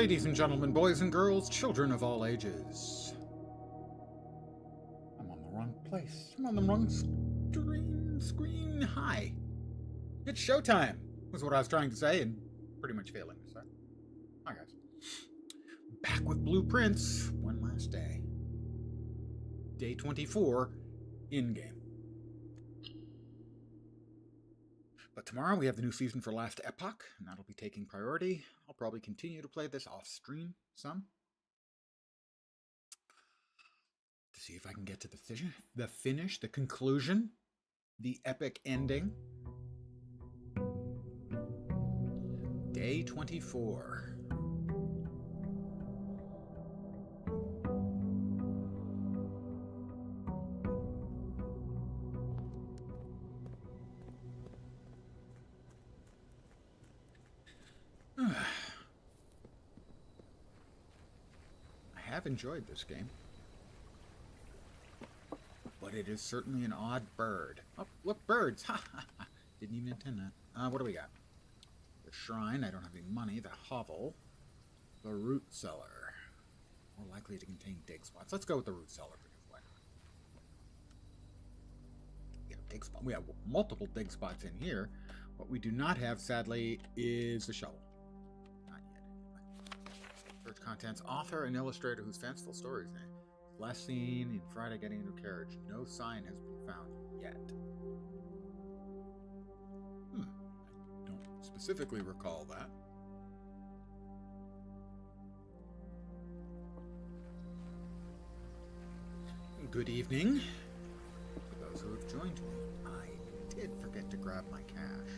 Ladies and gentlemen, boys and girls, children of all ages. I'm on the wrong place. I'm on the wrong screen. Hi. It's showtime, was what I was trying to say, and pretty much failing to say. Hi, guys. Back with Blueprints, one last day. Day 24, in-game. But tomorrow we have the new season for Last Epoch, and that'll be taking priority. I'll probably continue to play this off-stream some. To see if I can get to the finish, the conclusion, the epic ending. Day 24. I have enjoyed this game, but it is certainly an odd bird. Oh, look, birds! Ha ha ha! Didn't even intend that. What do we got? The shrine, I don't have any money. The hovel. The root cellar. More likely to contain dig spots. Let's go with the root cellar because why not? Yeah, dig spot. We have multiple dig spots in here. What we do not have, sadly, is the shovel. Not yet, anyway. Search contents. Author and illustrator whose fanciful stories name. Last seen in Friday getting into carriage. No sign has been found yet. I don't specifically recall that. Good evening. For those who have joined me, I did forget to grab my cash,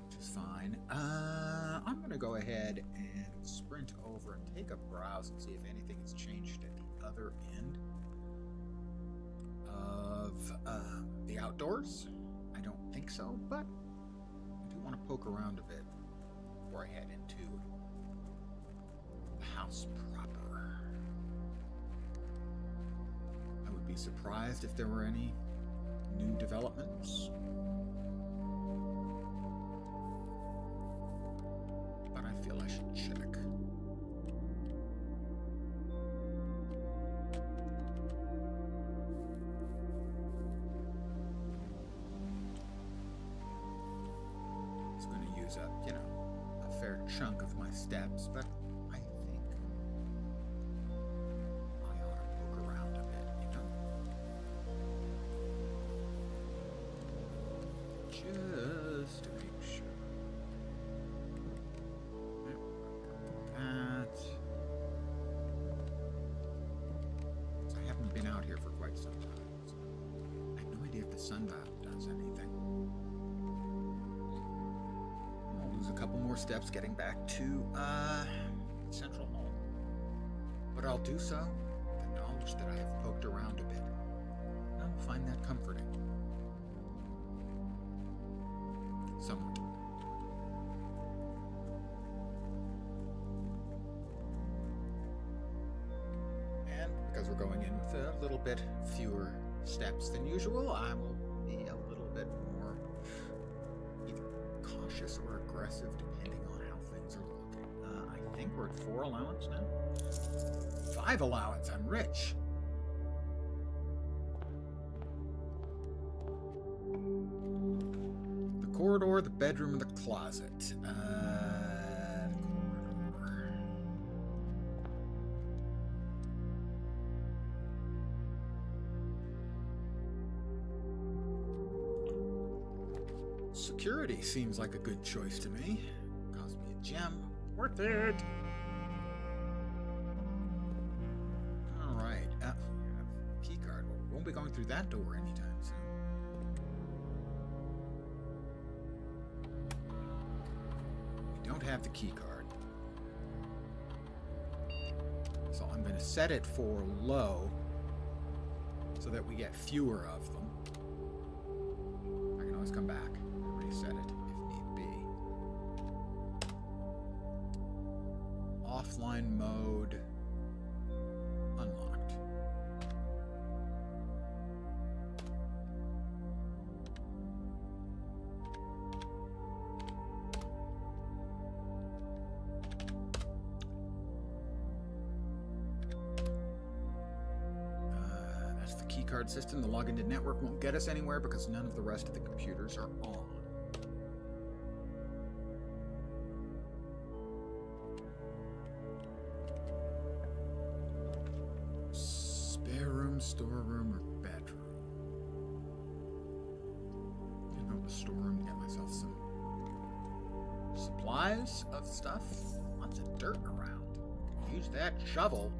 which is fine. I'm going to go ahead and sprint over and take a browse and see if anything has changed at the other end of the outdoors. I don't think so, but I do want to poke around a bit before I head into the house proper. I would be surprised if there were any new developments. But I feel I should check. It's going to use up, a fair chunk of my steps, but I think I ought to poke around a bit, just to make sure. That. So I haven't been out here for quite some time. So I have no idea if the sundial does anything. I'll lose a couple more steps getting back to Central Hall. But I'll do so with the knowledge that I have poked around a bit. And I'll find that comforting. Somewhat. And because we're going in with a little bit fewer steps than usual, I will be a little bit more either cautious or aggressive depending on how things are looking. I think we're at 4 allowance now. 5 allowance, I'm rich. Corridor, the bedroom, and the closet. The corridor. Security seems like a good choice to me. Cost me a gem. Worth it. All right. Key card. Well, we won't be going through that door anytime soon. Don't have the key card, so I'm going to set it for low so that we get fewer of them. I can always come back and reset it if need be. Offline mode unlocked. keycard system. The login to network won't get us anywhere because none of the rest of the computers are on. Spare room, storeroom, or bedroom? You know, the storeroom, get myself some supplies of stuff. Lots of dirt around. Use that shovel.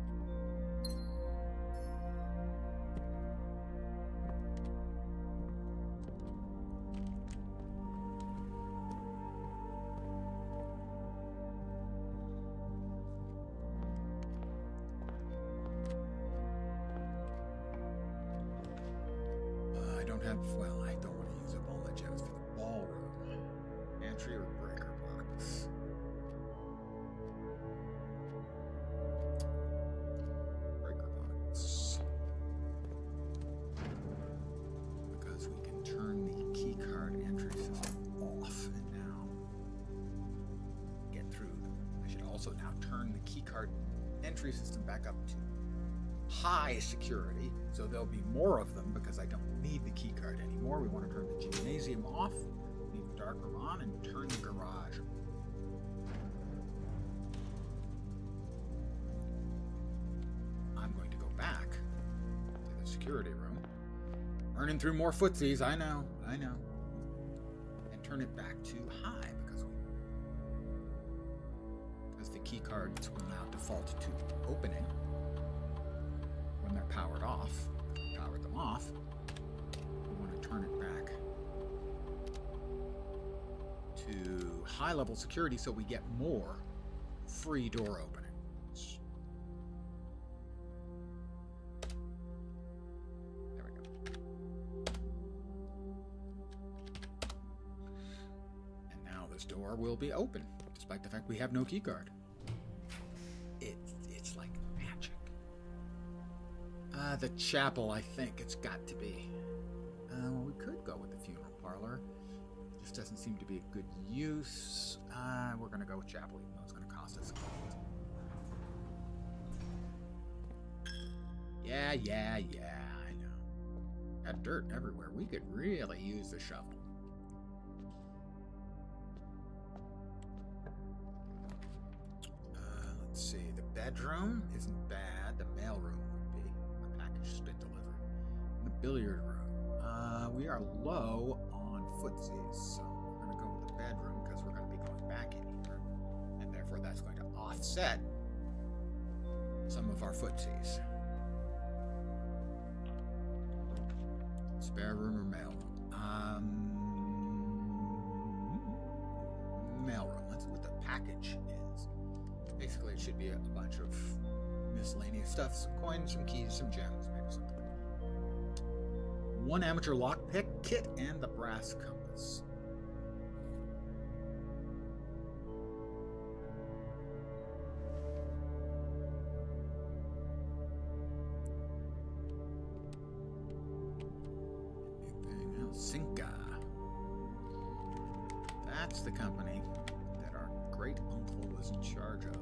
Well, I don't want to use up all my gems for the ballroom. Entry or breaker box? Breaker box. Because we can turn the keycard entry system off and now get through them. I should also now turn the keycard entry system back up to high security, so there'll be more of them because I don't need the keycard anymore. We want to turn the gymnasium off, leave the darkroom on, and turn the garage. I'm going to go back to the security room, earning through more footsies, I know, and turn it back to high because the keycards will now default to opening when they're powered off. Power them off. We want to turn it back to high level security so we get more free door openings. There we go. And now this door will be open, despite the fact we have no keycard. It's like magic. The chapel, I think it's got to be. Well, we could go with the funeral parlor. Just doesn't seem to be a good use. We're going to go with chapel, even though it's going to cost us gold. Yeah, I know. Got dirt everywhere. We could really use the shovel. Let's see. The bedroom isn't bad. The mailroom would be. A package has been delivered. The billiard room. We are low on footsies, so we're going to go with the bedroom because we're going to be going back in here. And therefore that's going to offset some of our footsies. Spare room or mail room? Mailroom. Let's see what the package is. Basically, it should be a bunch of miscellaneous stuff. Some coins, some keys, some gems, maybe something. One amateur lockpick kit and the brass compass. Anything else? Cinca. That's the company that our great uncle was in charge of.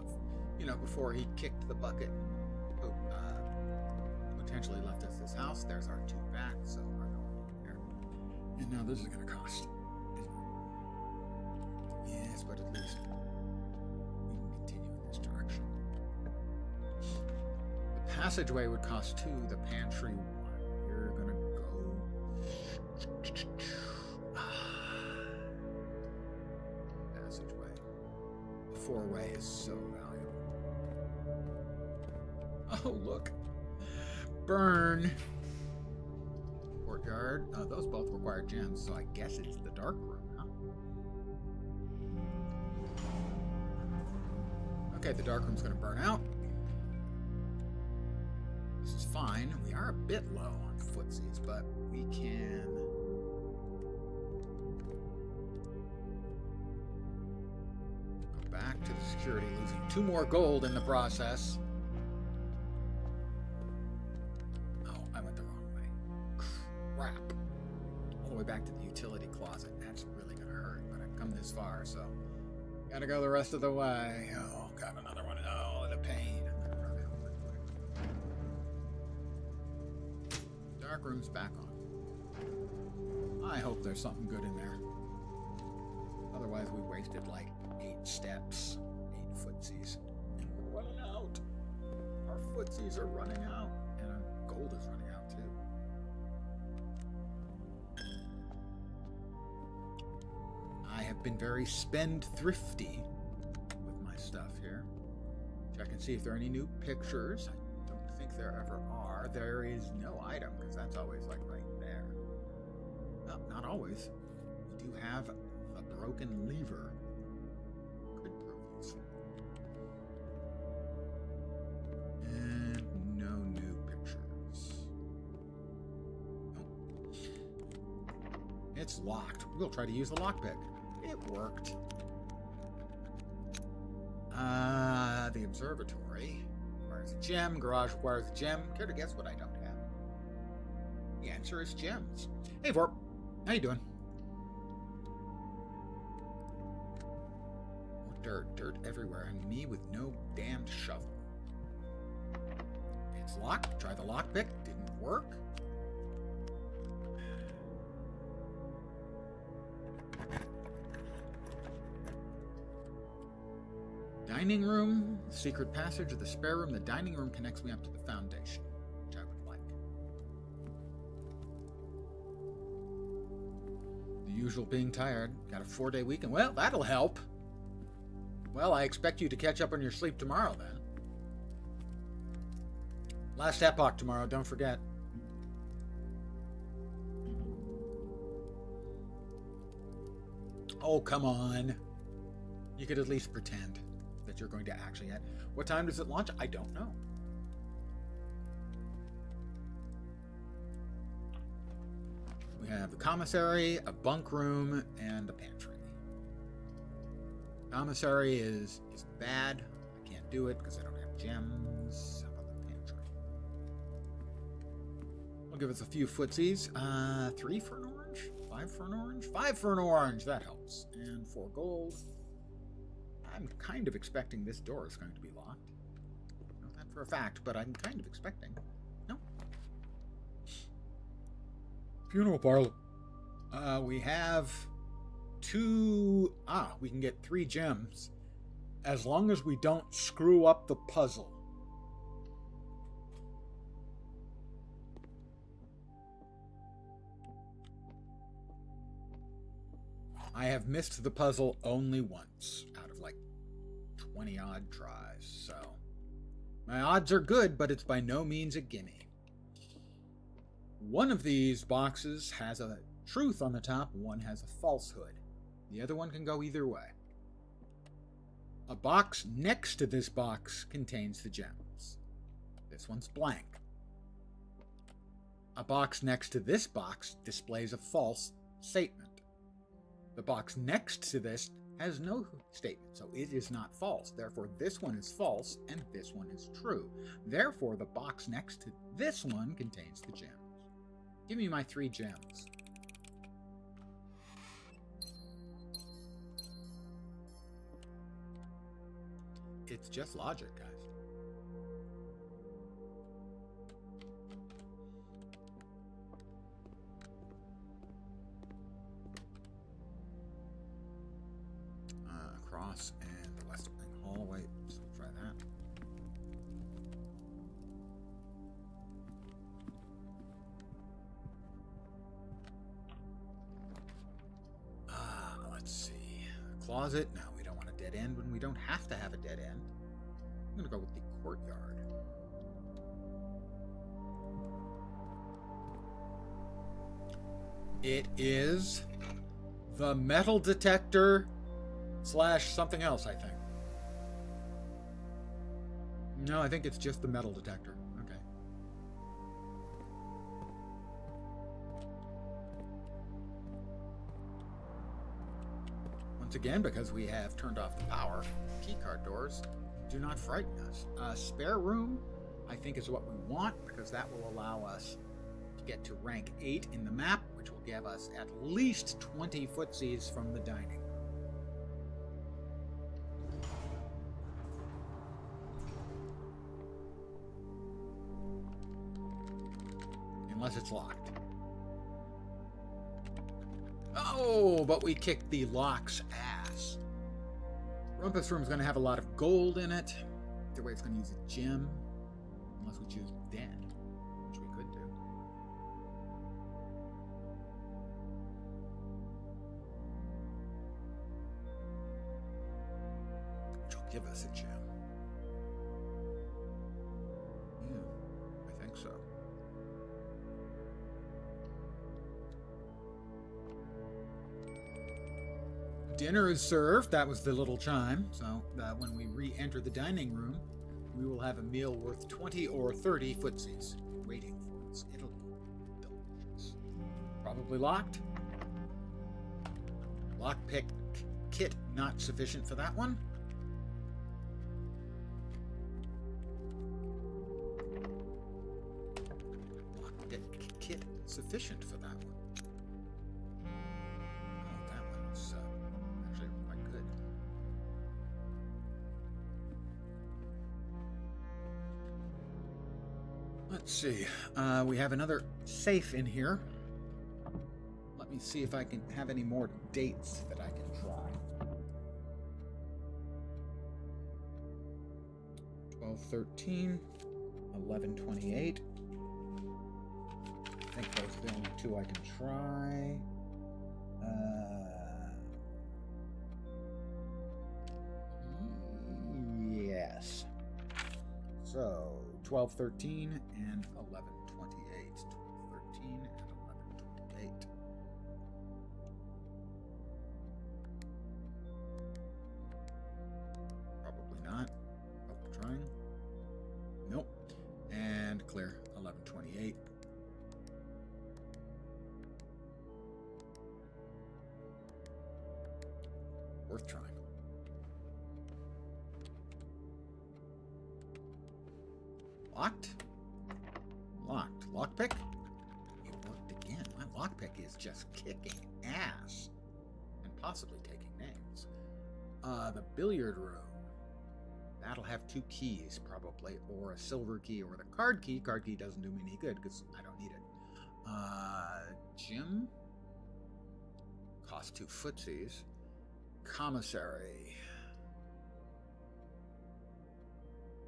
You know, before he kicked the bucket and potentially left us this house. There's our two back, so we're going in there. And now this is going to cost. Yes, but at least we can continue in this direction. The passageway would cost 2, the pantry 1. We're going to go... passageway. The 4-way is so valuable. Oh, look. Burn. Courtyard. Those both require gems, so I guess it's the dark room, huh? Okay, the dark room's going to burn out. This is fine. We are a bit low on footsies, but we can... go back to the security, losing 2 more gold in the process. Crap. All the way back to the utility closet. That's really going to hurt, but I've come this far, so gotta go the rest of the way. Oh, got another one. Oh, the pain. Dark room's back on. I hope there's something good in there. Otherwise, we wasted like 8 steps, 8 footsies, and we're running out. Our footsies are running out, and our gold is running out too. I have been very spendthrifty with my stuff here. Check and see if there are any new pictures. I don't think there ever are. There is no item, because that's always like right there. No, not always. We do have a broken lever. Could prove useful. And no new pictures. Oh. It's locked. We'll try to use the lockpick. It worked. The observatory requires a gem. Garage requires a gem. Care to guess what I don't have? The answer is gems. Hey, Vorp. How you doing? More dirt. Dirt everywhere. And me with no damned shovel. It's locked. Try the lockpick. Didn't work. Dining room, secret passage of the spare room. The dining room connects me up to the foundation, which I would like. The usual being tired. Got a 4-day weekend. Well, that'll help. Well, I expect you to catch up on your sleep tomorrow, then. Last Epoch tomorrow, don't forget. Oh, come on. You could at least pretend that you're going to actually have. What time does it launch? I don't know. We have the commissary, a bunk room, and a pantry. Commissary is bad. I can't do it because I don't have gems. How about the pantry? I'll give us a few footsies. 3 for an orange? 5 for an orange? 5 for an orange! That helps. And 4 gold. I'm kind of expecting this door is going to be locked. Not that for a fact, but I'm kind of expecting. No. Funeral parlor. We have 2... we can get 3 gems. As long as we don't screw up the puzzle. I have missed the puzzle only once out of like 20 odd tries, so my odds are good, but it's by no means a gimme. One of these boxes has a truth on the top, one has a falsehood. The other one can go either way. A box next to this box contains the gems. This one's blank. A box next to this box displays a false statement. The box next to this has no statement, so it is not false. Therefore, this one is false, and this one is true. Therefore, the box next to this one contains the gems. Give me my 3 gems. It's just logic, guys. Across and the west wing hallway. So we'll try that. Let's see. Closet. No, we don't want a dead end when we don't have to have a dead end. I'm going to go with the courtyard. It is the metal detector / something else, I think. No, I think it's just the metal detector. Okay. Once again, because we have turned off the power, keycard doors do not frighten us. Spare room, I think, is what we want, because that will allow us to get to rank 8 in the map, which will give us at least 20 footsies from the dining. Unless it's locked. Oh, but we kicked the lock's ass. Rumpus Room's going to have a lot of gold in it. Either way, it's going to use a gem. Unless we choose dead, which we could do. Which will give us a gem. Yeah, I think so. Dinner is served. That was the little chime. So when we re-enter the dining room, we will have a meal worth 20 or 30 footsies waiting for us. It'll be delicious. Probably locked. Lockpick kit not sufficient for that one. Lockpick kit sufficient for that one. Let's see. We have another safe in here. Let me see if I can have any more dates that I can try. 12/13, 11/28. I think those are the only two I can try. Yes. So 12/13 and 11/28. 12/13 and 11/28. Probably not. Oh, trying. Nope. And clear. 11/28. Worth trying. Locked? Locked. Lockpick? It worked again. My lockpick is just kicking ass. And possibly taking names. The billiard room. That'll have 2 keys, probably. Or a silver key or the card key. Card key doesn't do me any good because I don't need it. Gym? Cost 2 footsies. Commissary.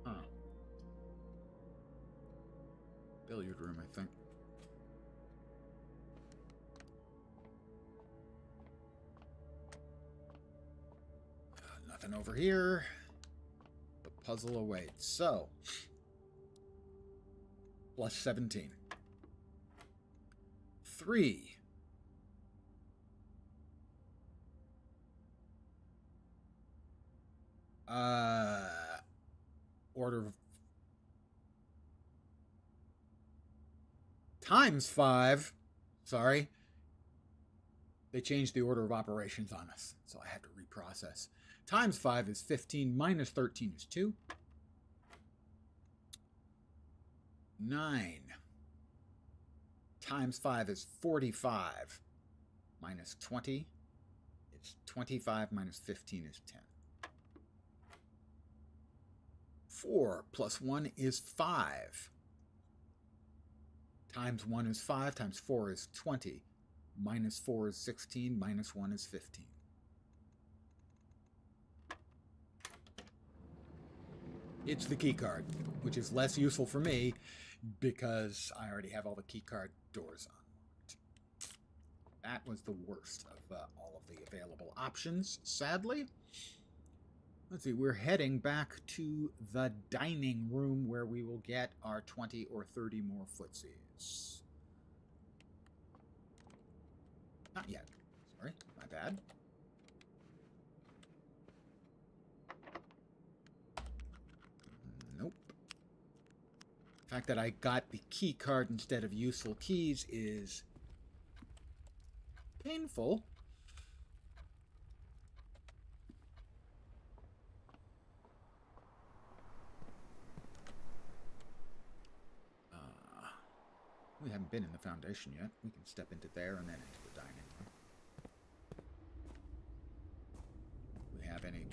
Huh. Billiard room, I think. Nothing over here. The puzzle awaits. So, plus 17. 3. Order of times 5. Sorry. They changed the order of operations on us, so I had to reprocess. Times 5 is 15, minus 13 is 2. 9 times 5 is 45, minus 20 is 25, minus 15 is 10. 4 plus 1 is 5. Times 1 is 5, times 4 is 20. Minus 4 is 16, minus 1 is 15. It's the key card, which is less useful for me because I already have all the key card doors unlocked. That was the worst of all of the available options, sadly. Let's see, we're heading back to the dining room where we will get our 20 or 30 more footsies. Not yet. Sorry, my bad. Nope. The fact that I got the key card instead of useful keys is painful. We haven't been in the foundation yet. We can step into there and then into the dining room. We have any...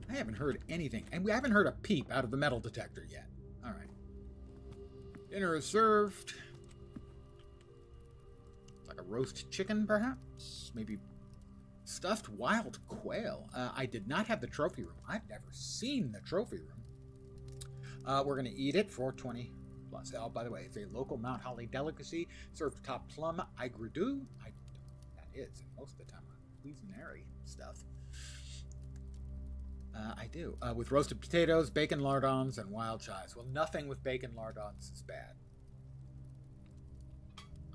I haven't heard anything. And we haven't heard a peep out of the metal detector yet. All right. Dinner is served. A roast chicken, perhaps? Maybe stuffed wild quail. I did not have the trophy room. I've never seen the trophy room. We're going to eat it for 20 plus. Oh, by the way, it's a local Mount Holly delicacy served top plum aigredu. I don't know what that is. Most of the time, cuisinary stuff. I do. With roasted potatoes, bacon lardons, and wild chives. Well, nothing with bacon lardons is bad.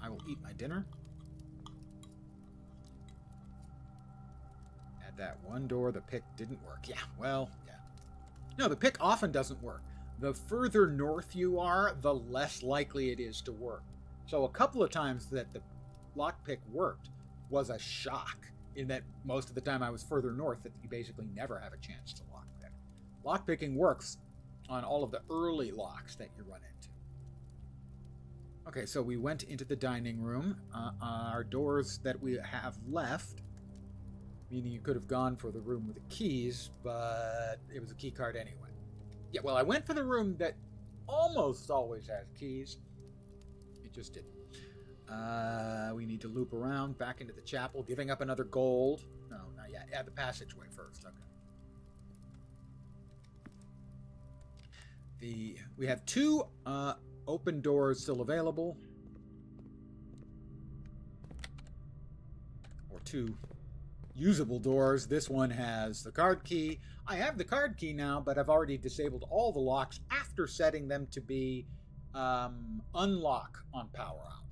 I will eat my dinner. At that one door, the pick didn't work. Yeah, well, yeah. No, the pick often doesn't work. The further north you are, the less likely it is to work. So a couple of times that the lockpick worked was a shock, in that most of the time I was further north that you basically never have a chance to lockpick. Lockpicking works on all of the early locks that you run into. Okay, so we went into the dining room. Our doors that we have left, meaning you could have gone for the room with the keys, but it was a key card anyway. Yeah, well, I went for the room that almost always has keys. It just didn't. We need to loop around back into the chapel, giving up another gold. No, not yet. Add the passageway first. Okay. We have two open doors still available, or two usable doors. This one has the card key. I have the card key now, but I've already disabled all the locks after setting them to be unlock on power out.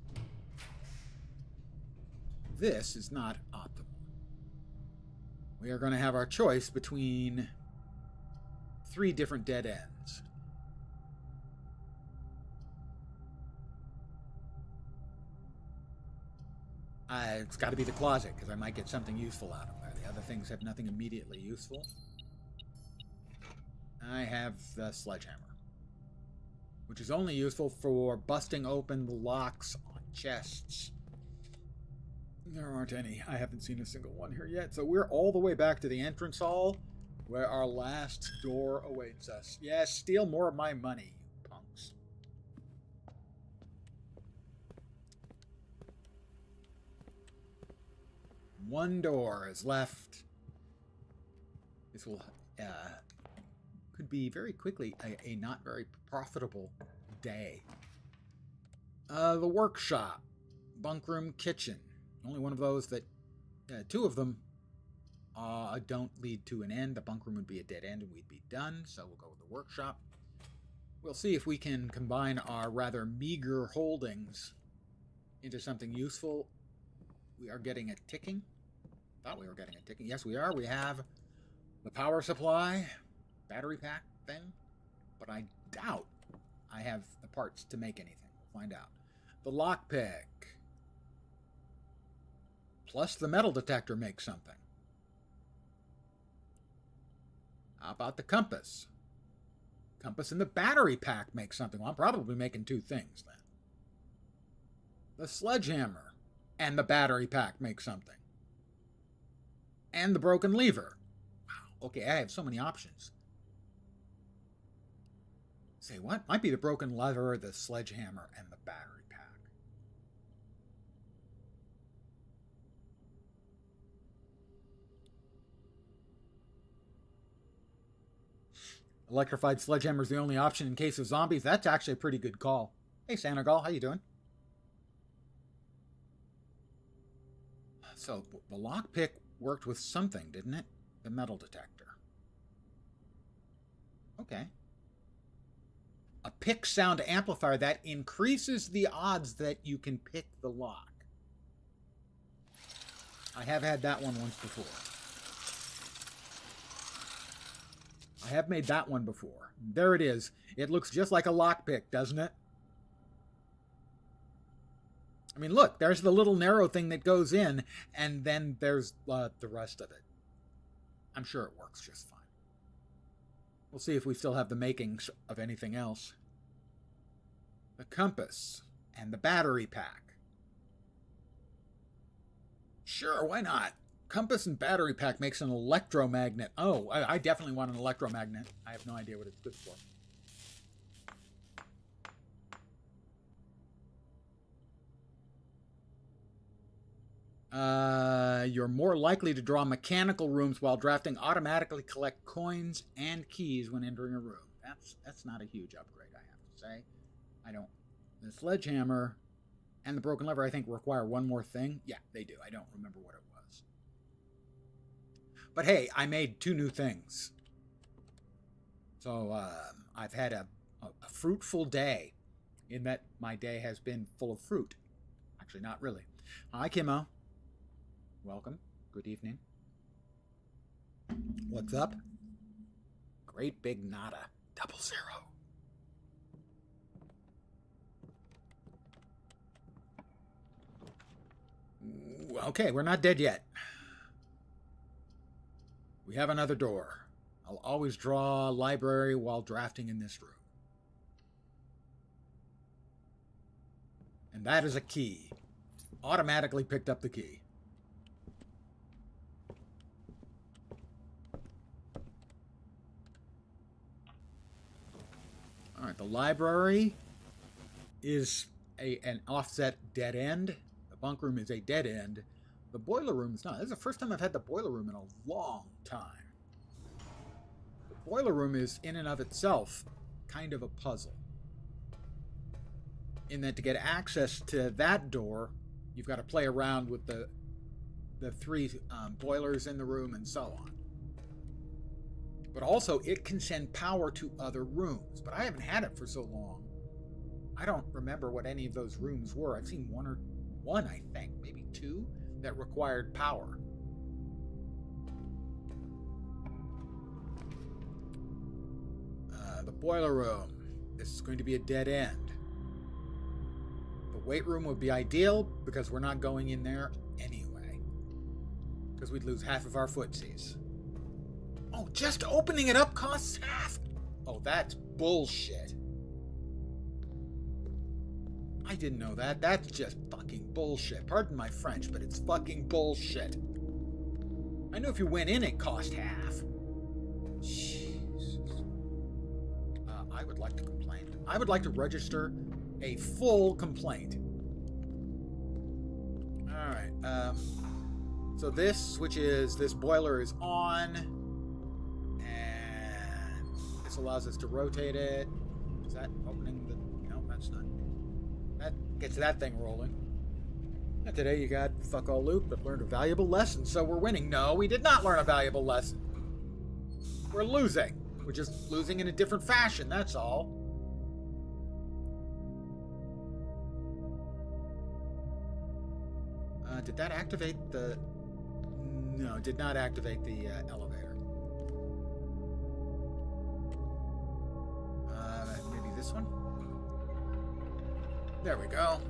This is not optimal. We are going to have our choice between 3 different dead ends. It's got to be the closet, because I might get something useful out of there. The other things have nothing immediately useful. I have the sledgehammer, which is only useful for busting open the locks on chests. There aren't any. I haven't seen a single one here yet. So we're all the way back to the entrance hall, where our last door awaits us. Yes, steal more of my money, you punks. One door is left. This will could be very quickly a not very profitable day. The workshop, bunk room, kitchen. Only one of those that, 2 of them don't lead to an end. The bunk room would be a dead end and we'd be done, so we'll go with the workshop. We'll see if we can combine our rather meager holdings into something useful. We are getting a ticking. Thought we were getting a ticking. Yes, we are. We have the power supply, battery pack thing, but I doubt I have the parts to make anything. We'll find out. The lockpick. Plus the metal detector makes something. How about the compass? Compass and the battery pack make something. Well, I'm probably making 2 things then. The sledgehammer and the battery pack make something. And the broken lever. Wow, okay, I have so many options. Say what? Might be the broken lever, the sledgehammer, and the battery pack. Electrified sledgehammer is the only option in case of zombies. That's actually a pretty good call. Hey, Sanagol, how you doing? So, the lockpick worked with something, didn't it? The metal detector. Okay. A pick sound amplifier that increases the odds that you can pick the lock. I have had that one once before. I have made that one before. There it is. It looks just like a lockpick, doesn't it? I mean, look, there's the little narrow thing that goes in, and then there's the rest of it. I'm sure it works just fine. We'll see if we still have the makings of anything else. The compass and the battery pack. Sure, why not? Compass and battery pack makes an electromagnet. Oh, I definitely want an electromagnet. I have no idea what it's good for. You're more likely to draw mechanical rooms while drafting. Automatically collect coins and keys when entering a room. That's not a huge upgrade, I have to say. I don't. The sledgehammer and the broken lever, I think, require one more thing. Yeah, they do. I don't remember what it was. But hey, I made 2 new things. So I've had a fruitful day, in that my day has been full of fruit. Actually, not really. Hi, Kimmo. Welcome. Good evening. What's up? Great big nada. 00. Okay, we're not dead yet. We have another door. I'll always draw a library while drafting in this room. And that is a key. Automatically picked up the key. All right, the library is an offset dead end. The bunk room is a dead end. The boiler room is not. This is the first time I've had the boiler room in a long time. The boiler room is, in and of itself, kind of a puzzle. In that to get access to that door, you've got to play around with the 3 boilers in the room and so on. But also, it can send power to other rooms. But I haven't had it for so long. I don't remember what any of those rooms were. I've seen one, I think, maybe 2, that required power. The boiler room. This is going to be a dead end. The weight room would be ideal because we're not going in there anyway. Because we'd lose half of our footsies. Oh, just opening it up costs half. Oh, that's bullshit. I didn't know that. That's just fucking bullshit. Pardon my French, but it's fucking bullshit. I knew if you went in, it cost half. Jesus. I would like to complain. I would like to register a full complaint. Alright, so this boiler is on, and this allows us to rotate it. Is that opening the... No, that's not. That gets that thing rolling. And today you got fuck all loop, but learned a valuable lesson, so we're winning. No, we did not learn a valuable lesson. We're losing. We're just losing in a different fashion, that's all. Did that activate the... No, did not activate the elevator. Maybe this one? There we go.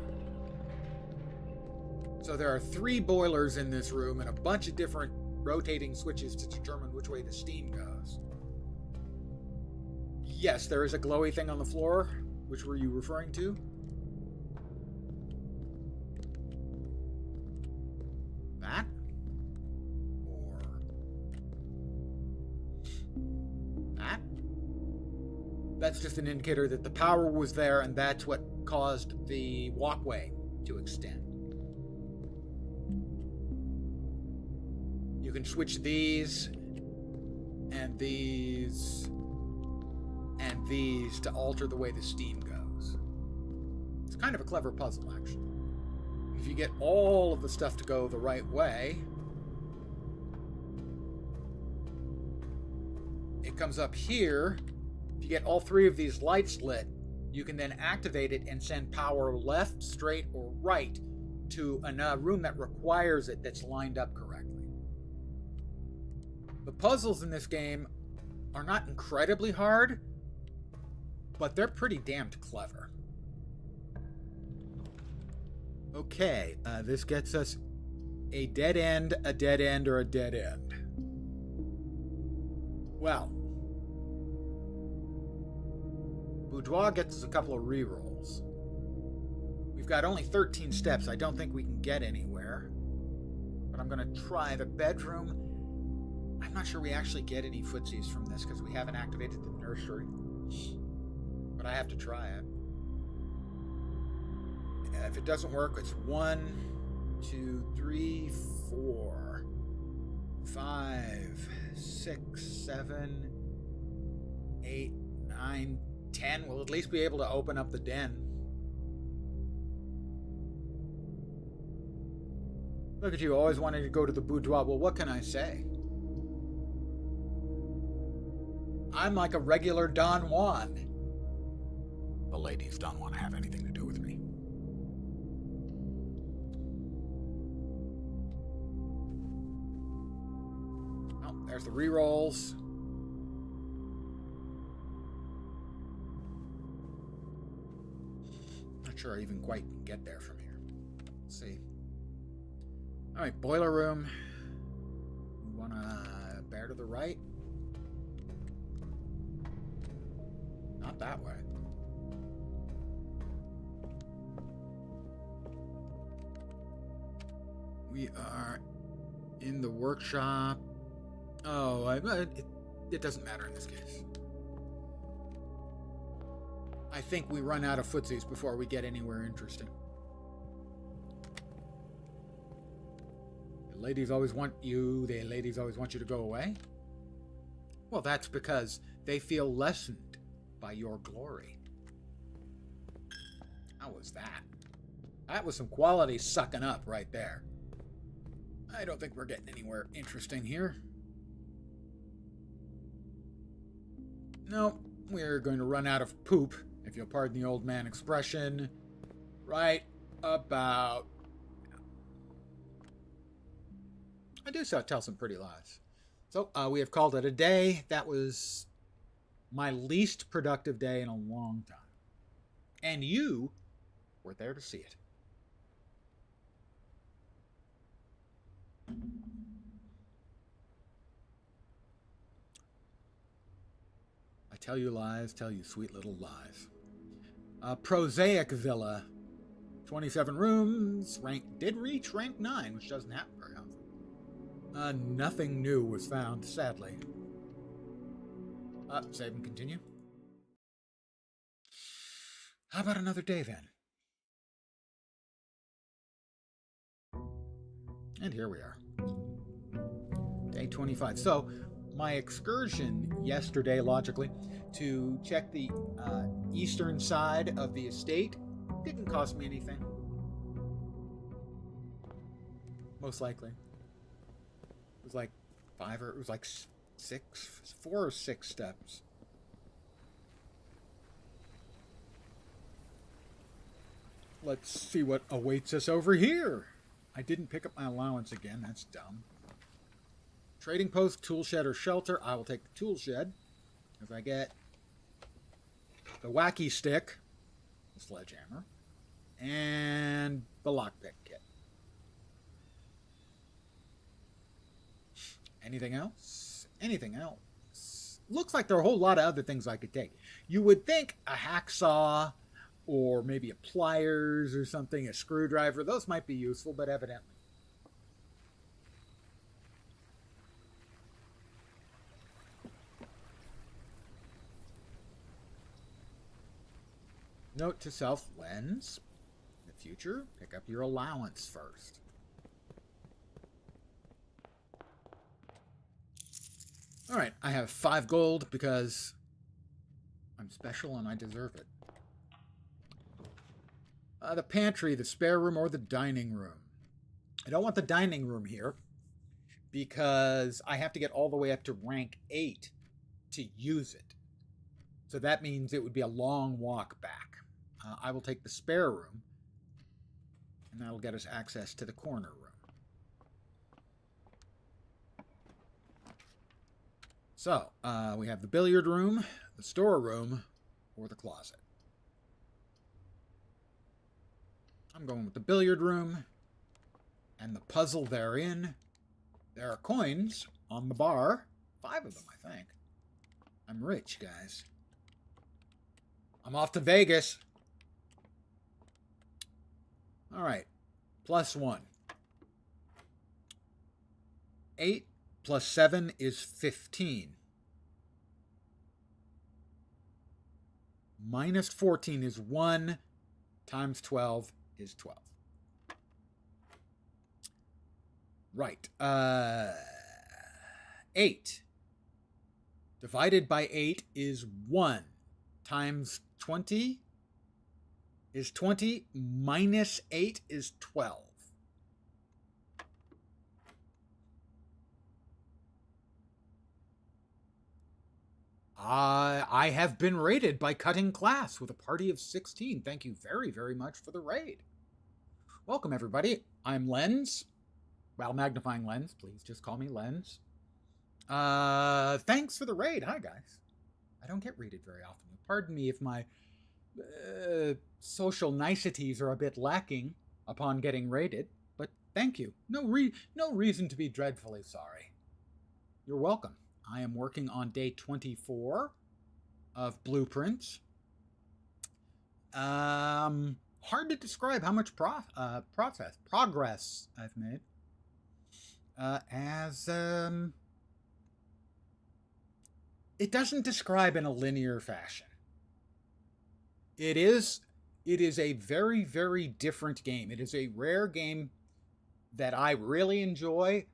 So there are 3 boilers in this room and a bunch of different rotating switches to determine which way the steam goes. Yes, there is a glowy thing on the floor. Which were you referring to? That? Or that? That's just an indicator that the power was there, and that's what caused the walkway to extend. You can switch these and these and these to alter the way the steam goes. It's kind of a clever puzzle, actually. If you get all of the stuff to go the right way, it comes up here. If you get all 3 of these lights lit, you can then activate it and send power left, straight, or right to a room that requires it that's lined up correctly. The puzzles in this game are not incredibly hard, but they're pretty damned clever. Okay, this gets us a dead end, or a dead end. Well, Boudoir gets us a couple of rerolls. We've got only 13 steps. I don't think we can get anywhere. But I'm going to try the bedroom. I'm not sure we actually get any footsies from this because we haven't activated the nursery. But I have to try it. If it doesn't work, it's 1, 2, 3, 4, 5, 6, 7, 8, 9, 10. We'll at least be able to open up the den. Look at you, always wanting to go to the boudoir. Well, what can I say? I'm like a regular Don Juan. The ladies don't want to have anything to do with me. Oh, there's the rerolls. Not sure I even quite can get there from here. Let's see. All right, boiler room. We want to bear to the right. Not that way. We are in the workshop. Oh, it doesn't matter in this case. I think we run out of footsies before we get anywhere interesting. The ladies always want you to go away. Well, that's because they feel lessened by your glory. How was that? That was some quality sucking up right there. I don't think we're getting anywhere interesting here. No, we're going to run out of poop, if you'll pardon the old man expression, right about... I do tell some pretty lies. So, we have called it a day. That was my least productive day in a long time. And you were there to see it. I tell you lies, tell you sweet little lies. Prosaic Villa, 27 rooms, did reach rank 9, which doesn't happen very often. Nothing new was found, sadly. Save and continue. How about another day then? And here we are. Day 25. So, my excursion yesterday, logically, to check the eastern side of the estate didn't cost me anything. Most likely. It was like 4 or 6 steps. Let's see what awaits us over here. I didn't pick up my allowance again. That's dumb. Trading post, tool shed, or shelter. I will take the tool shed. If I get the wacky stick, the sledgehammer, and the lockpick kit. Anything else? Anything else? Looks like there are a whole lot of other things I could take. You would think a hacksaw, or maybe a pliers or something, a screwdriver. Those might be useful, but evidently. Note to self, Lens, in the future, pick up your allowance first. All right, I have 5 gold because I'm special and I deserve it. The pantry, the spare room, or the dining room. I don't want the dining room here because I have to get all the way up to rank 8 to use it. So that means it would be a long walk back. I will take the spare room, and that'll get us access to the corner room. So, we have the billiard room, the storeroom, or the closet. I'm going with the billiard room and the puzzle therein. There are coins on the bar. 5 of them, I think. I'm rich, guys. I'm off to Vegas. All right. +1. 8 plus 7 is 15. Minus 14 is 1 times 12 is 12. Right. 8 divided by 8 is 1 times 20 is 20 minus 8 is 12. I have been raided by cutting class with a party of 16. Thank you very, very much for the raid. Welcome, everybody. I'm Lens. Well, magnifying lens, please just call me Lens. Thanks for the raid. Hi, guys. I don't get raided very often. Pardon me if my social niceties are a bit lacking upon getting raided, but thank you. No reason to be dreadfully sorry. You're welcome. I am working on day 24 of blueprints. Hard to describe how much progress I've made. It doesn't describe in a linear fashion. It is a very, very different game. It is a rare game that I really enjoy,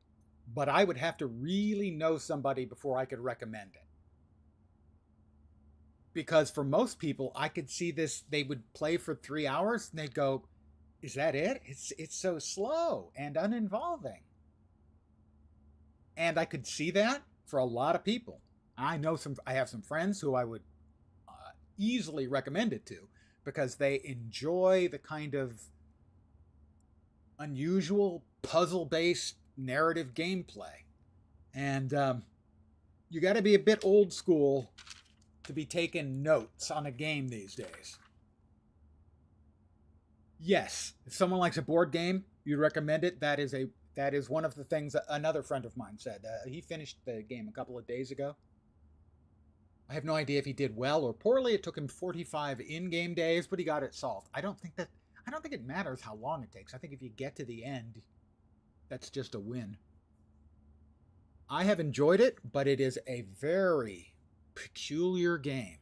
but I would have to really know somebody before I could recommend it. Because for most people, I could see this, they would play for 3 hours and they'd go, is that it? It's so slow and uninvolving. And I could see that for a lot of people. I have some friends who I would easily recommend it to because they enjoy the kind of unusual puzzle-based narrative gameplay. And you got to be a bit old school to be taking notes on a game these days. Yes, if someone likes a board game, you'd recommend it. That is one of the things that another friend of mine said. He finished the game a couple of days ago. I have no idea if he did well or poorly. It took him 45 in-game days, but he got it solved. I don't think it matters how long it takes. I think if you get to the end, that's just a win. I have enjoyed it, but it is a very peculiar game.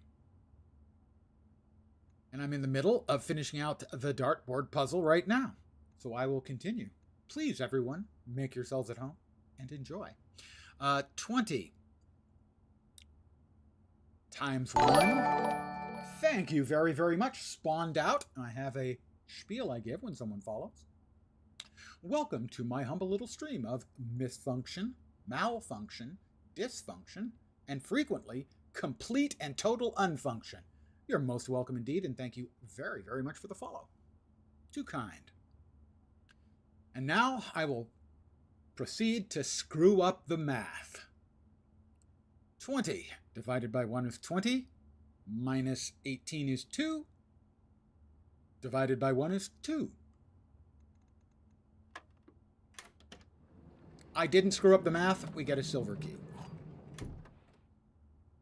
And I'm in the middle of finishing out the dartboard puzzle right now. So I will continue. Please, everyone, make yourselves at home and enjoy. 20 times 1. Thank you very, very much. Spawned out. I have a spiel I give when someone follows. Welcome to my humble little stream of misfunction, malfunction, dysfunction, and frequently complete and total unfunction. You're most welcome indeed, and thank you very, very much for the follow. Too kind. And now I will proceed to screw up the math. 20 divided by 1 is 20, minus 18 is 2, divided by 1 is 2. I didn't screw up the math. We get a silver key.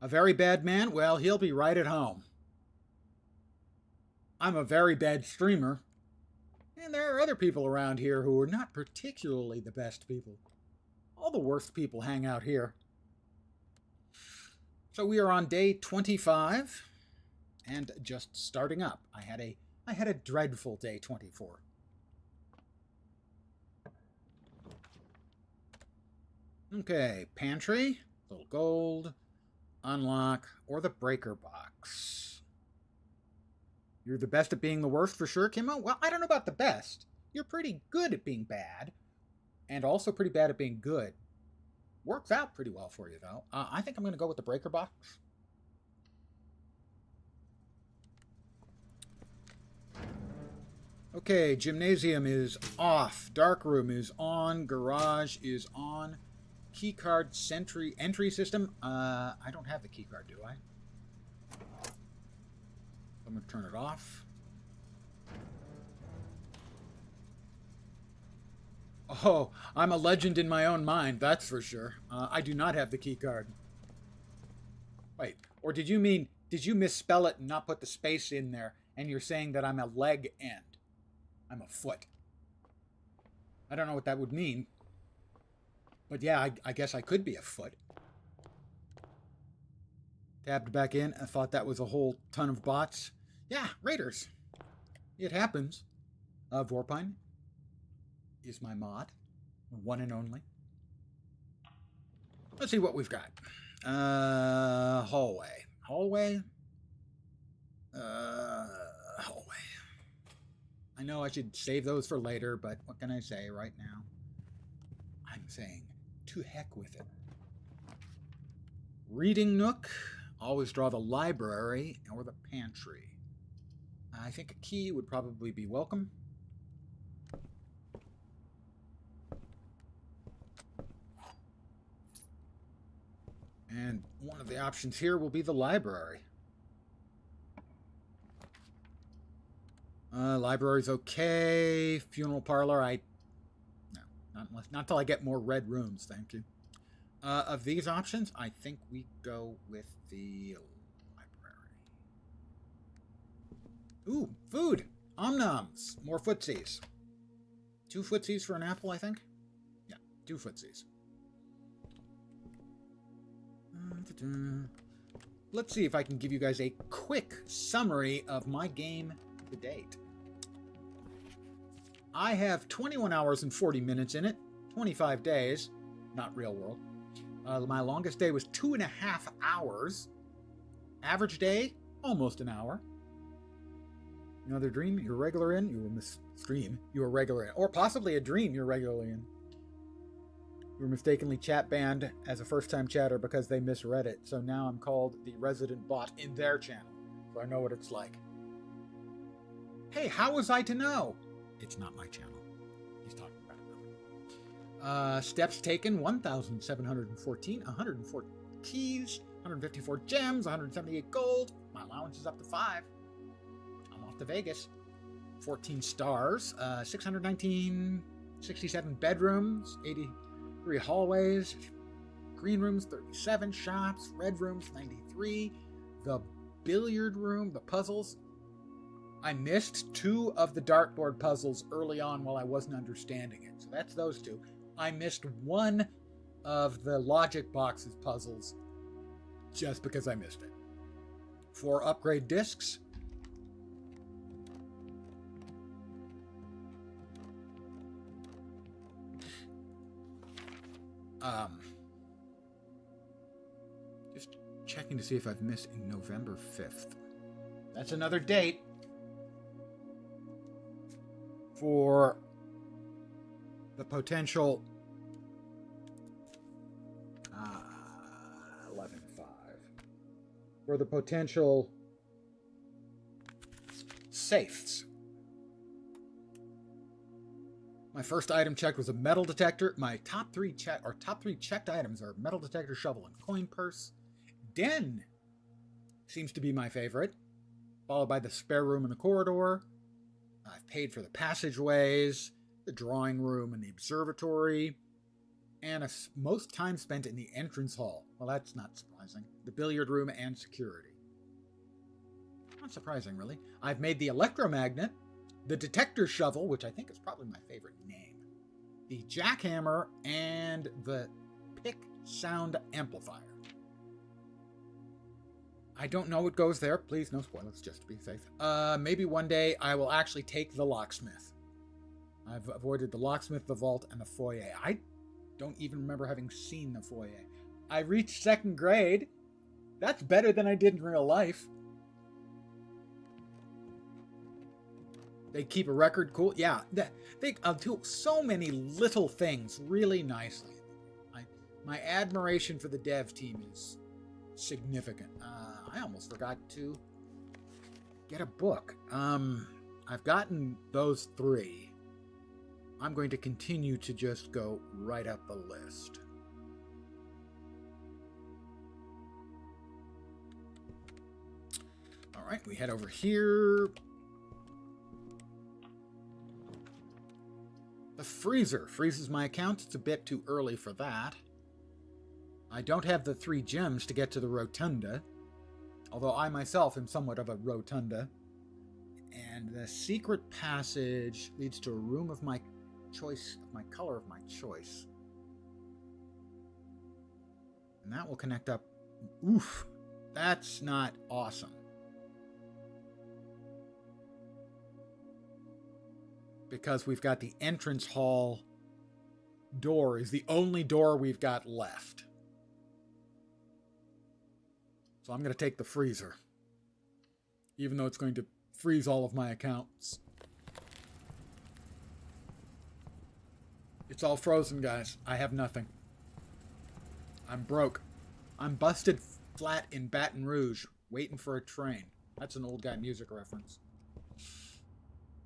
A very bad man? Well, he'll be right at home. I'm a very bad streamer. And there are other people around here who are not particularly the best people. All the worst people hang out here. So we are on day 25 and just starting up. I had a dreadful day 24. Okay, pantry, little gold, unlock, or the breaker box. You're the best at being the worst for sure, Kimmo? Well, I don't know about the best. You're pretty good at being bad, and also pretty bad at being good. Works out pretty well for you, though. I think I'm going to go with the breaker box. Okay, gymnasium is off. Dark room is on. Garage is on. Keycard entry system. I don't have the keycard, do I? I'm going to turn it off. Oh, I'm a legend in my own mind, that's for sure. I do not have the key card. Wait, or did you misspell it and not put the space in there, and you're saying that I'm a leg end? I'm a foot. I don't know what that would mean. But yeah, I guess I could be a foot. Tabbed back in. I thought that was a whole ton of bots. Yeah, raiders. It happens. Vorpine is my mod. One and only. Let's see what we've got. Hallway. Hallway? Hallway. I know I should save those for later, but what can I say right now? I'm saying, to heck with it. Reading nook. Always draw the library or the pantry. I think a key would probably be welcome. And one of the options here will be the library. Library's okay. Funeral parlor, no, not till I get more red rooms, thank you. Of these options, I think we go with the library. Ooh, food! Om-noms! More footsies. 2 footsies for an apple, I think? Yeah, 2 footsies. Let's see if I can give you guys a quick summary of my game to date. I have 21 hours and 40 minutes in it, 25 days, not real world. My longest day was 2.5 hours. Average day, almost an hour. Another dream you're regular in, you were stream you were regular in, or possibly a dream you're regularly in. You were mistakenly chat banned as a first-time chatter because they misread it, so now I'm called the resident bot in their channel, so I know what it's like. Hey, how was I to know? It's not my channel. He's talking about another. Steps taken, 1,714, 104 keys, 154 gems, 178 gold. My allowance is up to 5. I'm off to Vegas. 14 stars, 619, 67 bedrooms, 83 hallways, green rooms, 37 shops, red rooms, 93, the billiard room, the puzzles. I missed 2 of the dartboard puzzles early on while I wasn't understanding it. So that's those 2. I missed 1 of the logic boxes puzzles just because I missed it. 4 upgrade discs. Just checking to see if I've missed in November 5th. That's another date for the potential 11.5 for the potential safes. My first item checked was a metal detector. My top 3 checked items are metal detector, shovel, and coin purse. Den seems to be my favorite, followed by the spare room in the corridor. I've paid for the passageways, the drawing room, and the observatory, and most time spent in the entrance hall. Well, that's not surprising. The billiard room and security. Not surprising, really. I've made the electromagnet, the detector shovel, which I think is probably my favorite name, the jackhammer, and the pick sound amplifier. I don't know what goes there. Please, no spoilers, just to be safe. Maybe one day I will actually take the locksmith. I've avoided the locksmith, the vault, and the foyer. I don't even remember having seen the foyer. I reached 2nd grade. That's better than I did in real life. They keep a record cool. Yeah, they do so many little things really nicely. My admiration for the dev team is significant. I almost forgot to get a book. I've gotten those 3. I'm going to continue to just go right up the list. All right, we head over here. The freezer freezes my account. It's a bit too early for that. I don't have the 3 gems to get to the rotunda, although I myself am somewhat of a rotunda. And the secret passage leads to a room of my choice, my color of my choice. And that will connect up. Oof, that's not awesome. Because we've got the entrance hall door is the only door we've got left. So I'm going to take the freezer. Even though it's going to freeze all of my accounts. It's all frozen, guys. I have nothing. I'm broke. I'm busted flat in Baton Rouge, waiting for a train. That's an old guy music reference.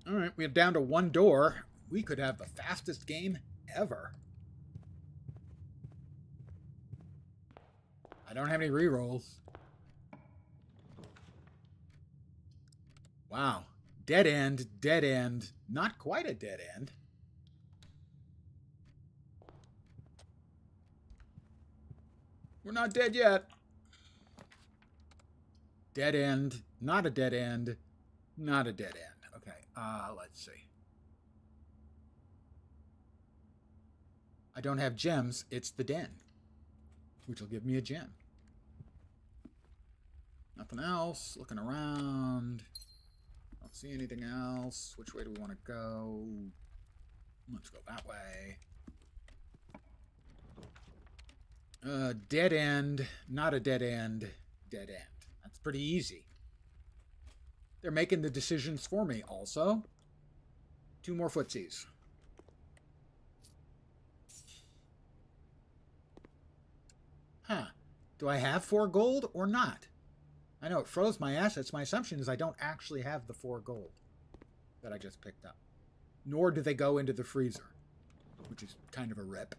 Alright, we're down to one door. We could have the fastest game ever. I don't have any rerolls. Wow. Dead end, dead end. Not quite a dead end. We're not dead yet. Dead end. Not a dead end. Not a dead end. Okay, let's see. I don't have gems. It's the den, which will give me a gem. Nothing else. Looking around. Don't see anything else. Which way do we want to go? Let's go that way. Dead end. Not a dead end. Dead end. That's pretty easy. They're making the decisions for me also. 2 more footsies. Huh. Do I have 4 gold or not? I know it froze my assets. My assumption is I don't actually have the 4 gold that I just picked up. Nor do they go into the freezer, which is kind of a rip.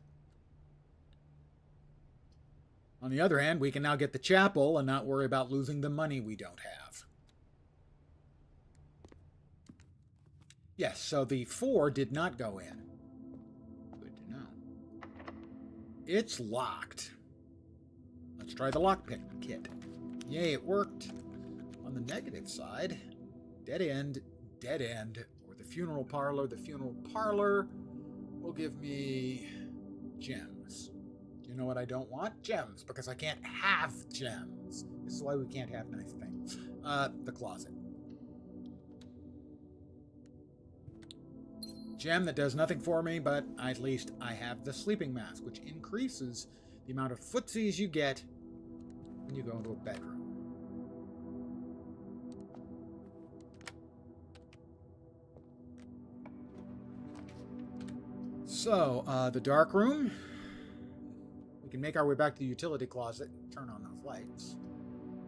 On the other hand, we can now get the chapel and not worry about losing the money we don't have. Yes, so the 4 did not go in. Good to know. It's locked. Let's try the lockpick kit. Yay, it worked. On the negative side, dead end, or the funeral parlor. The funeral parlor will give me gems. You know what I don't want? Gems, because I can't have gems. This is why we can't have nice things. The closet. Gem that does nothing for me, but at least I have the sleeping mask, which increases the amount of footsies you get when you go into a bedroom. So, the dark room. We can make our way back to the utility closet and turn on those lights.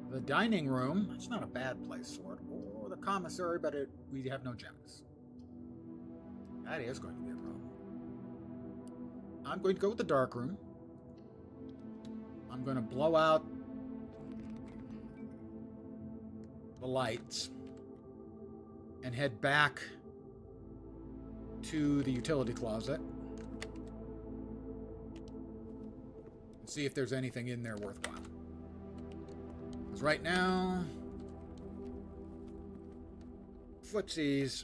The dining room, that's not a bad place for it. Or the commissary, but we have no gems. That is going to be a problem. I'm going to go with the dark room. I'm going to blow out the lights and head back to the utility closet and see if there's anything in there worthwhile. Because right now, footsies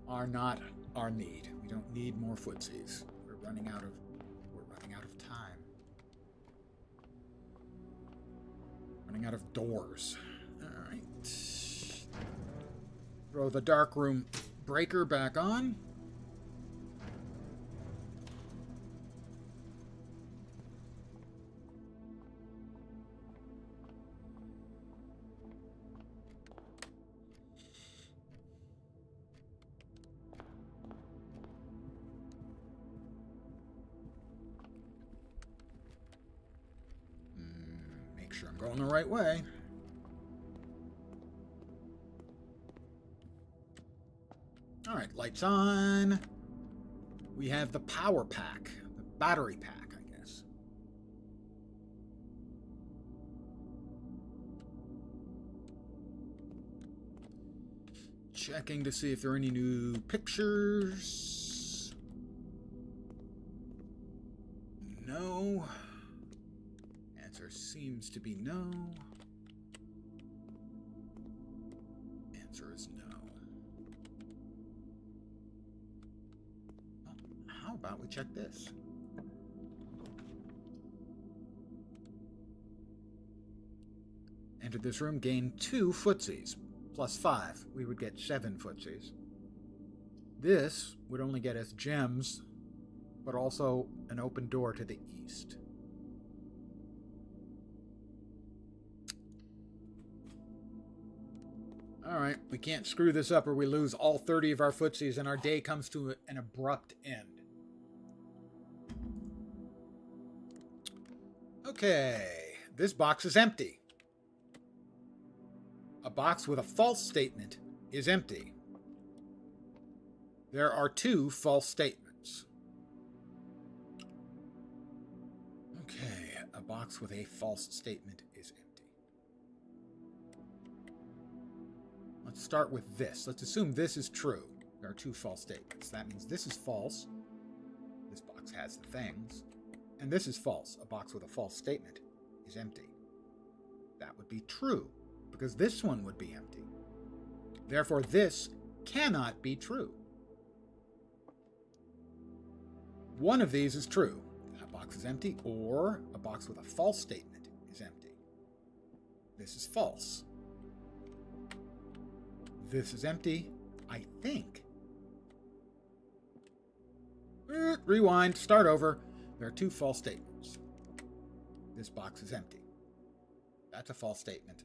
are not our need. We don't need more footsies. We're running out of time. Running out of doors. Alright. Throw the dark room breaker back on. Make sure I'm going the right way. Alright, lights on. We have the power pack. The battery pack, I guess. Checking to see if there are any new pictures. No. Answer seems to be no. Answer is no. How about we check this? Enter this room, gain 2 footsies. Plus 5. We would get 7 footsies. This would only get us gems, but also an open door to the east. Alright, we can't screw this up or we lose all 30 of our footsies and our day comes to an abrupt end. Okay, this box is empty. A box with a false statement is empty. There are 2 false statements. Okay, a box with a false statement is empty. Let's start with this. Let's assume this is true. There are 2 false statements. That means this is false. This box has the things. And this is false. A box with a false statement is empty. That would be true, because this one would be empty. Therefore, this cannot be true. One of these is true. A box is empty, or a box with a false statement is empty. This is false. This is empty, I think. Rewind, start over. There are 2 false statements. This box is empty. That's a false statement.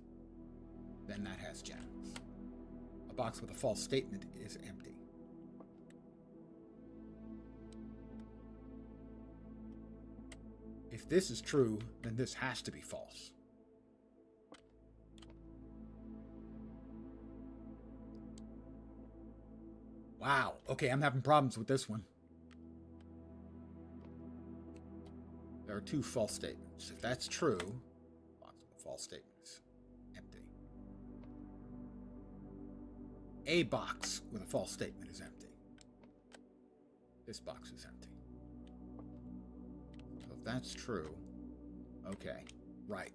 Then that has gems. A box with a false statement is empty. If this is true, then this has to be false. Wow. Okay, I'm having problems with this one. There are 2 false statements. If that's true, box with a false statement is empty. A box with a false statement is empty. This box is empty. So if that's true, okay, right.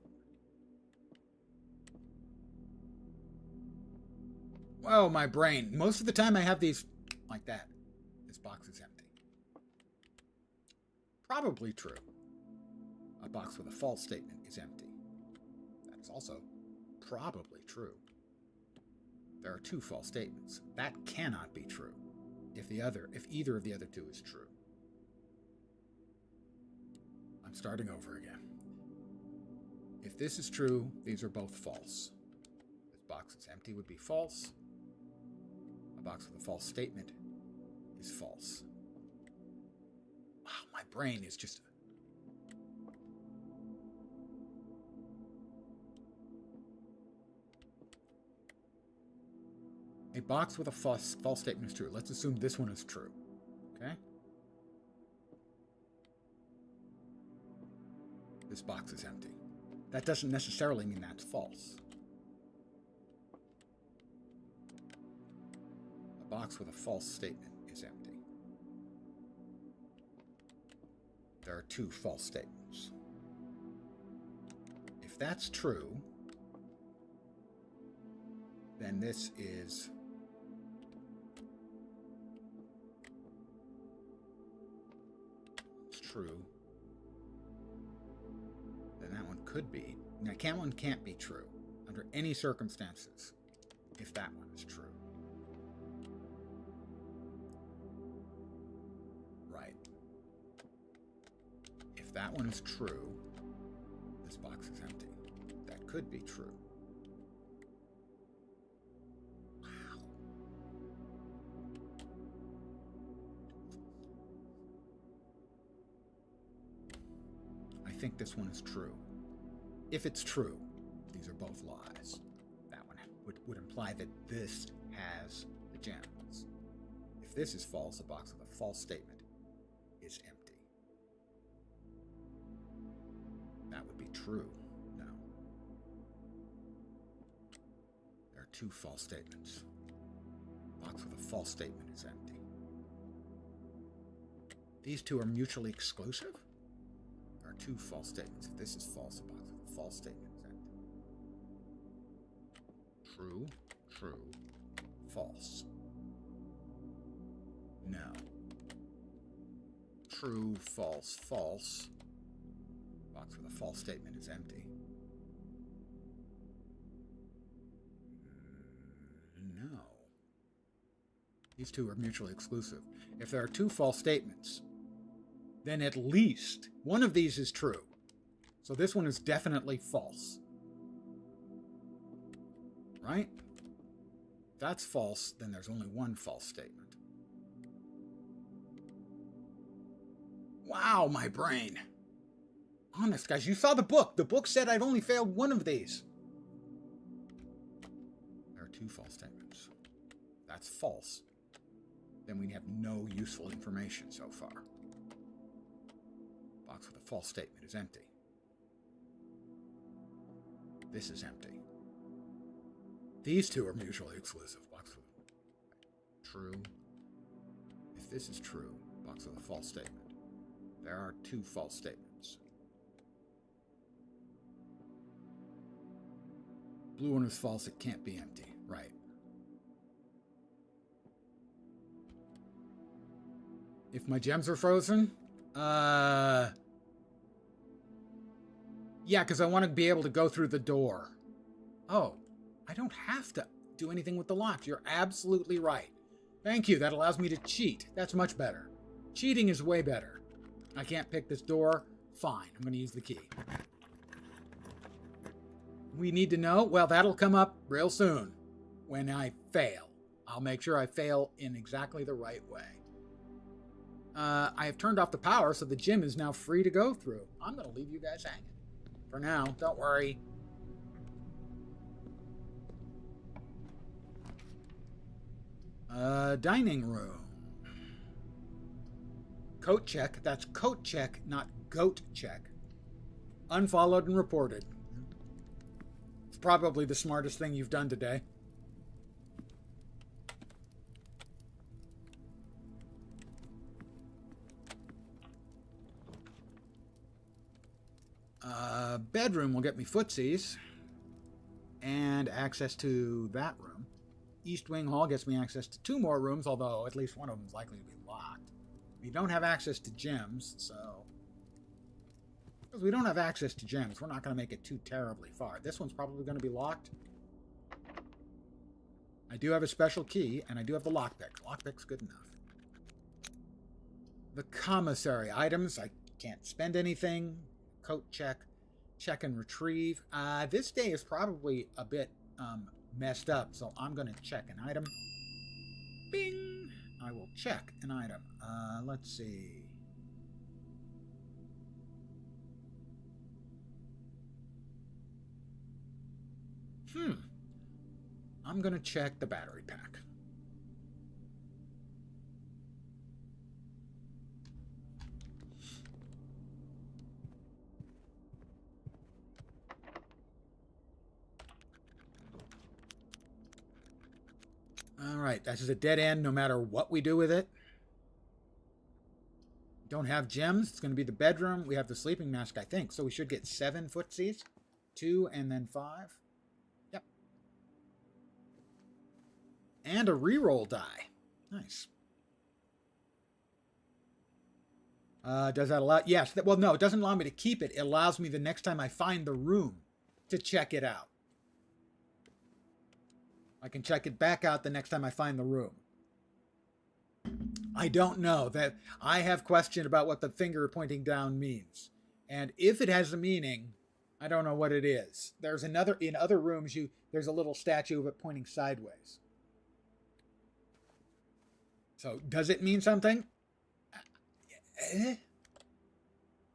Well, my brain. Most of the time I have these like that. This box is empty. Probably true. A box with a false statement is empty. That is also probably true. There are 2 false statements. That cannot be true if either of the other 2 is true. I'm starting over again. If this is true, these are both false. This box is empty would be false. A box with a false statement is false. Wow, my brain is just... A box with a false statement is true. Let's assume this one is true. Okay? This box is empty. That doesn't necessarily mean that's false. A box with a false statement is empty. There are 2 false statements. If that's true, then this is... true, then that one could be. Now, one can't be true under any circumstances if that one is true. Right. If that one is true, this box is empty. That could be true. I think this one is true. If it's true, these are both lies. That one would imply that this has the gems. If this is false, a box with a false statement is empty. That would be true. No. There are 2 false statements. A box with a false statement is empty. These 2 are mutually exclusive? 2 false statements. If this is false, a box with a false statement is empty. True, true, false. No. True, false, false. Box with a false statement is empty. No. These 2 are mutually exclusive. If there are 2 false statements, then at least one of these is true. So this one is definitely false. Right? If that's false, then there's only one false statement. Wow, my brain. Honest, guys, you saw the book. The book said I'd only failed one of these. There are two false statements. That's false. Then we have no useful information so far. Box with a false statement is empty. This is empty. These two are mutually exclusive. Box with true. If this is true, box with a false statement. There are two false statements. Blue one is false. It can't be empty. Right. If my gems are frozen? Yeah, because I want to be able to go through the door. Oh, I don't have to do anything with the lock. You're absolutely right. Thank you. That allows me to cheat. That's much better. Cheating is way better. I can't pick this door. Fine. I'm going to use the key. We need to know? Well, that'll come up real soon when I fail. I'll make sure I fail in exactly the right way. I have turned off the power, so the gym is now free to go through. I'm going to leave you guys hanging. For now, don't worry. Dining room. Coat check. That's coat check, not goat check. Unfollowed and reported. It's probably the smartest thing you've done today. Bedroom will get me footsies and access to that room. East Wing Hall gets me access to 2 more rooms, although at least one of them is likely to be locked. We don't have access to gems, so... because we don't have access to gems, we're not going to make it too terribly far. This one's probably going to be locked. I do have a special key, and I do have the lockpick. Lockpick's good enough. The commissary items, I can't spend anything. Coat check. Check and retrieve. This day is probably a bit messed up, so I'm going to check an item. Bing! I will check an item. Let's see. I'm going to check the battery pack. All right, that's just a dead end no matter what we do with it. Don't have gems. It's going to be the bedroom. We have the sleeping mask, I think. So we should get 7 footsies. 2 and then 5. Yep. And a reroll die. Nice. Does that allow... yes. Well, no, it doesn't allow me to keep it. It allows me the next time I find the room to check it out. I can check it back out the next time I find the room. I don't know. That I have questioned about what the finger pointing down means. And if it has a meaning, I don't know what it is. There's another, in other rooms, there's a little statue of it pointing sideways. So, does it mean something?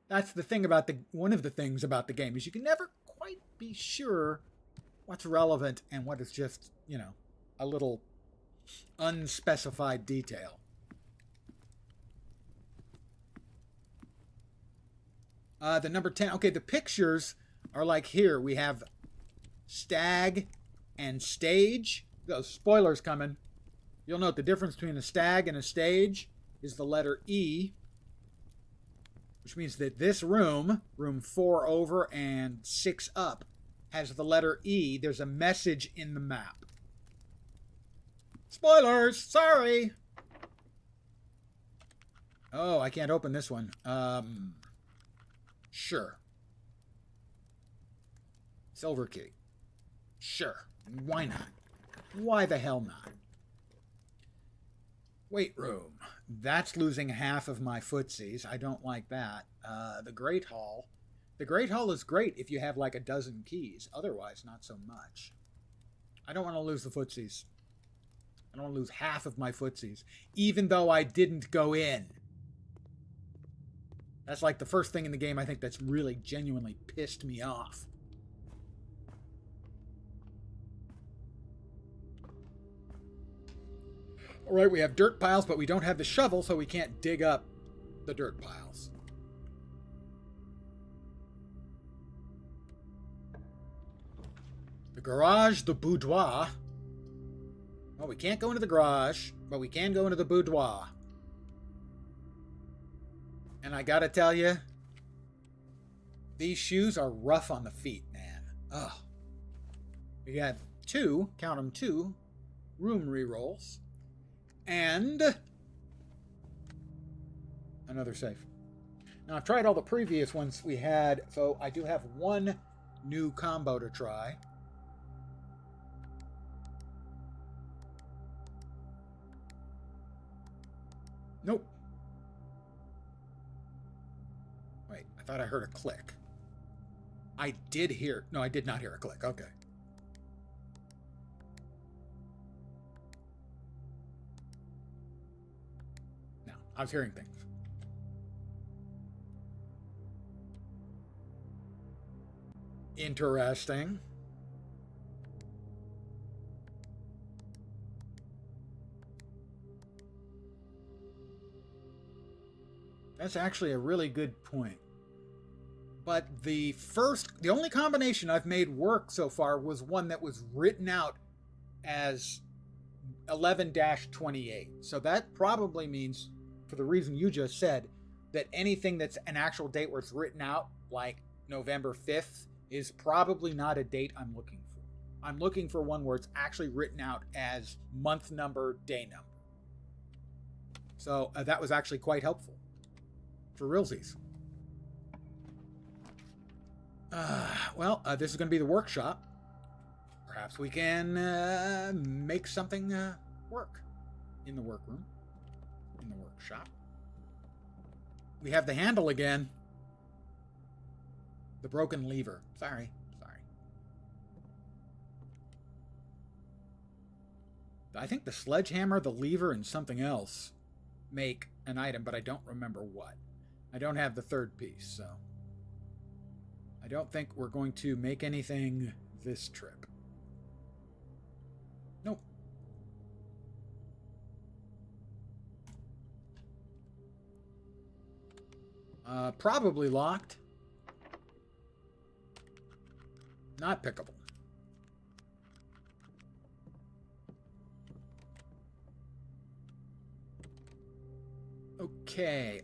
That's the thing about one of the things about the game is you can never quite be sure what's relevant and what is just, you know, a little unspecified detail. The number 10. Okay, the pictures are like here. We have stag and stage. Those spoilers coming. You'll note the difference between a stag and a stage is the letter E, which means that this room 4 over and 6 up, has the letter E. There's a message in the map. Spoilers! Sorry! Oh, I can't open this one. Sure. Silver key. Sure. Why not? Why the hell not? Weight room. That's losing half of my footsies. I don't like that. The Great Hall. The Great Hall is great if you have like a dozen keys. Otherwise, not so much. I don't want to lose the footsies. I don't want to lose half of my footsies, even though I didn't go in. That's like the first thing in the game I think that's really genuinely pissed me off. All right, we have dirt piles, but we don't have the shovel, so we can't dig up the dirt piles. The garage, the boudoir. Well, we can't go into the garage, but we can go into the boudoir. And I gotta tell you, these shoes are rough on the feet, man. Ugh. We have two, count them, two room rerolls. And another save. Now, I've tried all the previous ones we had, so I do have one new combo to try. Nope. Wait, I thought I heard a click. I did hear... No, I did not hear a click. Okay. No, I was hearing things. Interesting. That's actually a really good point. But the only combination I've made work so far was one that was written out as 11-28. So that probably means, for the reason you just said, that anything that's an actual date where it's written out, like November 5th, is probably not a date I'm looking for. I'm looking for one where it's actually written out as month number, day number. So that was actually quite helpful. For realsies. Well, this is going to be the workshop. Perhaps we can make something work in the workroom, in the workshop. We have the handle again. The broken lever. Sorry. I think the sledgehammer, the lever, and something else make an item, but I don't remember what. I don't have the third piece, so I don't think we're going to make anything this trip. Nope. Probably locked. Not pickable. Okay,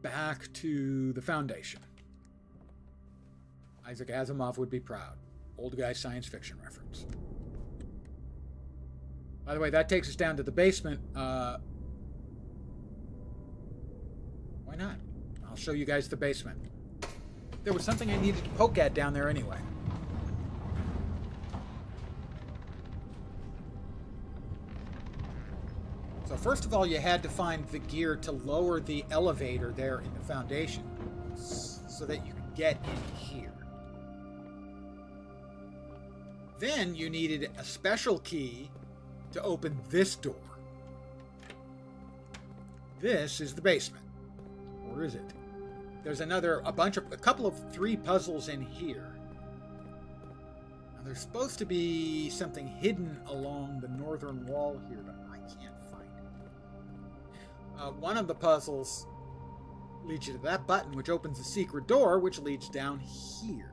back to the foundation. Isaac Asimov would be proud. Old guy science fiction reference. By the way, that takes us down to the basement. Why not? I'll show you guys the basement. There was something I needed to poke at down there anyway. So first of all, you had to find the gear to lower the elevator there in the foundation so that you could get in here. Then you needed a special key to open this door. This is the basement. Or is it? There's a couple of 3 puzzles in here. Now, there's supposed to be something hidden along the northern wall here, but I can't find it. One of the puzzles leads you to that button, which opens a secret door, which leads down here.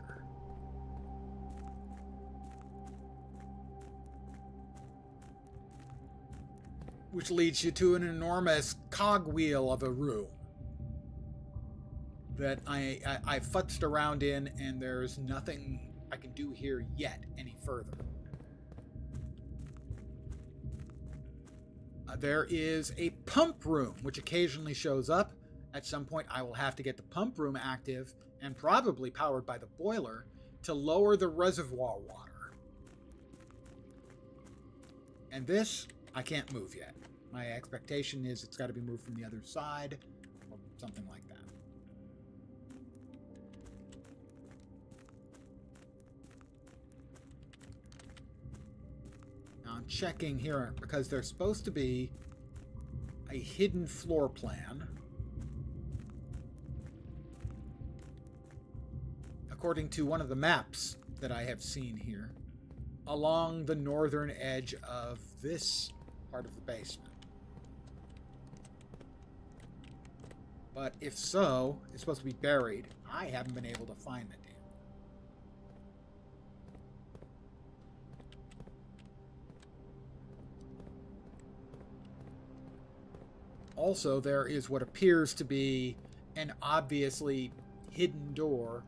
Which leads you to an enormous cogwheel of a room that I futzed around in, and there's nothing I can do here yet any further. There is a pump room, which occasionally shows up. At some point, I will have to get the pump room active and probably powered by the boiler to lower the reservoir water. And this, I can't move yet. My expectation is it's got to be moved from the other side or something like that. Now I'm checking here because there's supposed to be a hidden floor plan. According to one of the maps that I have seen here, along the northern edge of this part of the basement. But if so, it's supposed to be buried. I haven't been able to find the damn. Also, there is what appears to be an obviously hidden door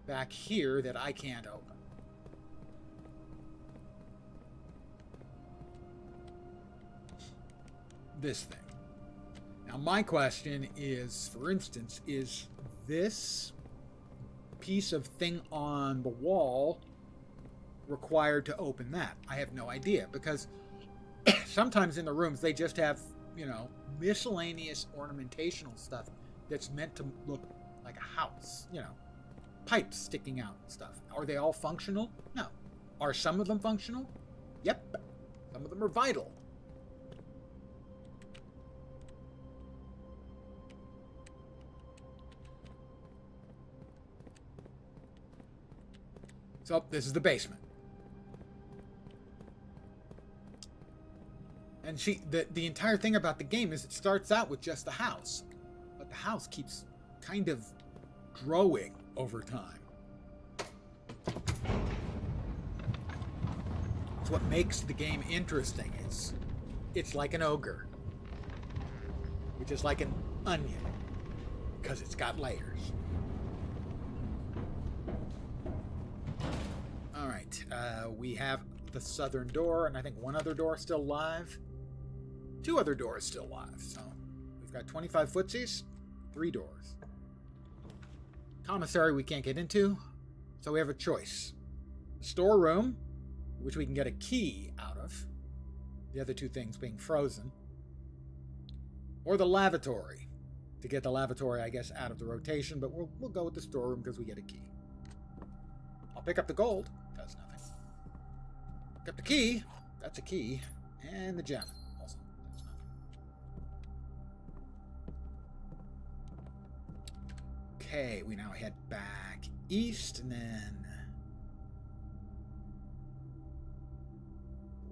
back here that I can't open. This thing. Now, my question is, for instance, is this piece of thing on the wall required to open that? I have no idea, because sometimes in the rooms they just have, you know, miscellaneous ornamentational stuff that's meant to look like a house, you know, pipes sticking out and stuff. Are they all functional? No. Are some of them functional? Yep. Some of them are vital. So, this is the basement. And the entire thing about the game is it starts out with just the house. But the house keeps kind of growing over time. It's what makes the game interesting. It's like an ogre. Which is like an onion. Because it's got layers. Alright, we have the southern door, and I think one other door still live. 2 other doors still live, so we've got 25 footsies, 3 doors. Commissary we can't get into, so we have a choice. Storeroom, which we can get a key out of, the other 2 things being frozen. Or the lavatory, to get the lavatory, I guess, out of the rotation, but we'll go with the storeroom because we get a key. I'll pick up the gold, does nothing. Pick up the key, that's a key, and the gem, also does nothing. Okay, we now head back east, and then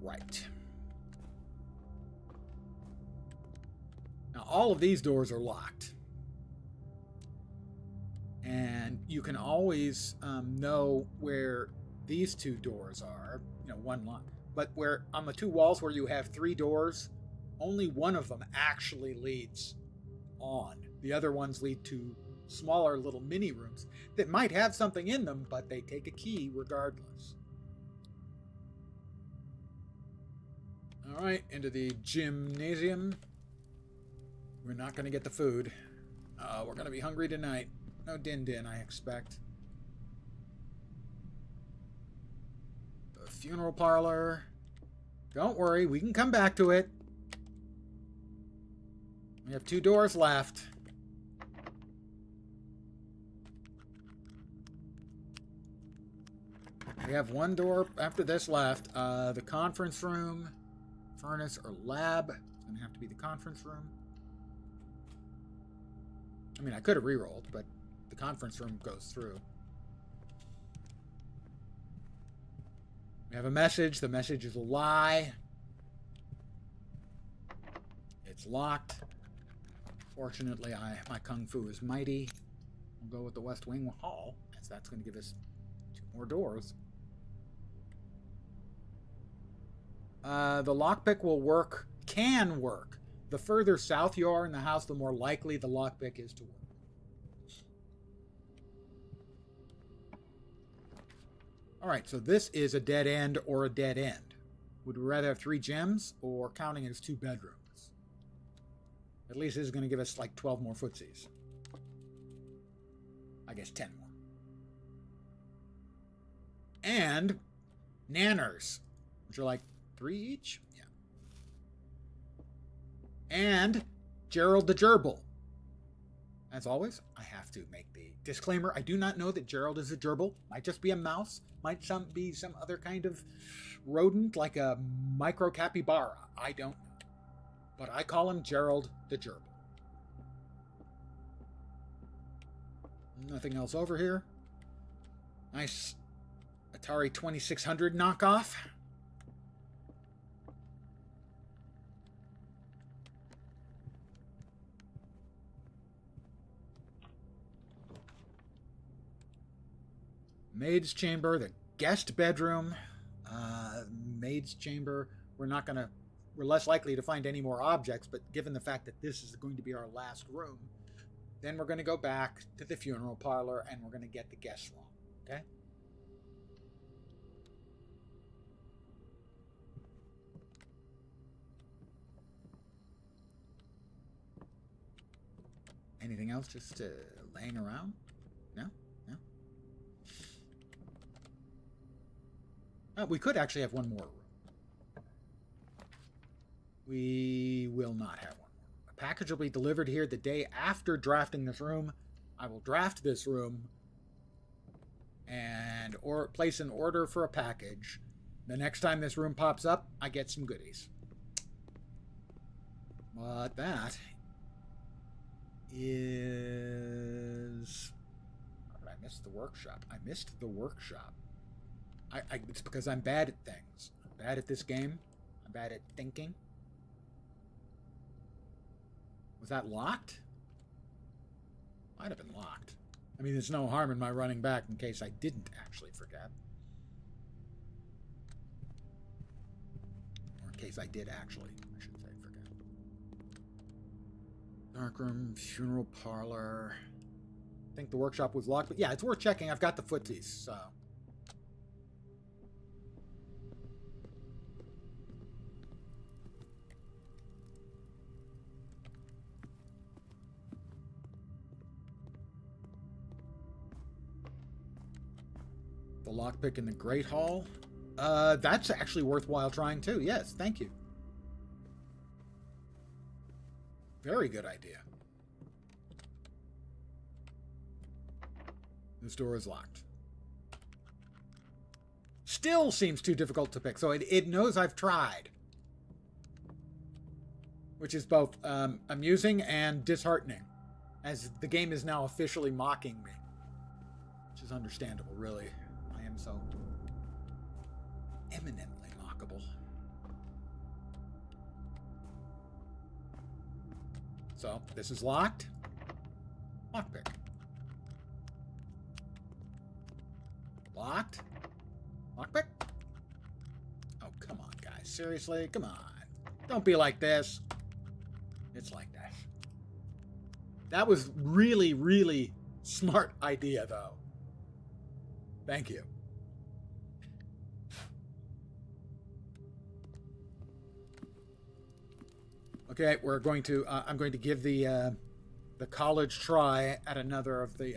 right. Now, all of these doors are locked. And you can always know where these 2 doors are. You know, one lock. But where on the 2 walls where you have 3 doors, only one of them actually leads on. The other ones lead to smaller little mini rooms that might have something in them, but they take a key regardless. All right, into the gymnasium. We're not going to get the food. We're going to be hungry tonight. No din-din, I expect. The funeral parlor. Don't worry, we can come back to it. We have 2 doors left. We have 1 door after this left. The conference room, furnace, or lab. It's going to have to be the conference room. I mean, I could have re-rolled, but the conference room goes through. We have a message. The message is a lie. It's locked. Fortunately, my kung fu is mighty. We'll go with the West Wing Hall, as that's going to give us 2 more doors. The lockpick will work, can work. The further south you are in the house, the more likely the lockpick is to work. Alright, so this is a dead end or a dead end. Would we rather have 3 gems or counting it as 2 bedrooms? At least this is going to give us like 12 more footsies. I guess 10 more. And nanners, which are like 3 each. Yeah. and Gerald the Gerbil. As always, I have to make the disclaimer. I do not know that Gerald is a gerbil. Might just be a mouse. Might be some other kind of rodent, like a micro capybara. I don't know. But I call him Gerald the Gerbil. Nothing else over here. Nice Atari 2600 knockoff. Maid's chamber, the guest bedroom. Maid's chamber, we're less likely to find any more objects, but given the fact that this is going to be our last room, then we're going to go back to the funeral parlor and we're going to get the guest room, okay? Anything else just laying around? No? No? We could actually have one more room. We will not have one more. A package will be delivered here the day after drafting this room. I will draft this room and place an order for a package. The next time this room pops up, I get some goodies. But that is... How did I miss the workshop? I missed the workshop. It's because I'm bad at things. I'm bad at this game. I'm bad at thinking. Was that locked? Might have been locked. I mean, there's no harm in my running back in case I didn't actually forget. Or in case I did actually, I should say, forget. Darkroom, funeral parlor. I think the workshop was locked, but yeah, it's worth checking. I've got the footsies, so... The lockpick in the Great Hall. That's actually worthwhile trying too. Yes, thank you. Very good idea. This door is locked. Still seems too difficult to pick, so it knows I've tried. Which is both amusing and disheartening, as the game is now officially mocking me. Which is understandable, really. I am so eminently mockable. So, this is locked. Lockpick. Locked. Lockpick. Oh, come on, guys. Seriously? Come on. Don't be like this. It's like that. That was really, really smart idea, though. Thank you. Okay, we're going to. I'm going to give the college try at another of the.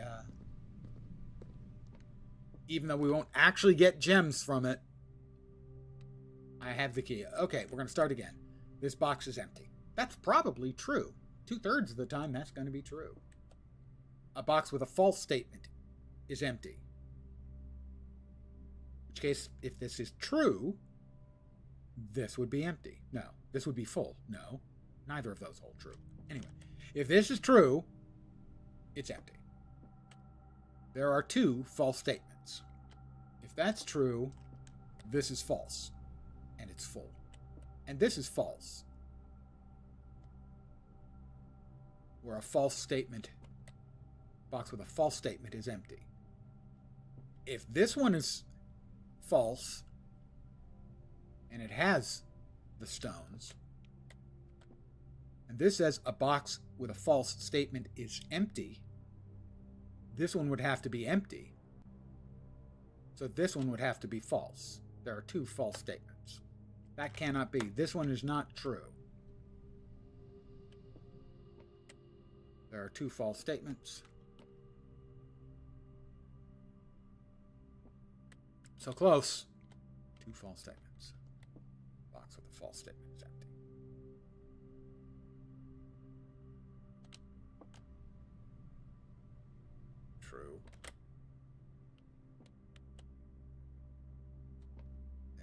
Even though we won't actually get gems from it, I have the key. Okay, we're going to start again. This box is empty. That's probably true. 2/3 of the time, that's going to be true. A box with a false statement is empty. In which case, if this is true, this would be empty. No, this would be full. No, neither of those hold true. Anyway, if this is true, it's empty. There are two false statements. If that's true, this is false, and it's full. And this is false, where a false statement, box with a false statement is empty. If this one is false, and it has the stones, and this says a box with a false statement is empty, this one would have to be empty. So this one would have to be false. There are two false statements. That cannot be. This one is not true. There are two false statements. So close. Two false statements. Box with a false statement is empty. true.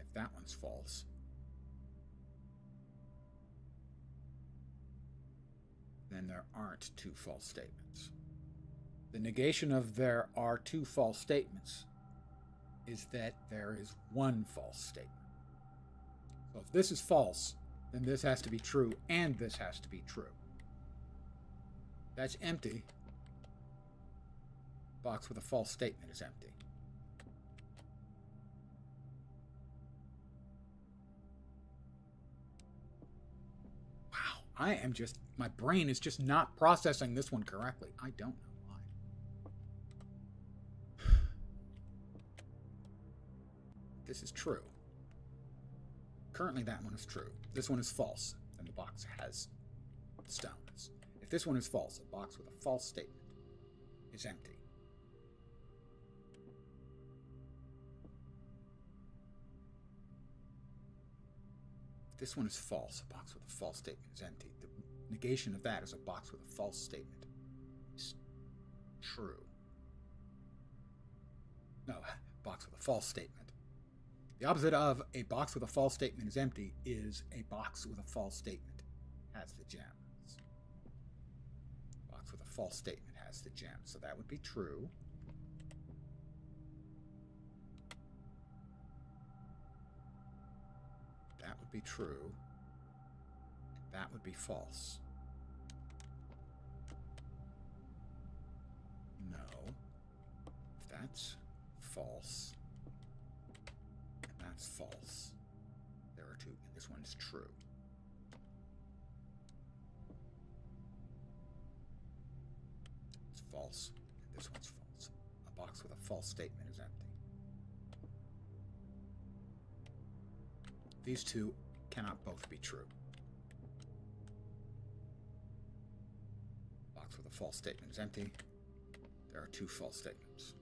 If that one's false, then there aren't two false statements. The negation of there are two false statements is that there is one false statement. So if this is false, then this has to be true and this has to be true. That's empty. Box with a false statement is empty. Wow, my brain is just not processing this one correctly. I don't know why. This is true. Currently that one is true. This one is false, and the box has stones. If this one is false, a box with a false statement is empty. If this one is false, a box with a false statement is empty. The negation of that is a box with a false statement is true. No, box with a false statement. The opposite of a box with a false statement is empty is a box with a false statement has the gems. Box with a false statement has the gems. So that would be true. That would be true. That would be false. No. If that's false, and that's false, there are two, and this one's true. It's false, and this one's false. A box with a false statement is empty. These two cannot both be true. Box with a false statement is empty. There are two false statements.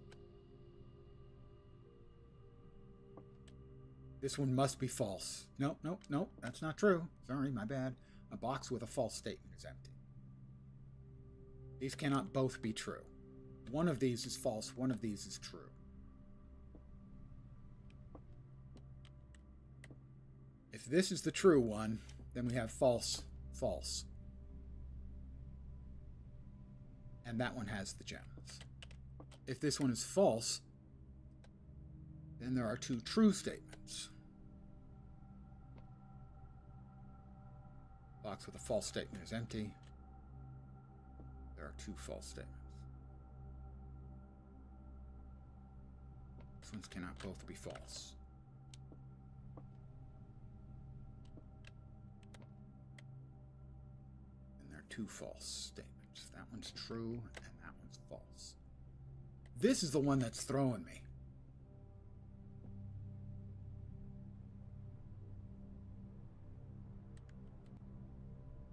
This one must be false. No, that's not true. Sorry, my bad. A box with a false statement is empty. These cannot both be true. One of these is false, one of these is true. If this is the true one, then we have false, false. And that one has the gems. If this one is false, then there are two true statements. Box with a false statement is empty. There are two false statements. These ones cannot both be false. And there are two false statements. That one's true and that one's false. This is the one that's throwing me.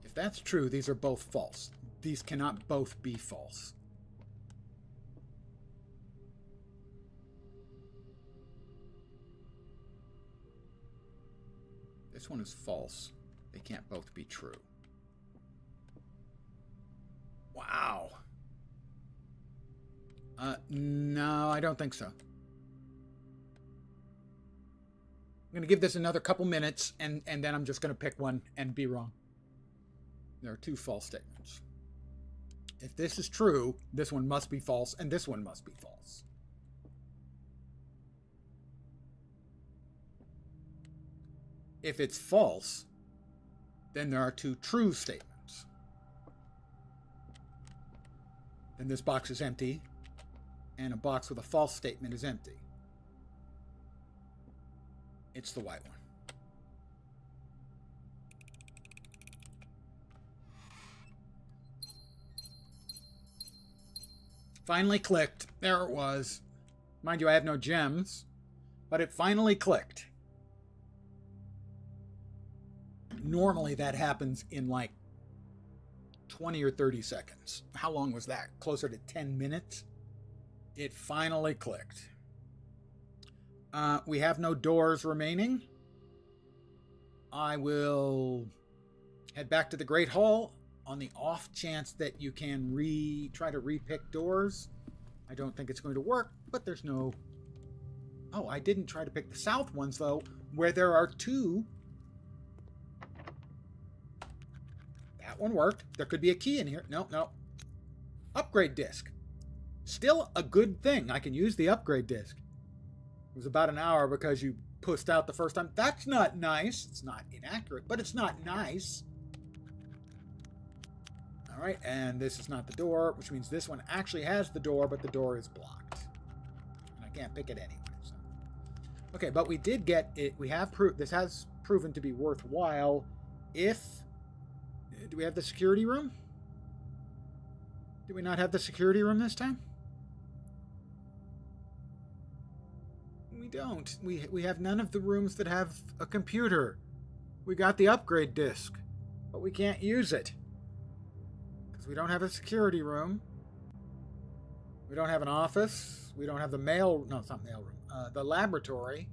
If that's true, these are both false. These cannot both be false. This one is false. They can't both be true. Wow. No, I don't think so. I'm going to give this another couple minutes, and then I'm just going to pick one and be wrong. There are two false statements. If this is true, this one must be false, and this one must be false. If it's false, then there are two true statements. Then this box is empty, and a box with a false statement is empty. It's the white one. Finally clicked. There it was. Mind you, I have no gems, but it finally clicked. Normally that happens in like 20 or 30 seconds. How long was that? Closer to 10 minutes? It finally clicked. We have no doors remaining. I will head back to the Great Hall on the off chance that you can try to repick doors. I don't think it's going to work, but there's no... Oh, I didn't try to pick the south ones, though, where there are two. That one worked. There could be a key in here. No, no. Upgrade disc. Still a good thing. I can use the upgrade disc. It was about an hour because you pushed out the first time. That's not nice. It's not inaccurate, but it's not nice. All right, and this is not the door, which means this one actually has the door, but the door is blocked. And I can't pick it anyway. So. Okay, but we did get it. We have this has proven to be worthwhile if... Do we have the security room? Did we not have the security room this time? We don't. We have none of the rooms that have a computer. We got the upgrade disc, but we can't use it. Because we don't have a security room. We don't have an office. We don't have the mail... No, it's not mail room. The laboratory.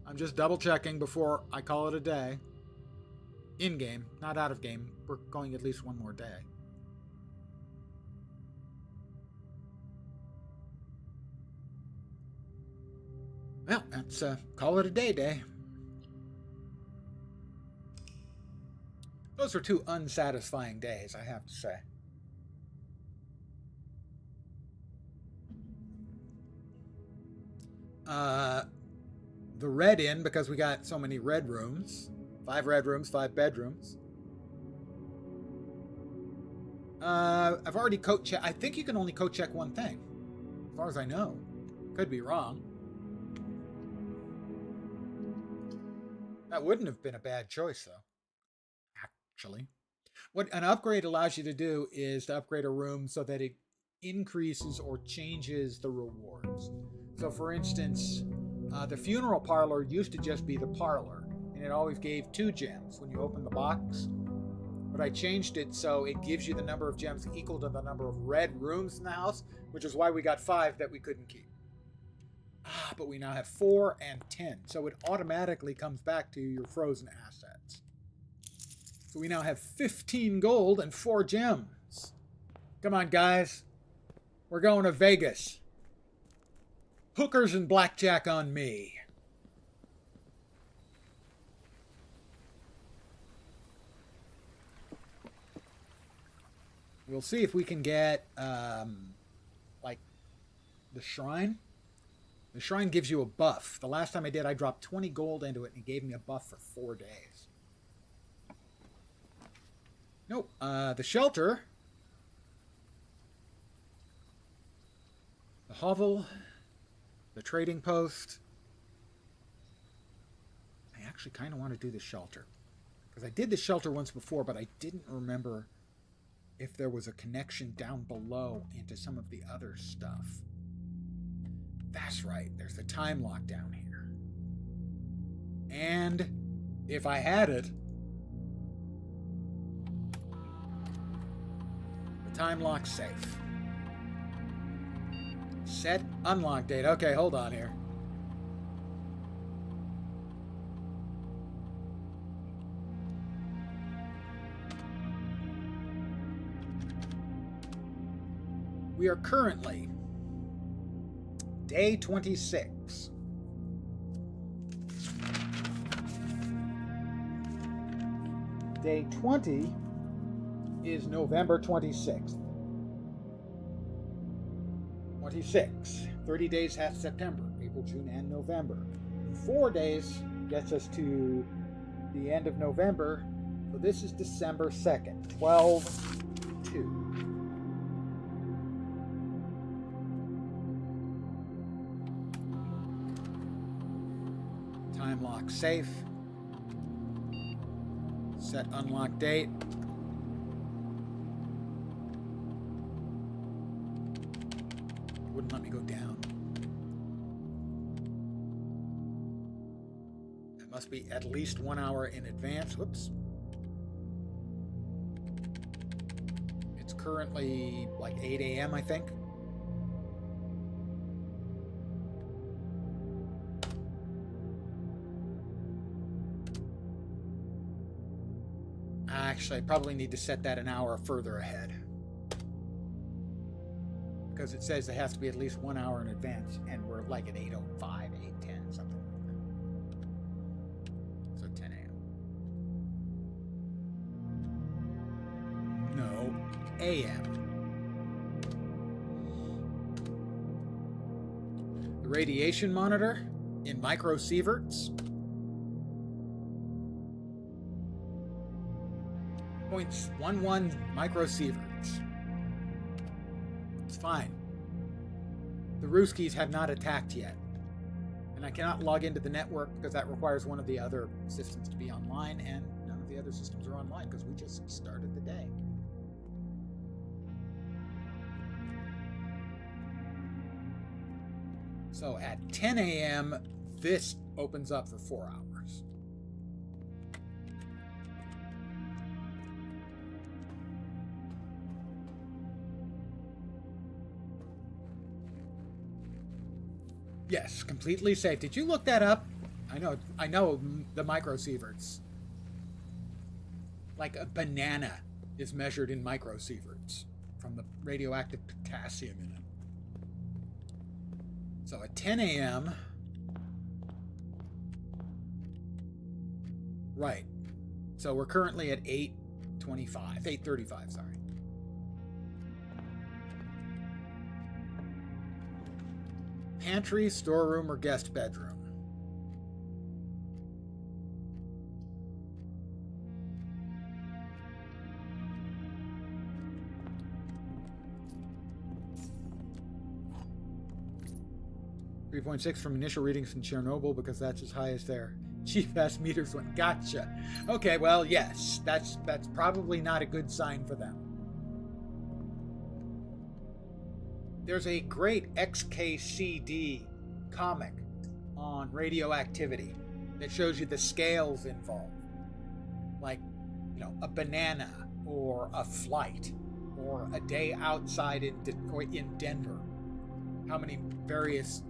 I'm just double checking before I call it a day. In-game, not out of game. We're going at least one more day. Well, that's call it a day. Those were two unsatisfying days, I have to say. The red inn, because we got so many red rooms. 5 red rooms, 5 bedrooms. I've already code checked. I think you can only code check one thing, as far as I know. Could be wrong. That wouldn't have been a bad choice, though. Actually, what an upgrade allows you to do is to upgrade a room so that it increases or changes the rewards. So, for instance, the funeral parlor used to just be the parlor. And it always gave 2 gems when you open the box. But I changed it so it gives you the number of gems equal to the number of red rooms in the house, which is why we got 5 that we couldn't keep. But we now have 4 and 10. So it automatically comes back to your frozen assets. So we now have 15 gold and 4 gems. Come on, guys. We're going to Vegas. Hookers and blackjack on me. We'll see if we can get, like, the shrine. The shrine gives you a buff. The last time I did, I dropped 20 gold into it, and it gave me a buff for 4 days. Nope. The shelter. The hovel. The trading post. I actually kind of want to do the shelter. Because I did the shelter once before, but I didn't remember... if there was a connection down below into some of the other stuff. That's right, there's the time lock down here. And if I had it, the time lock's safe. Set unlock date. Okay, hold on here. We are currently day 26. Day 20 is November 26th. 26. 30 days has September, April, June, and November. 4 days gets us to the end of November. So this is December 2nd, 12/2. Time lock safe. Set unlock date. Wouldn't let me go down. It must be at least 1 hour in advance. Whoops. It's currently like 8 a.m., I think. Actually, I probably need to set that an hour further ahead. because it says it has to be at least 1 hour in advance, and we're like at 8:05, 8:10, something like that. So 10 a.m. No, a.m. The radiation monitor in microsieverts. 0.11 microsieverts. It's fine. The Ruskies have not attacked yet. And I cannot log into the network because that requires one of the other systems to be online, and none of the other systems are online because we just started the day. So at 10 a.m., this opens up for 4 hours. Yes, completely safe. Did you look that up? I know the microsieverts. Like a banana is measured in microsieverts from the radioactive potassium in it. So at 10 a.m. Right. So we're currently at 8:35, sorry. Pantry, storeroom, or guest bedroom? .6 from initial readings from Chernobyl because that's as high as their GFS meters went. Gotcha. Okay, well, yes, that's probably not a good sign for them. There's a great XKCD comic on radioactivity that shows you the scales involved. Like, a banana or a flight or a day outside in Denver. How many various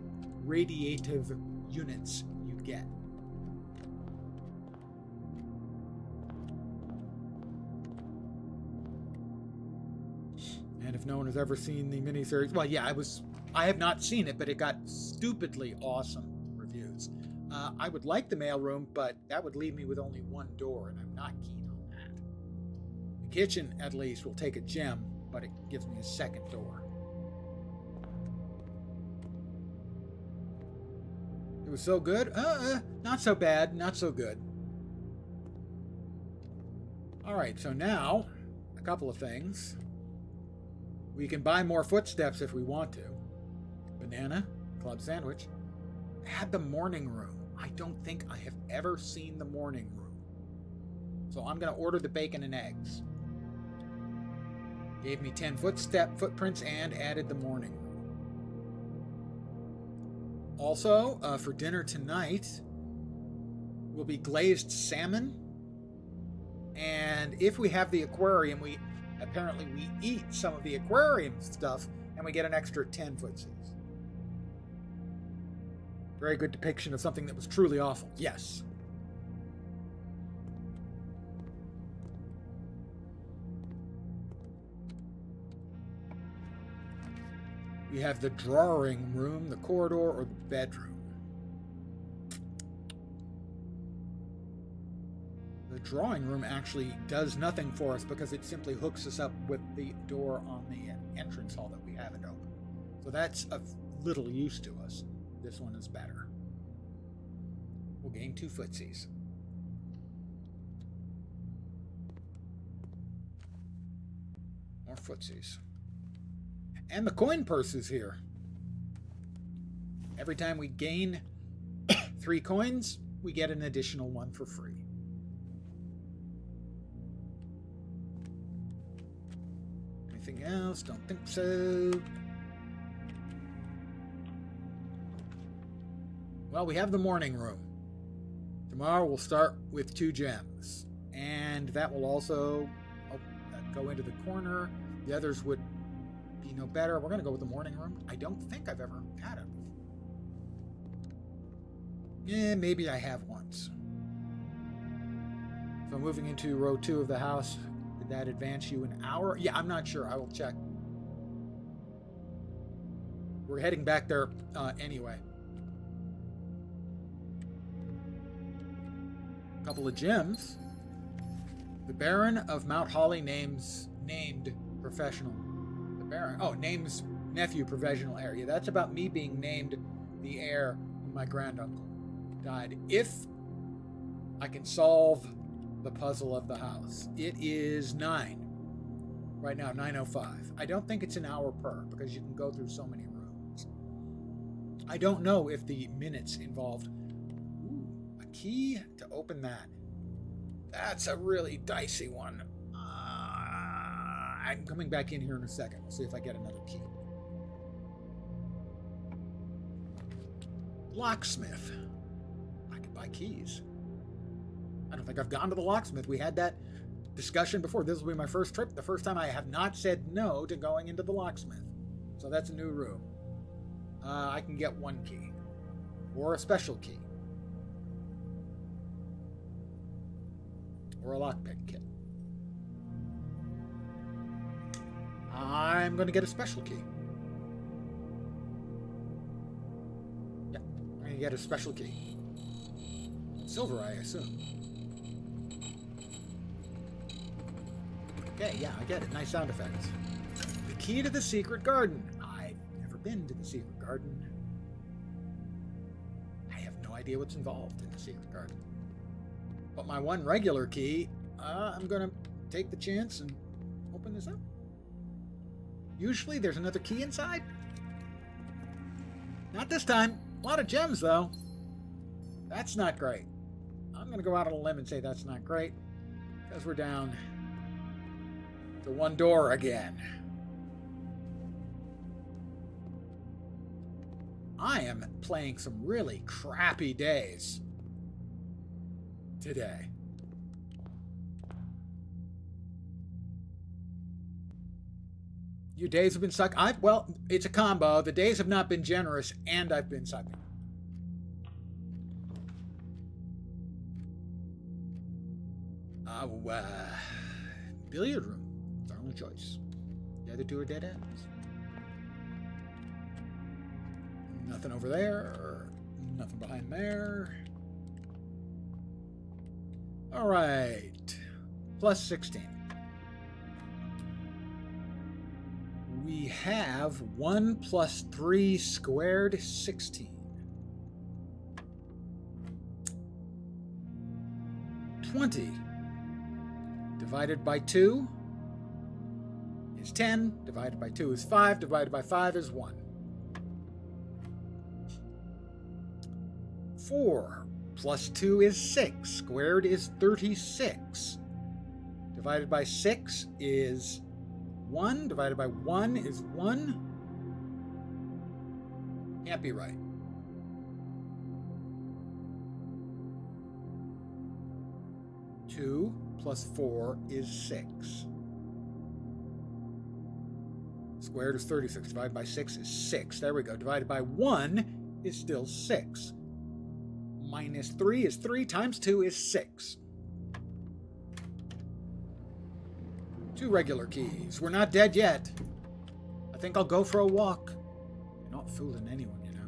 radiative units you get. And if no one has ever seen the miniseries, well, yeah, I have not seen it, but it got stupidly awesome reviews. I would like the mailroom, but that would leave me with only one door, and I'm not keen on that. The kitchen, at least, will take a gem, but it gives me a second door. It was so good? Not so bad, not so good. Alright, so now, a couple of things. We can buy more footsteps if we want to. Banana, club sandwich. Add the morning room. I don't think I have ever seen the morning room. So I'm going to order the bacon and eggs. Gave me 10 footprints and added the morning room. Also, for dinner tonight, will be glazed salmon. And if we have the aquarium, apparently we eat some of the aquarium stuff, and we get an extra 10 footsies. Very good depiction of something that was truly awful. Yes. We have the drawing room, the corridor, or the bedroom. The drawing room actually does nothing for us because it simply hooks us up with the door on the entrance hall that we haven't opened. So that's of little use to us. This one is better. We'll gain 2 footsies. More footsies. And the coin purse is here. Every time we gain 3 coins, we get an additional 1 for free. Anything else? Don't think so. Well, we have the morning room. Tomorrow we'll start with 2 gems. And that will also go into the corner. The others would be no better. We're going to go with the morning room. I don't think I've ever had it before. Yeah, maybe I have once. So moving into row 2 of the house, did that advance you an hour? Yeah, I'm not sure. I will check. We're heading back there anyway. A couple of gems. The Baron of Mount Holly named professional. The Baron. Oh, names nephew professional heir. Yeah, that's about me being named the heir when my granduncle died. If I can solve the puzzle of the house. It is 9. Right now, 9:05. I don't think it's an hour per, because you can go through so many rooms. I don't know if the minutes involved. Ooh, a key to open that. That's a really dicey one. I'm coming back in here in a second. We'll see if I get another key. Locksmith. I could buy keys. I don't think I've gone to the locksmith. We had that discussion before. This will be my first trip. The first time I have not said no to going into the locksmith. So that's a new room. I can get 1 key. Or a special key. Or a lockpick kit. I'm going to get a special key. Yep, I'm going to get a special key. Silver, I assume. Okay, yeah, I get it. Nice sound effects. The key to the secret garden. I've never been to the secret garden. I have no idea what's involved in the secret garden. But my 1 regular key, I'm going to take the chance and open this up. Usually there's another key inside. Not this time. A lot of gems, though. That's not great. I'm going to go out on a limb and say that's not great, because we're down to 1 door again. I am playing some really crappy days today. Your days have been sucking. Well, it's a combo. The days have not been generous, and I've been sucking. Billiard room. It's our only choice. The other 2 are dead ends. Nothing over there. Nothing behind there. All right. Plus 16. We have 1 plus 3 squared 16. 20 divided by 2 is 10. Divided by 2 is 5. Divided by 5 is 1. 4 plus 2 is 6. Squared is 36. Divided by 6 is 1. Divided by 1 is 1. Can't be right. 2 plus 4 is 6. Squared is 36. Divided by 6 is 6. There we go. Divided by 1 is still 6. Minus 3 is 3 times 2 is 6. 2 regular keys. We're not dead yet. I think I'll go for a walk. You're not fooling anyone, you know.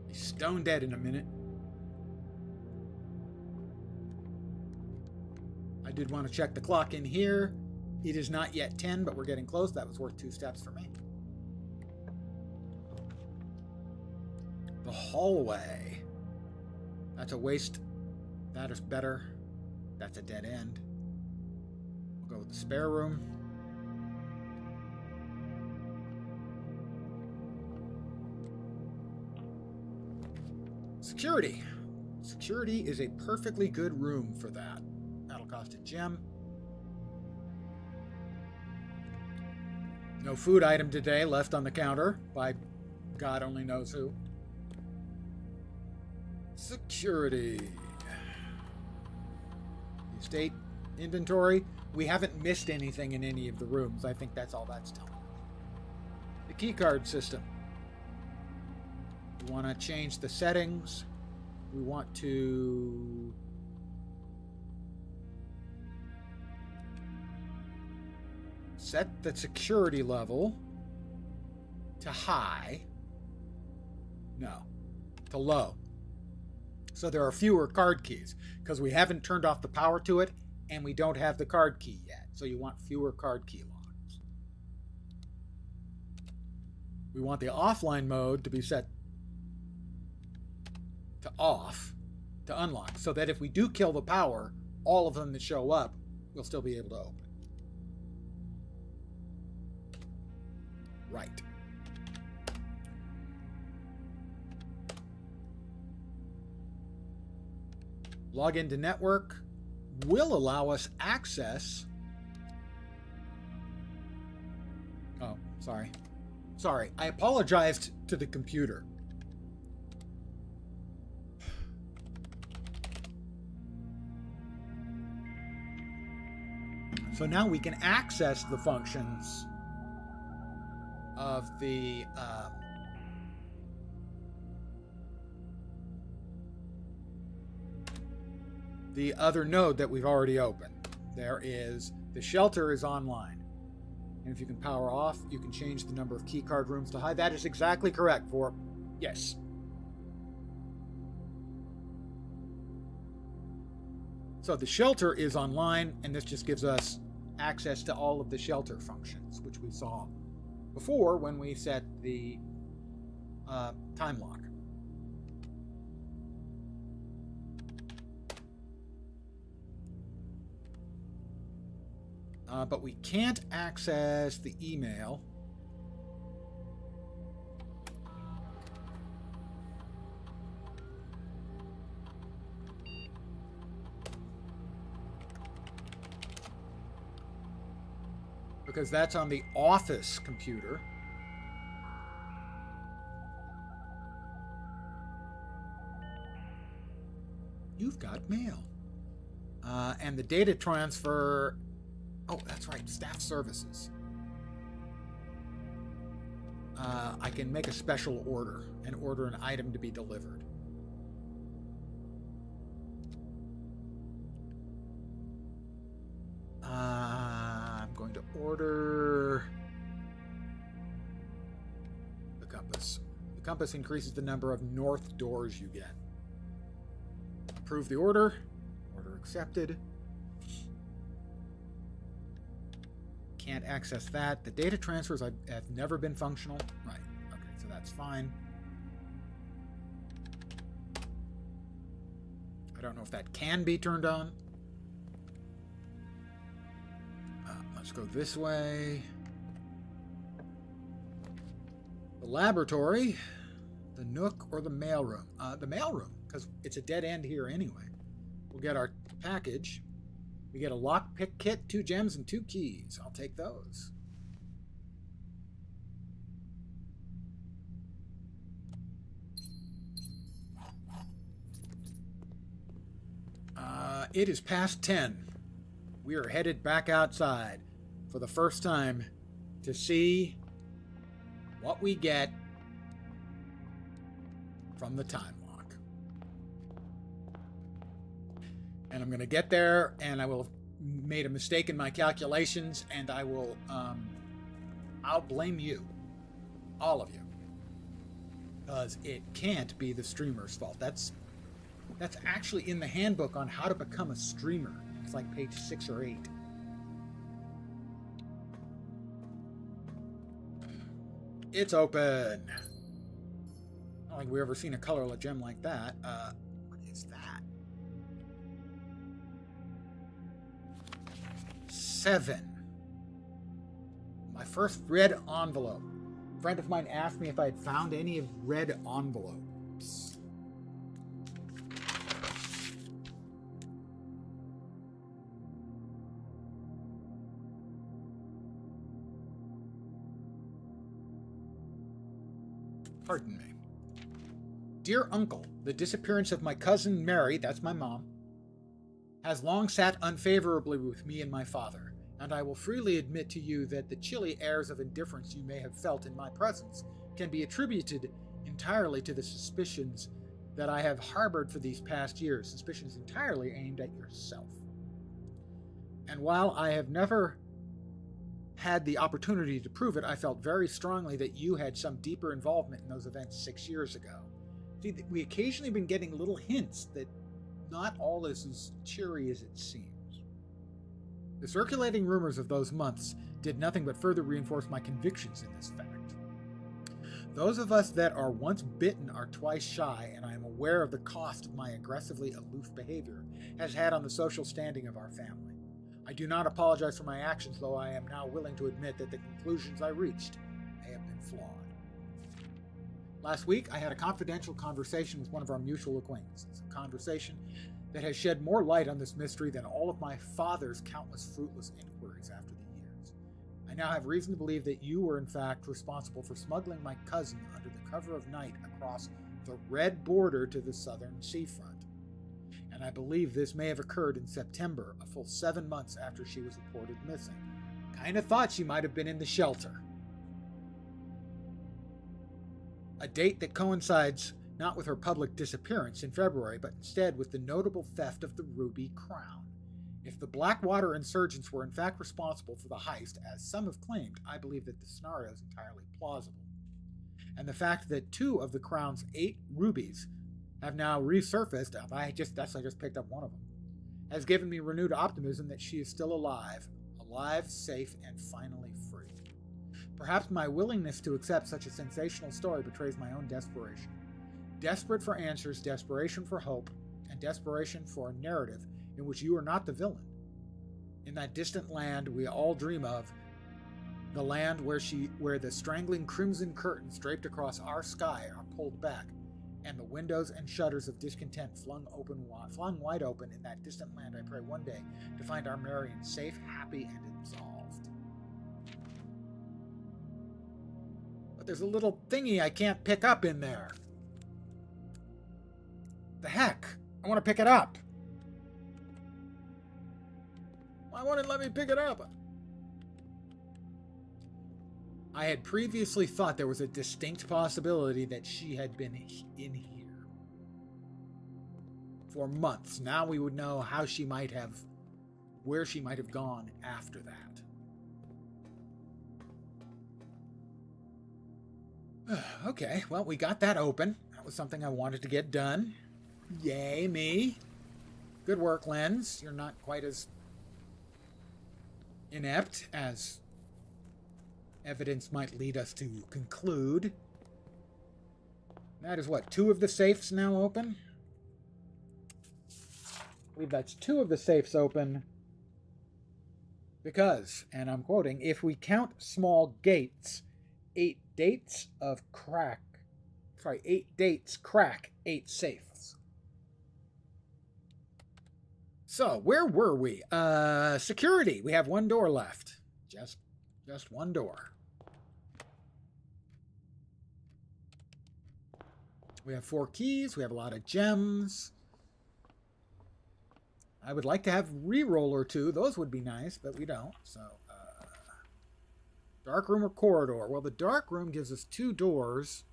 Be stone dead in a minute. I did want to check the clock in here. It is not yet 10, but we're getting close. That was worth 2 steps for me. The hallway. That's a waste. That is better. That's a dead end. We'll go with the spare room. Security. Security is a perfectly good room for that. That'll cost a gem. No food item today left on the counter by God only knows who. Security. Estate inventory. We haven't missed anything in any of the rooms. I think that's all that's telling. The keycard system. We want to change the settings. We want to set the security level to high. No, to low. So there are fewer card keys because we haven't turned off the power to it and we don't have the card key yet. So you want fewer card key locks. We want the offline mode to be set to off to unlock so that if we do kill the power, all of them that show up will still be able to open. Right. Log into network will allow us access. Oh, sorry. Sorry, I apologized to the computer. So now we can access the functions of the other node that we've already opened. There is, the shelter is online. And if you can power off, you can change the number of keycard rooms to high. That is exactly correct, for yes. So the shelter is online, and this just gives us access to all of the shelter functions, which we saw before when we set the time lock. But we can't access the email. Because that's on the office computer. You've got mail. And the data transfer... Oh, that's right, staff services. I can make a special order and order an item to be delivered. I'm going to order the compass. The compass increases the number of north doors you get. Approve the order. Order accepted. Can't access that. The data transfers have never been functional. Right. Okay, so that's fine. I don't know if that can be turned on. Let's go this way. The laboratory, the nook, or the mailroom. The mailroom, because it's a dead end here anyway. We'll get our package. We get a lockpick kit, 2 gems, and 2 keys. I'll take those. It is past 10. We are headed back outside for the first time to see what we get from the time lock. And I'm going to get there, and I will have made a mistake in my calculations, and I will, I'll blame you. All of you. Because it can't be the streamer's fault. That's actually in the handbook on how to become a streamer. It's like page 6 or 8. It's open. I don't think we've ever seen a colorless gem like that. What is that? 7. My first red envelope. A friend of mine asked me if I had found any of red envelopes. Pardon me. Dear Uncle, the disappearance of my cousin Mary, that's my mom, has long sat unfavorably with me and my father, and I will freely admit to you that the chilly airs of indifference you may have felt in my presence can be attributed entirely to the suspicions that I have harbored for these past years, suspicions entirely aimed at yourself. And while I have never had the opportunity to prove it, I felt very strongly that you had some deeper involvement in those events 6 years ago. See, we occasionally been getting little hints that not all is as cheery as it seems. The circulating rumors of those months did nothing but further reinforce my convictions in this fact. Those of us that are once bitten are twice shy, and I am aware of the cost my aggressively aloof behavior has had on the social standing of our family. I do not apologize for my actions, though I am now willing to admit that the conclusions I reached may have been flawed. Last week, I had a confidential conversation with one of our mutual acquaintances, a conversation that has shed more light on this mystery than all of my father's countless fruitless inquiries after the years. I now have reason to believe that you were in fact responsible for smuggling my cousin under the cover of night across the red border to the southern seafront. And I believe this may have occurred in September, a full 7 months after she was reported missing. Kinda thought she might have been in the shelter. A date that coincides not with her public disappearance in February, but instead with the notable theft of the ruby crown. If the Blackwater insurgents were in fact responsible for the heist, as some have claimed, I believe that the scenario is entirely plausible. And the fact that 2 of the crown's 8 rubies have now resurfaced, I just picked up one of them, has given me renewed optimism that she is still alive, safe, and finally free. Perhaps my willingness to accept such a sensational story betrays my own desperation. Desperate for answers, desperation for hope, and desperation for a narrative in which you are not the villain. In that distant land we all dream of, the land where the strangling crimson curtains draped across our sky are pulled back, and the windows and shutters of discontent flung wide open in that distant land, I pray one day to find our Marion safe, happy, and absolved. But there's a little thingy I can't pick up in there. The heck? I want to pick it up. Why won't it let me pick it up? I had previously thought there was a distinct possibility that she had been in here for months. Now we would know where she might have gone after that. Okay, well, we got that open. That was something I wanted to get done. Yay, me. Good work, Lens. You're not quite as inept as evidence might lead us to conclude. That is what, 2 of the safes now open? I believe that's 2 of the safes open because, and I'm quoting, if we count small gates, 8 dates crack 8 safes. So, where were we? Security. We have 1 door left. Just 1 door. We have 4 keys. We have a lot of gems. I would like to have reroll or 2. Those would be nice, but we don't. So, dark room or corridor? Well, the dark room gives us 2 doors.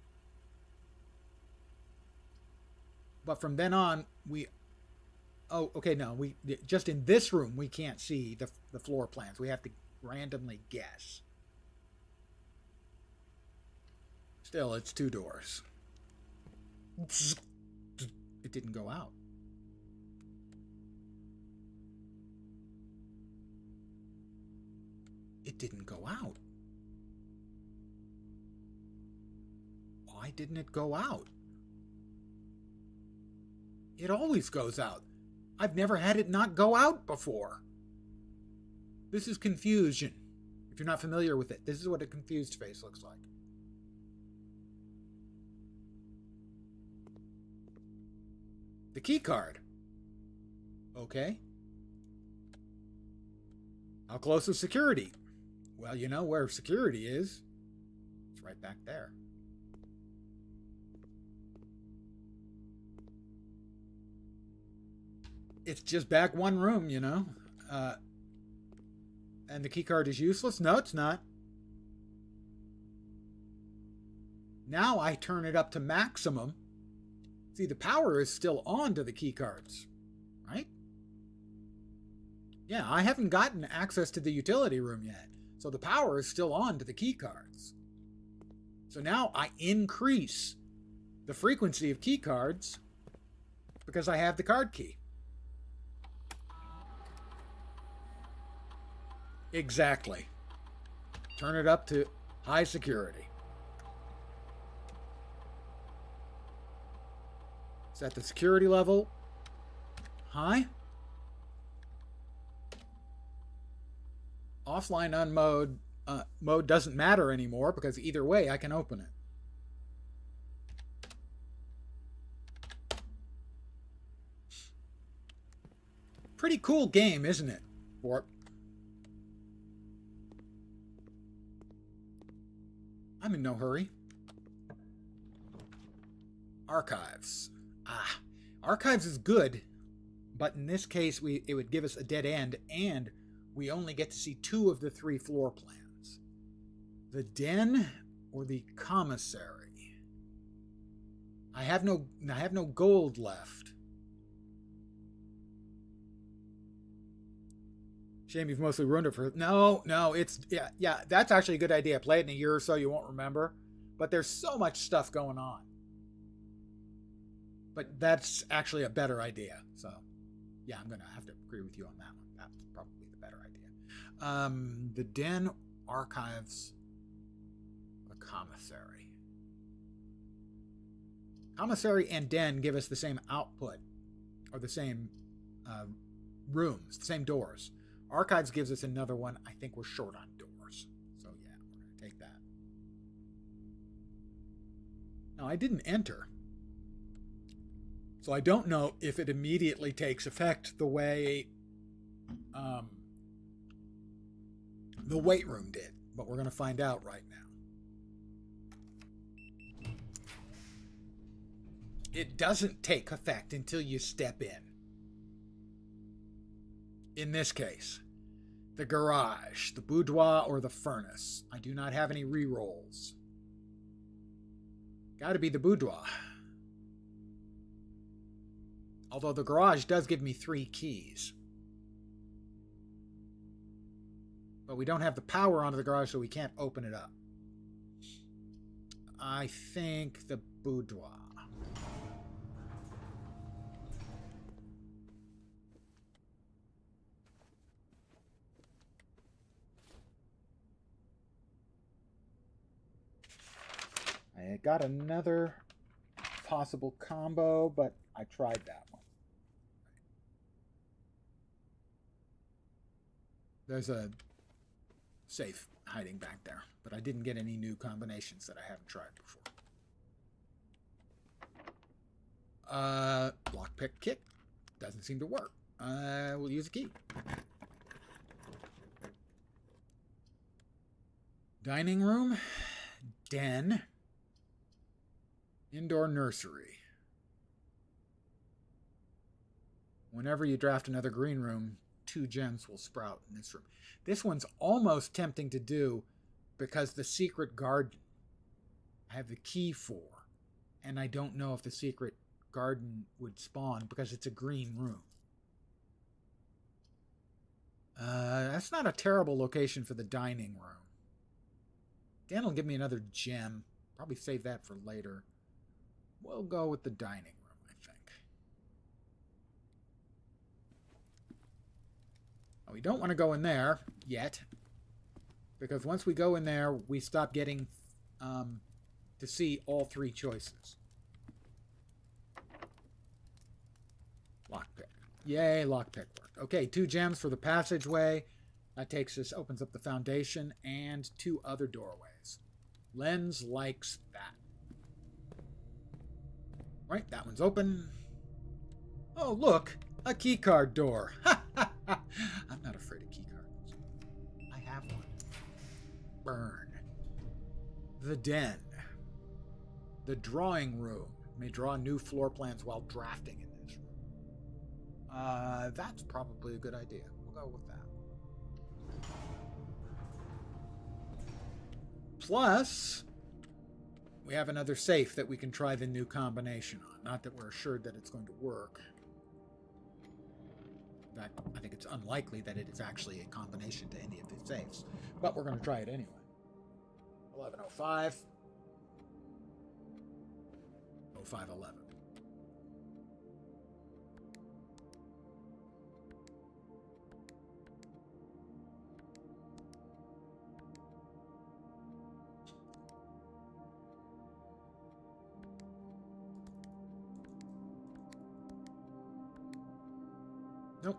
But from then on, oh, okay, no. Just in this room, we can't see the floor plans. We have to randomly guess. Still, it's 2 doors. It didn't go out. It didn't go out. Why didn't it go out? It always goes out. I've never had it not go out before. This is confusion. If you're not familiar with it, this is what a confused face looks like. The key card. Okay. How close is security? Well, you know where security is. It's right back there. It's just back 1 room, you know. And the key card is useless? No, it's not. Now I turn it up to maximum. See, the power is still on to the key cards, right? Yeah, I haven't gotten access to the utility room yet. So the power is still on to the key cards. So now I increase the frequency of key cards because I have the card key. Exactly. Turn it up to high security. Set the security level high. Offline unmode mode doesn't matter anymore because either way I can open it. Pretty cool game, isn't it, Warp? I'm in no hurry. Archives. Archives is good, but in this case it would give us a dead end, and we only get to see 2 of the 3 floor plans. The den or the commissary. I have no gold left. Shame you've mostly ruined it for... No, it's... Yeah, that's actually a good idea. Play it in a year or so, you won't remember. But there's so much stuff going on. But that's actually a better idea. So, yeah, I'm going to have to agree with you on that one. That's probably the better idea. The den, archives, the commissary. Commissary and den give us the same output, or the same rooms, the same doors. Archives gives us another one. I think we're short on doors. So, yeah, we're going to take that. Now, I didn't enter. So I don't know if it immediately takes effect the way the weight room did. But we're going to find out right now. It doesn't take effect until you step in. In this case, the garage, the boudoir, or the furnace. I do not have any rerolls. Got to be the boudoir. Although the garage does give me 3 keys. But we don't have the power onto the garage, so we can't open it up. I think the boudoir. I got another possible combo, but I tried that one. There's a safe hiding back there, but I didn't get any new combinations that I haven't tried before. Lockpick kit. Doesn't seem to work. We'll use a key. Dining room. Den. Indoor nursery. Whenever you draft another green room, 2 gems will sprout in this room. This one's almost tempting to do because the secret garden I have the key for, and I don't know if the secret garden would spawn because it's a green room. That's not a terrible location for the dining room. Dan will give me another gem. Probably save that for later. We'll go with the dining room, I think. Now, we don't want to go in there yet, because once we go in there, we stop getting to see all 3 choices. Lockpick. Yay, lockpick worked. Okay, 2 gems for the passageway. That takes us, opens up the foundation and 2 other doorways. Lens likes that. Right, that one's open. Oh, look, a keycard door. I'm not afraid of keycards. I have one. Burn. The den. The drawing room. May draw new floor plans while drafting in this room. That's probably a good idea. We'll go with that. Plus, we have another safe that we can try the new combination on. Not that we're assured that it's going to work. In fact, I think it's unlikely that it is actually a combination to any of the safes. But we're going to try it anyway. 1105. 0511. Nope.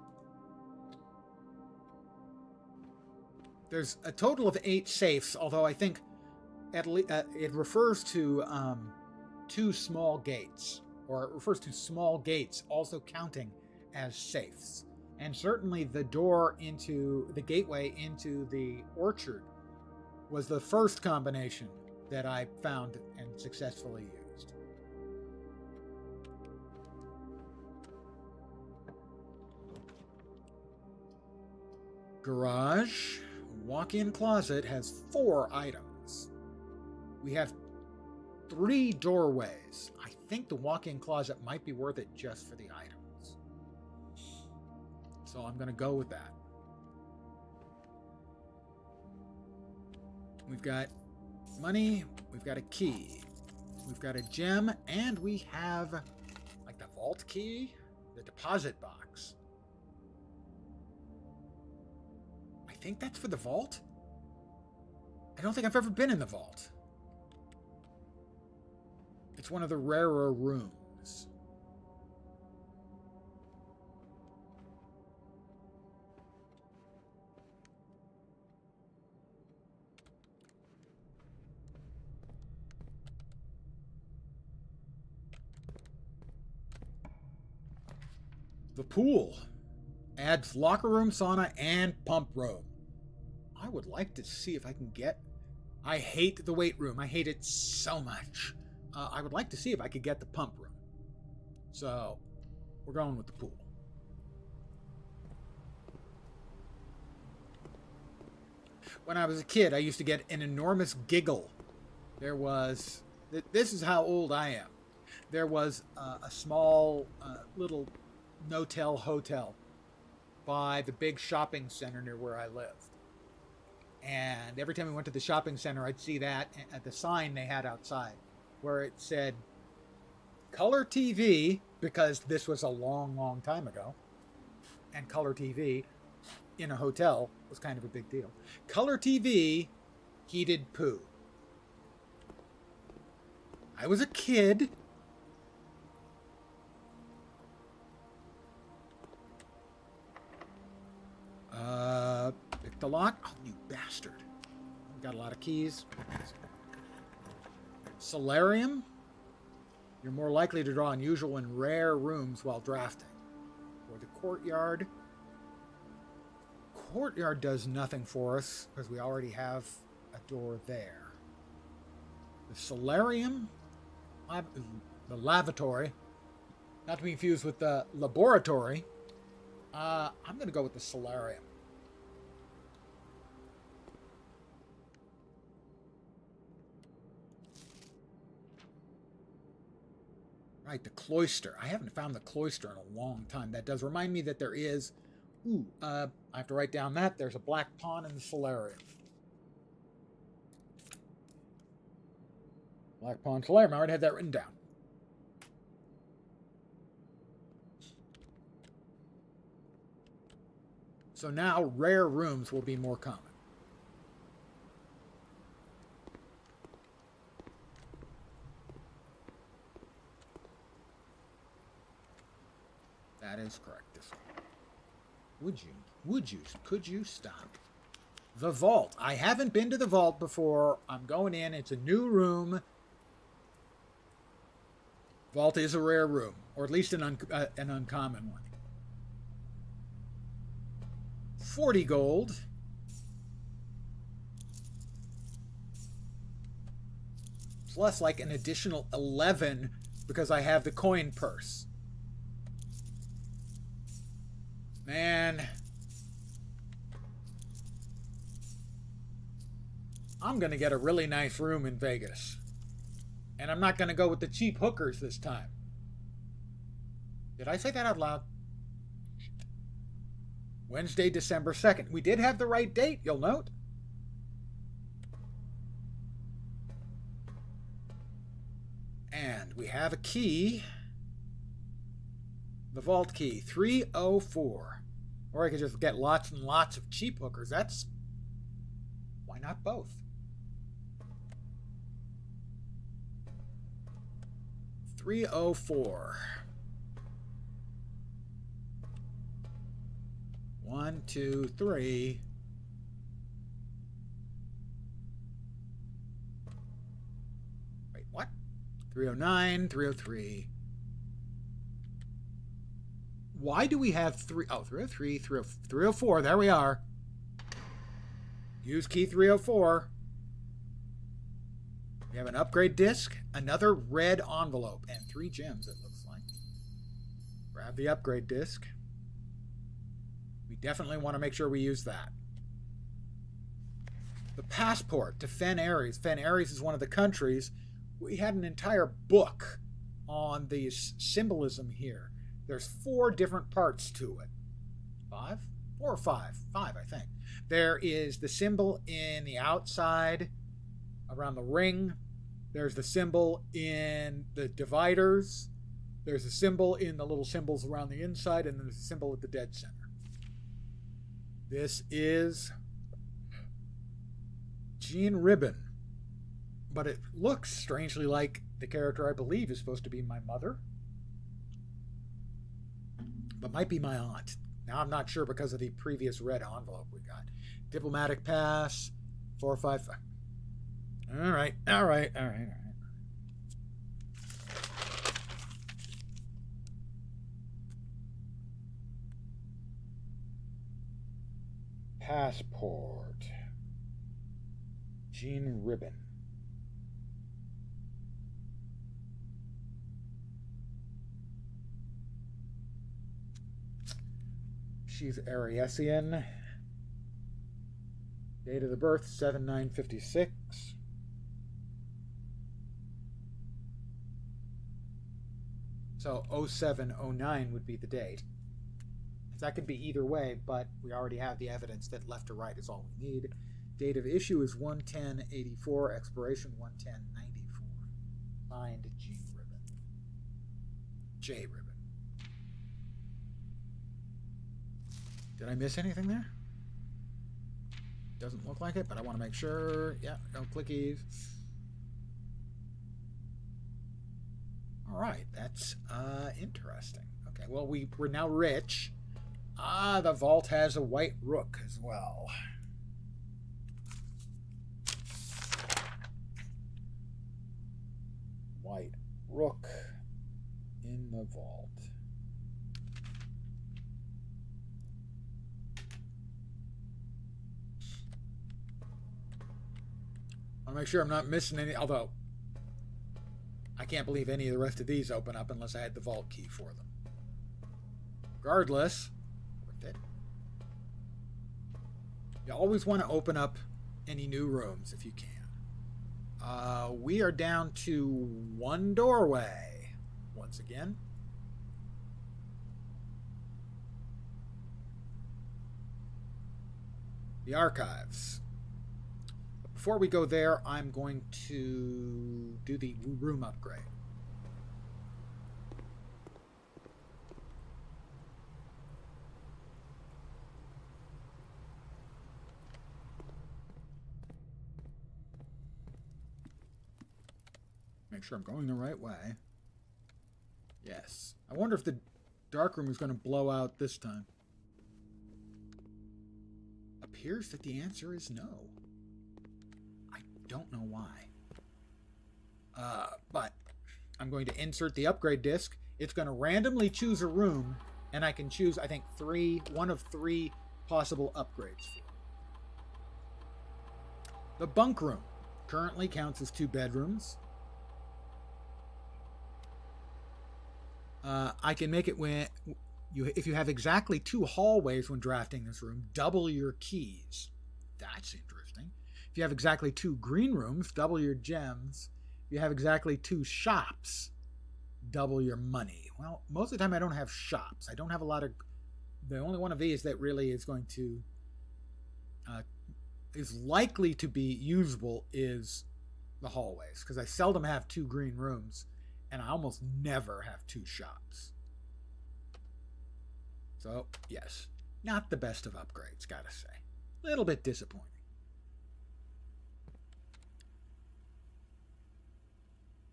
There's a total of 8 safes, although I think it refers to 2 small gates, or it refers to small gates also counting as safes. And certainly the door into the gateway into the orchard was the first combination that I found and successfully used. Garage. Walk-in closet has 4 items. We have 3 doorways. I think the walk-in closet might be worth it just for the items. So I'm going to go with that. We've got money, we've got a key, we've got a gem, and we have like the vault key, the deposit box. I think that's for the vault. I don't think I've ever been in the vault. It's one of the rarer rooms. The pool adds locker room, sauna, and pump room. I would like to see if I can get... I hate the weight room. I hate it so much. I would like to see if I could get the pump room. So, we're going with the pool. When I was a kid, I used to get an enormous giggle. There was... This is how old I am. There was a small little no-tell hotel by the big shopping center near where I lived. And every time we went to the shopping center, I'd see that at the sign they had outside where it said color TV, because this was a long, long time ago. And color TV in a hotel was kind of a big deal. Color TV, heated poo. I was a kid. Pick the lock. Oh, you bastard. Got a lot of keys. Solarium. You're more likely to draw unusual and rare rooms while drafting. Or the courtyard. Courtyard does nothing for us because we already have a door there. The solarium. The lavatory. Not to be confused with the laboratory. I'm going to go with the solarium. Right, the cloister. I haven't found the cloister in a long time. That does remind me that there is... I have to write down that. There's a black pawn in the solarium. Black pawn solarium. I already had that written down. So now rare rooms will be more common. That is correct. This one. Could you stop? The vault. I haven't been to the vault before. I'm going in. It's a new room. Vault is a rare room, or at least an uncommon one. 40 gold. Plus like an additional 11 because I have the coin purse. Man. I'm going to get a really nice room in Vegas. And I'm not going to go with the cheap hookers this time. Did I say that out loud? Wednesday, December 2nd. We did have the right date, you'll note. And we have a key. The vault key, 304. Or I could just get lots and lots of cheap hookers. Why not both? 304. 1, 2, 3. Wait, what? 309, 303. Why do we have 303, 304? There we are. Use key 304. We have an upgrade disc, another red envelope, and 3 gems, it looks like. Grab the upgrade disc. We definitely want to make sure we use that. The passport to Fen Ares. Fen Ares is one of the countries. We had an entire book on the symbolism here. There's 4 different parts to it. 5? 4 or 5? 5, I think. There is the symbol in the outside around the ring. There's the symbol in the dividers. There's a symbol in the little symbols around the inside, and then there's a symbol at the dead center. This is Jean Ribbon, but it looks strangely like the character I believe is supposed to be my mother, but might be my aunt. Now I'm not sure because of the previous red envelope we got. Diplomatic pass, 455. All right. Passport. Jean Ribbon. She's Ariesian. Date of the birth, 7/9/56. So 0709 would be the date. That could be either way, but we already have the evidence that left to right is all we need. Date of issue is 1/10/84, expiration 1/10/94. Signed, Jean Ribbon. J. Ribbon. Did I miss anything there? Doesn't look like it, but I want to make sure. Yeah, no clickies. All right, that's interesting. Okay, well, we're now rich. The vault has a white rook as well. White rook in the vault. I want to make sure I'm not missing any, although I can't believe any of the rest of these open up unless I had the vault key for them. Regardless, worth it. You always want to open up any new rooms if you can. We are down to 1 doorway once again. The archives. But before we go there, I'm going to do the room upgrade. Make sure I'm going the right way. Yes. I wonder if the dark room is going to blow out this time. Appears that the answer is no. I don't know why. But I'm going to insert the upgrade disc. It's going to randomly choose a room, and I can choose, I think, one of 3 possible upgrades for it. The bunk room currently counts as 2 bedrooms. I can make it when if you have exactly 2 hallways when drafting this room, double your keys. That's interesting. If you have exactly 2 green rooms, double your gems. If you have exactly 2 shops, double your money. Well, most of the time I don't have shops. I don't have a lot of the only one of these that really is going to is likely to be usable is the hallways, because I seldom have 2 green rooms, and I almost never have 2 shops. So, yes, not the best of upgrades, gotta say. A little bit disappointing.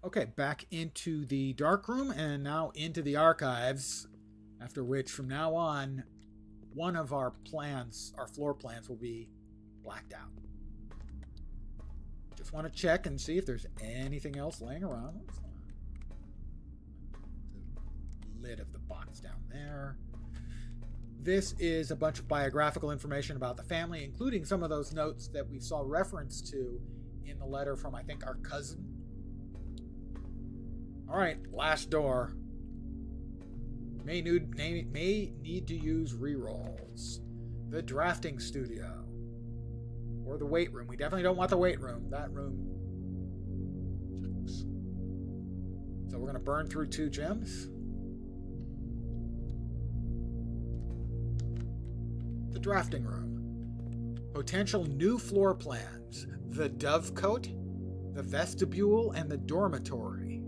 Okay, back into the dark room, and now into the archives, after which, from now on, one of our plans, our floor plans, will be blacked out. Just want to check and see if there's anything else laying around. The lid of the box down there. This is a bunch of biographical information about the family, including some of those notes that we saw reference to in the letter from, I think, our cousin. All right, last door. May need to use rerolls. The drafting studio. Or the weight room. We definitely don't want the weight room. That room. So we're going to burn through 2 gems. The drafting room. Potential new floor plans. The dovecote, the vestibule, and the dormitory.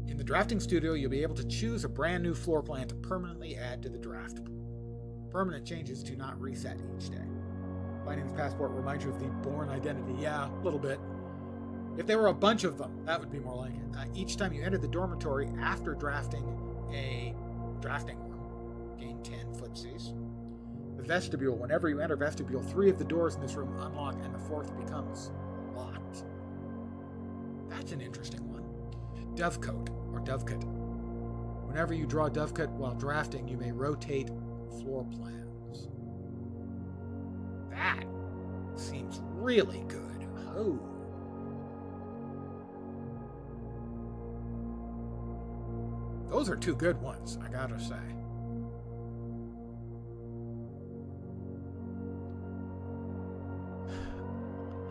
In the drafting studio, you'll be able to choose a brand new floor plan to permanently add to the draft pool. Permanent changes do not reset each day. Finding this passport reminds you of the Bourne identity. Yeah, a little bit. If there were a bunch of them, that would be more like it. Each time you enter the dormitory after drafting a drafting room, gain 10 footsies. The vestibule, whenever you enter vestibule, 3 of the doors in this room unlock and the 4th becomes locked. That's an interesting one. Dovecote, or dovecote. Whenever you draw dovecote while drafting, you may rotate floor plans. That seems really good. Oh. Those are 2 good ones, I gotta say.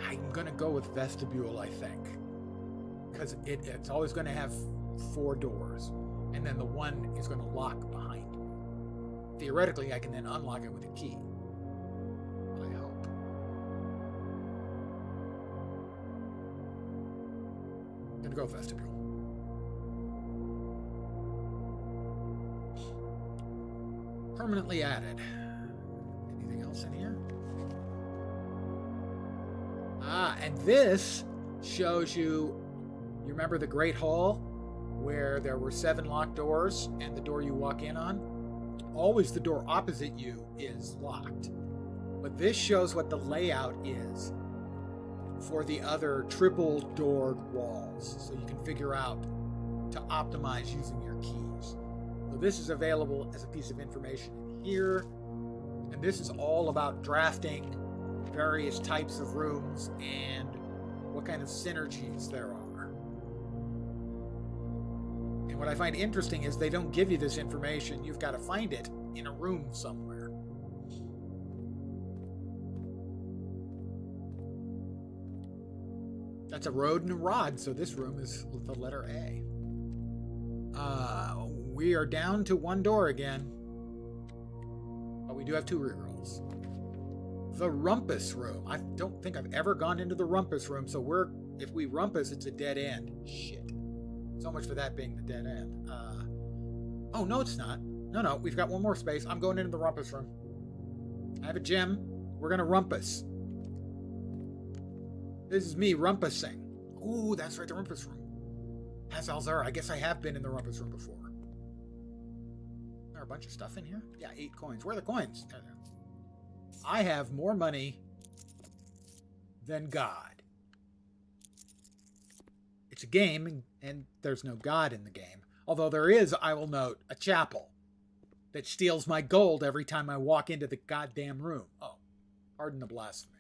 I'm gonna go with vestibule, I think. Because it's always going to have 4 doors, and then the one is going to lock behind you. Theoretically, I can then unlock it with a key. I hope. I'm going to go vestibule. Permanently added. Anything else in here? And this shows you. You remember the Great Hall where there were 7 locked doors and the door you walk in on? Always the door opposite you is locked. But this shows what the layout is for the other triple doored walls. So you can figure out to optimize using your keys. So this is available as a piece of information in here. And this is all about drafting various types of rooms and what kind of synergies there are. What I find interesting is they don't give you this information. You've got to find it in a room somewhere. That's a road and a rod, so this room is the letter A. We are down to 1 door again. But we do have 2 rerolls. The rumpus room. I don't think I've ever gone into the rumpus room, so if we rumpus, it's a dead end. Shit. So much for that being the dead end. Oh, no, it's not. No, we've got 1 more space. I'm going into the rumpus room. I have a gem. We're going to rumpus. This is me rumpusing. Ooh, that's right, the rumpus room. Has Alzara. I guess I have been in the rumpus room before. There are a bunch of stuff in here? Yeah, 8 coins. Where are the coins? I have more money than God. It's a game, and there's no God in the game. Although there is, I will note, a chapel that steals my gold every time I walk into the goddamn room. Oh, pardon the blasphemy.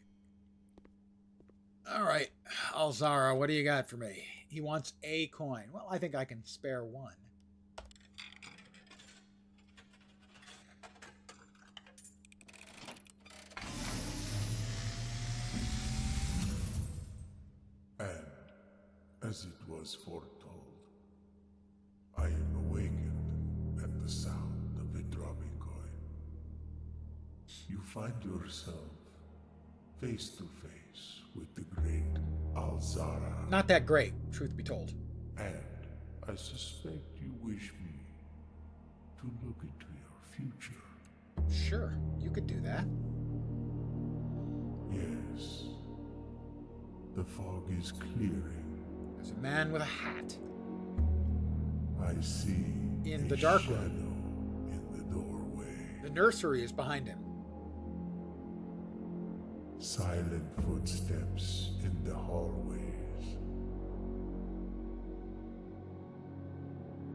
All right, Alzara, what do you got for me? He wants a coin. Well, I think I can spare 1. And as it was foretold, I am you find yourself face to face with the great Alzara. Not that great, truth be told. And I suspect you wish me to look into your future. Sure, you could do that. Yes. The fog is clearing. There's a man with a hat I see in a the dark shadow room. in the doorway. The nursery is behind him. Silent footsteps in the hallways.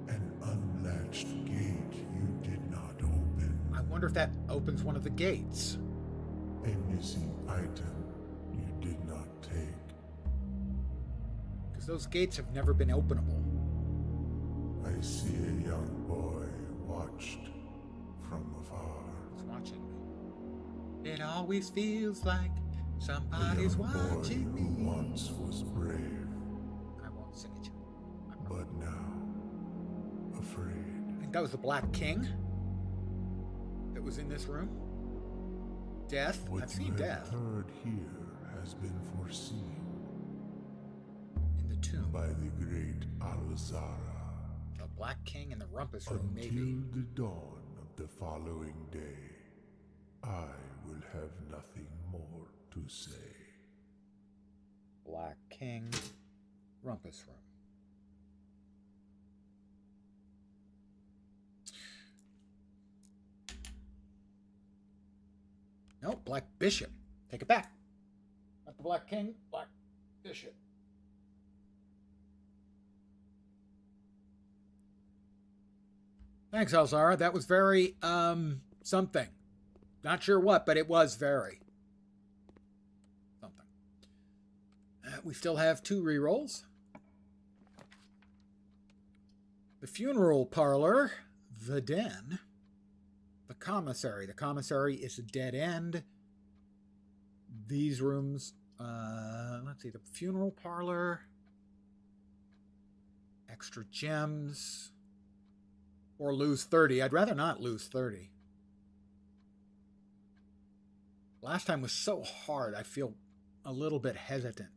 An unlatched gate you did not open. I wonder if that opens one of the gates. A missing item you did not take. Because those gates have never been openable. I see a young boy watched from afar. He's watching me. It always feels like somebody's a young watching boy me. who once was brave, I won't sing it. but now afraid. I think that was the Black King that was in this room. Death. What I've you seen have death heard here has been foreseen in the tomb. by the great Alzara. The Black King in the rumpus room, Until maybe. the dawn of the following day, I will have nothing more to say. Black King, rumpus room. No, Black Bishop. Take it back. Not the Black King, Black Bishop. Thanks, Alzara. That was very, something. Not sure what, but it was very something. We still have 2 rerolls. The funeral parlor, the den, the commissary. The commissary is a dead end. These rooms, let's see, the funeral parlor, extra gems, or lose 30. I'd rather not lose 30. Last time was so hard, I feel a little bit hesitant.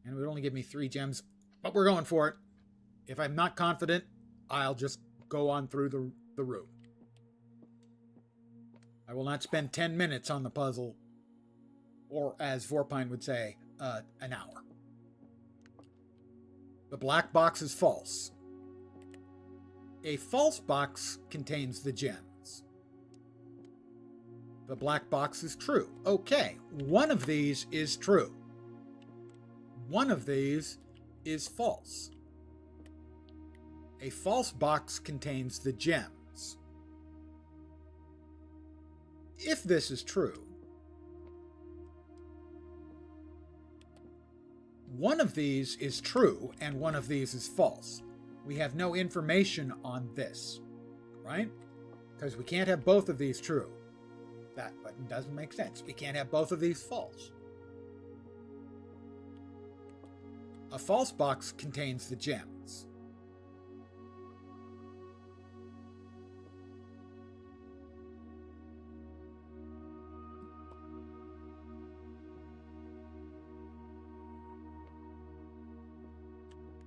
And it would only give me 3 gems, but we're going for it. If I'm not confident, I'll just go on through the room. I will not spend 10 minutes on the puzzle, or as Vorpine would say, an hour. The black box is false. A false box contains the gems. The black box is true. Okay, one of these is true. One of these is false. A false box contains the gems. If this is true, one of these is true and one of these is false. We have no information on this, right? Because we can't have both of these true. That button doesn't make sense. We can't have both of these false. A false box contains the gems.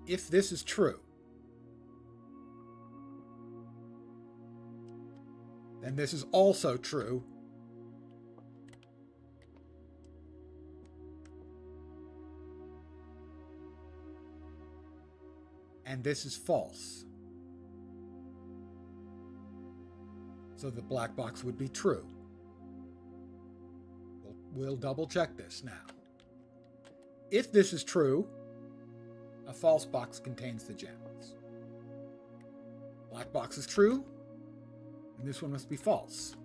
If this is true, then this is also true. And this is false. So the black box would be true. We'll double check this now. If this is true, a false box contains the gems. Black box is true, and this one must be false.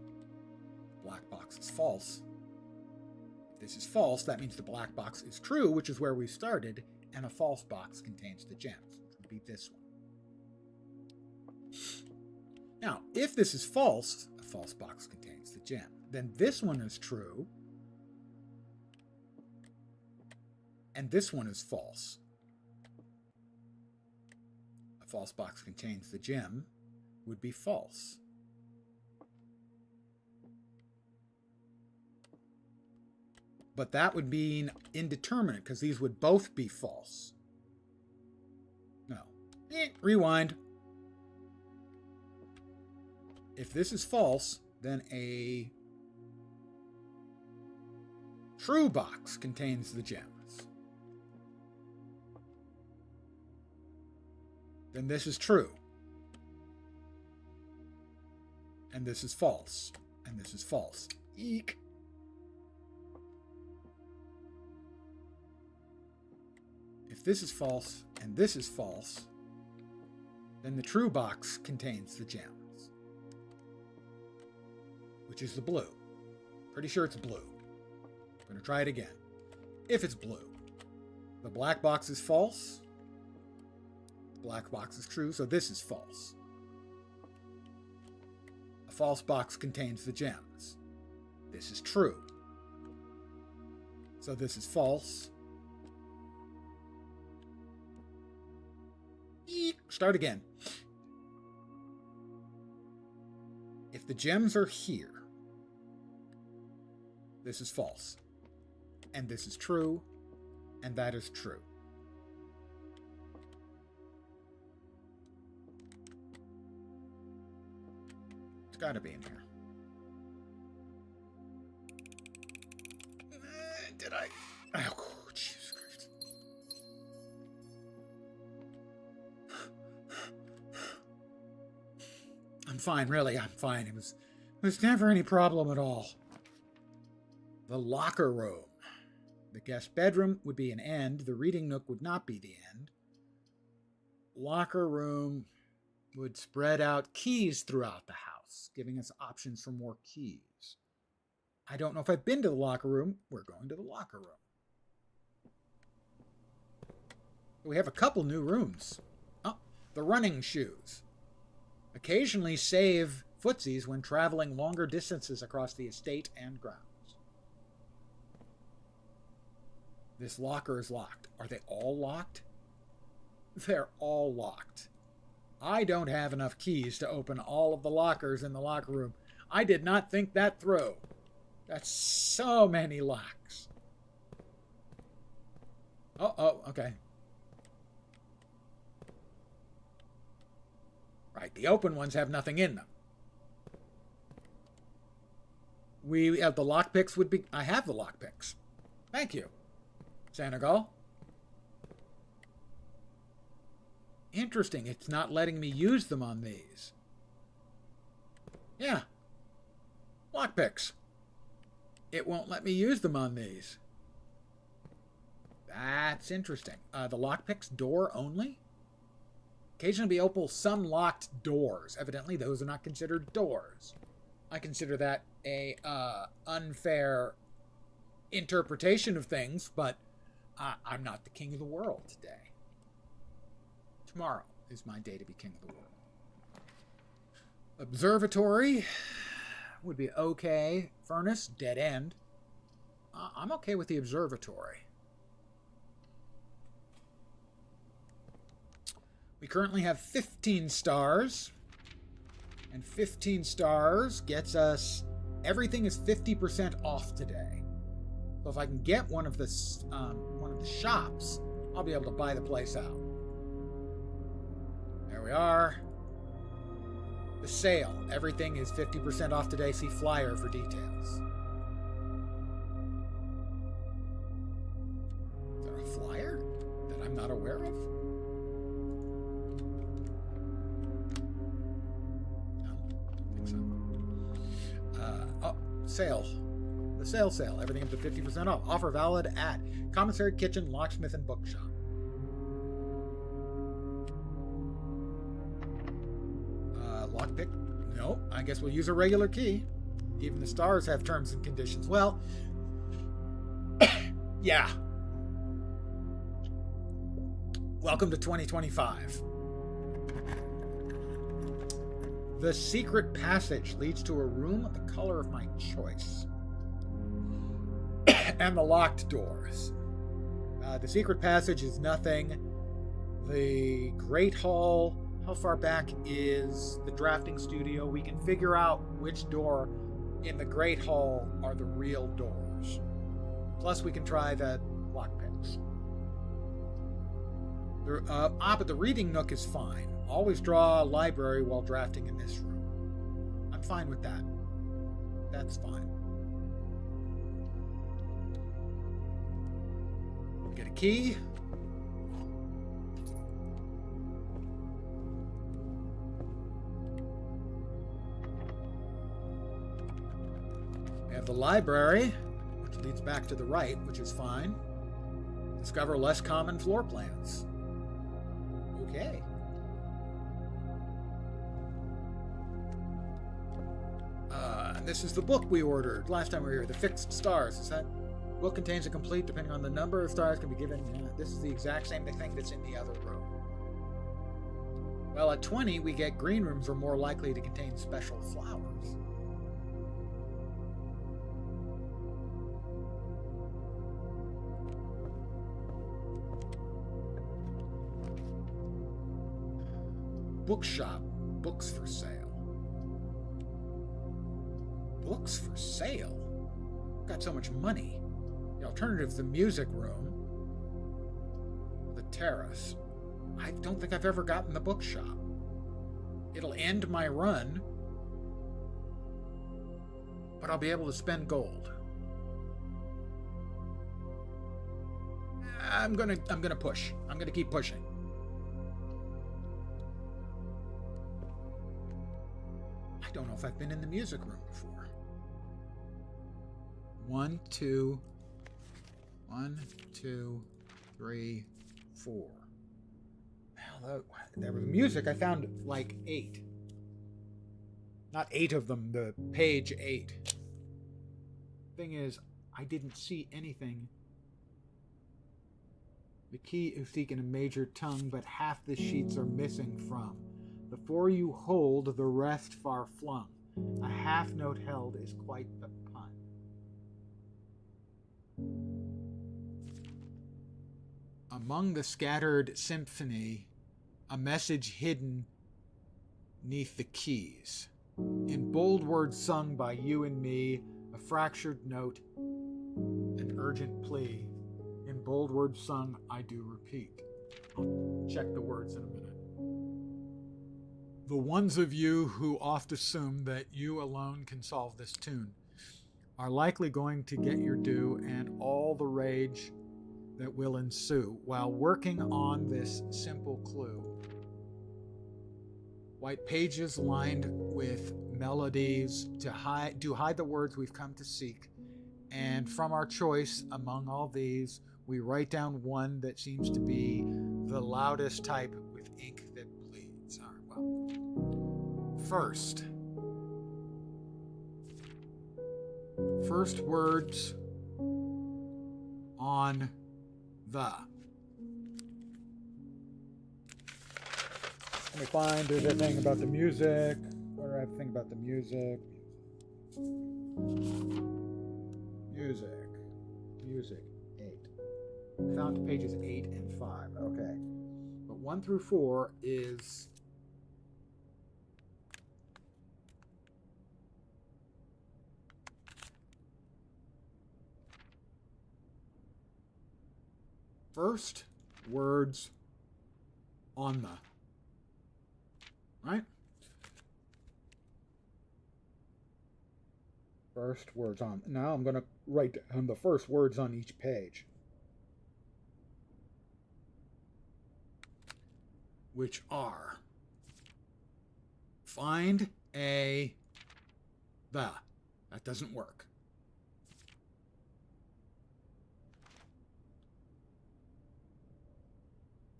Black box is false. If this is false, that means the black box is true, which is where we started, and a false box contains the gems, which would be this one. Now, if this is false, a false box contains the gem, then this one is true, and this one is false. A false box contains the gem would be false. but that would mean indeterminate, because these would both be false. No. Rewind. If this is false, then a true box contains the gems. Then this is true. And this is false. And this is false. Eek. If this is false and this is false, then the true box contains the gems, which is the blue. Pretty sure it's blue. I'm going to try it again. If it's blue, the black box is false. The black box is true, so this is false. A false box contains the gems. This is true. So this is false. Eek. Start again. If the gems are here, this is false. And this is true. And that is true. It's got to be in here. Did I? Oh, Jesus Christ. I'm fine, really. I'm fine. It was never any problem at all. The locker room. The guest bedroom would be an end. The reading nook would not be the end. Locker room would spread out keys throughout the house, giving us options for more keys. I don't know if I've been to the locker room. We're going to the locker room. We have a couple new rooms. Oh, the running shoes. Occasionally save footsies when traveling longer distances across the estate and grounds. This locker is locked. Are they all locked? They're all locked. I don't have enough keys to open all of the lockers in the locker room. I did not think that through. That's so many locks. Oh, okay. Right, the open ones have nothing in them. We have the lockpicks would be... I have the lockpicks. Thank you, Senegal. Interesting, it's not letting me use them on these. Yeah. Lockpicks. It won't let me use them on these. That's interesting. The lockpicks door only? Occasionally be open some locked doors. Evidently, those are not considered doors. I consider that a unfair interpretation of things, but I'm not the king of the world today. Tomorrow is my day to be king of the world. Observatory would be okay. Furnace, dead end. I'm okay with the observatory. We currently have 15 stars. And 15 stars gets us... Everything is 50% off today. So if I can get one of the shops, I'll be able to buy the place out. There we are. The sale. Everything is 50% off today. See flyer for details. Is there a flyer that I'm not aware of? No, I don't think so. Sale. The sale. Everything up to 50% off. Offer valid at Commissary, Kitchen, Locksmith, and Bookshop. Lockpick? No, I guess we'll use a regular key. Even the stars have terms and conditions. Well, yeah. Welcome to 2025. The secret passage leads to a room of the color of my choice. And the locked doors. The secret passage is nothing. The Great Hall... How far back is the drafting studio? We can figure out which door in the Great Hall are the real doors. Plus, we can try the lockpicks. But the reading nook is fine. Always draw a library while drafting in this room. I'm fine with that. That's fine. Get a key. We have the library, which leads back to the right, which is fine. Discover less common floor plans. Okay. This is the book we ordered last time we were here, The Fixed Stars. Is that book contains a complete, depending on the number of stars can be given. This is the exact same thing that's in the other room. Well, at 20, we get green rooms are more likely to contain special flowers. Bookshop. Books for sale. Books for sale? Got so much money. The alternative's the music room. The terrace. I don't think I've ever gotten the bookshop. It'll end my run, but I'll be able to spend gold. I'm gonna push. I'm gonna keep pushing. I don't know if I've been in the music room before. 1, 2, 3, 4. Well, there was music. I found like 8. Not 8 of them, the page 8. Thing is, I didn't see anything. The key is seeking a major tongue, but half the sheets are missing from. The 4 you hold, the rest far flung. A half note held is quite the pun. Among the scattered symphony, a message hidden neath the keys. In bold words sung by you and me, a fractured note, an urgent plea. In bold words sung, I do repeat. I'll check the words in a minute. The ones of you who oft assume that you alone can solve this tune are likely going to get your due and all the rage that will ensue while working on this simple clue. White pages lined with melodies to hide the words we've come to seek, and from our choice among all these, we write down one that seems to be the loudest type with ink that bleeds. All right, well, first words on the. Let me find, there's a thing about the music. What do I have to think about the music? Music, 8. Found pages 8 and 5, okay. But 1 through 4 is first words on the. Right? First words on. Now I'm going to write down the first words on each page, which are find a the. That doesn't work.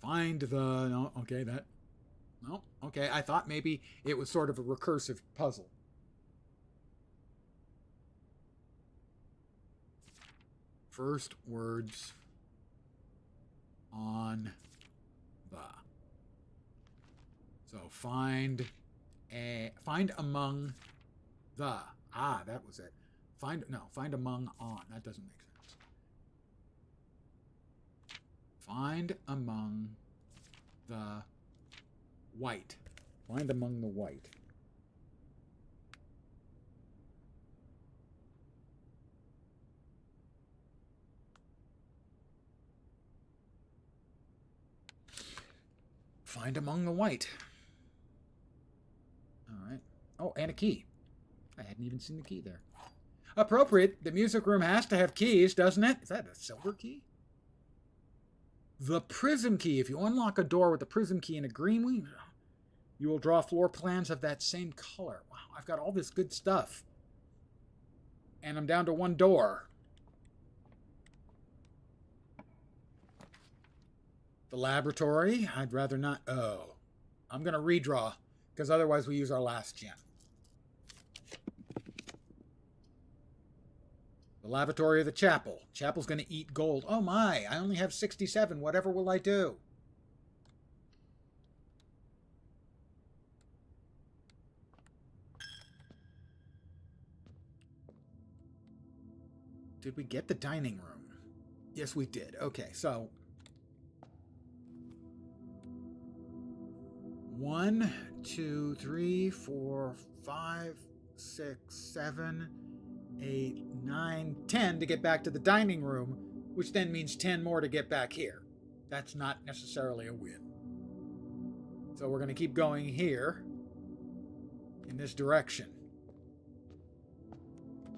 Find the. No, okay, that. No, okay, I thought maybe it was sort of a recursive puzzle. First words on the. So find among the. Ah, that was it. Find among on. That doesn't make sense. Find among the white. Find among the white. find among the white. Alright. Oh, and a key. I hadn't even seen the key there. Appropriate. The music room has to have keys, doesn't it? Is that a silver key? The prism key. If you unlock a door with the prism key and a green one, you will draw floor plans of that same color. Wow, I've got all this good stuff. And I'm down to one door. The laboratory, I'd rather not. Oh, I'm going to redraw, because otherwise we use our last gem. The lavatory of the chapel. Chapel's going to eat gold. Oh my, I only have 67. Whatever will I do? Did we get the dining room? Yes, we did. Okay, so 1, 2, 3, 4, 5, 6, 7, 8, 9, 10 to get back to the dining room, which then means 10 more to get back here. That's not necessarily a win. So we're going to keep going here in this direction.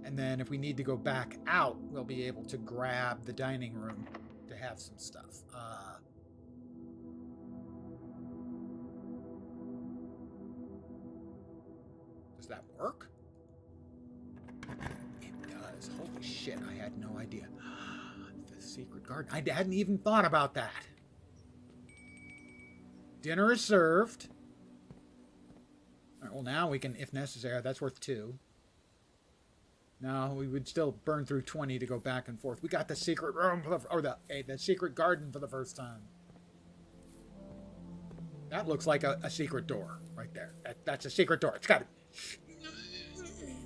And then if we need to go back out, we'll be able to grab the dining room to have some stuff. Does that work? It does. Holy shit, I had no idea. The secret garden. I hadn't even thought about that. Dinner is served. All right, well, now we can, if necessary, that's worth 2. No, we would still burn through 20 to go back and forth. We got the secret room, or the secret garden for the first time. That looks like a secret door right there. That's a secret door. It's got to.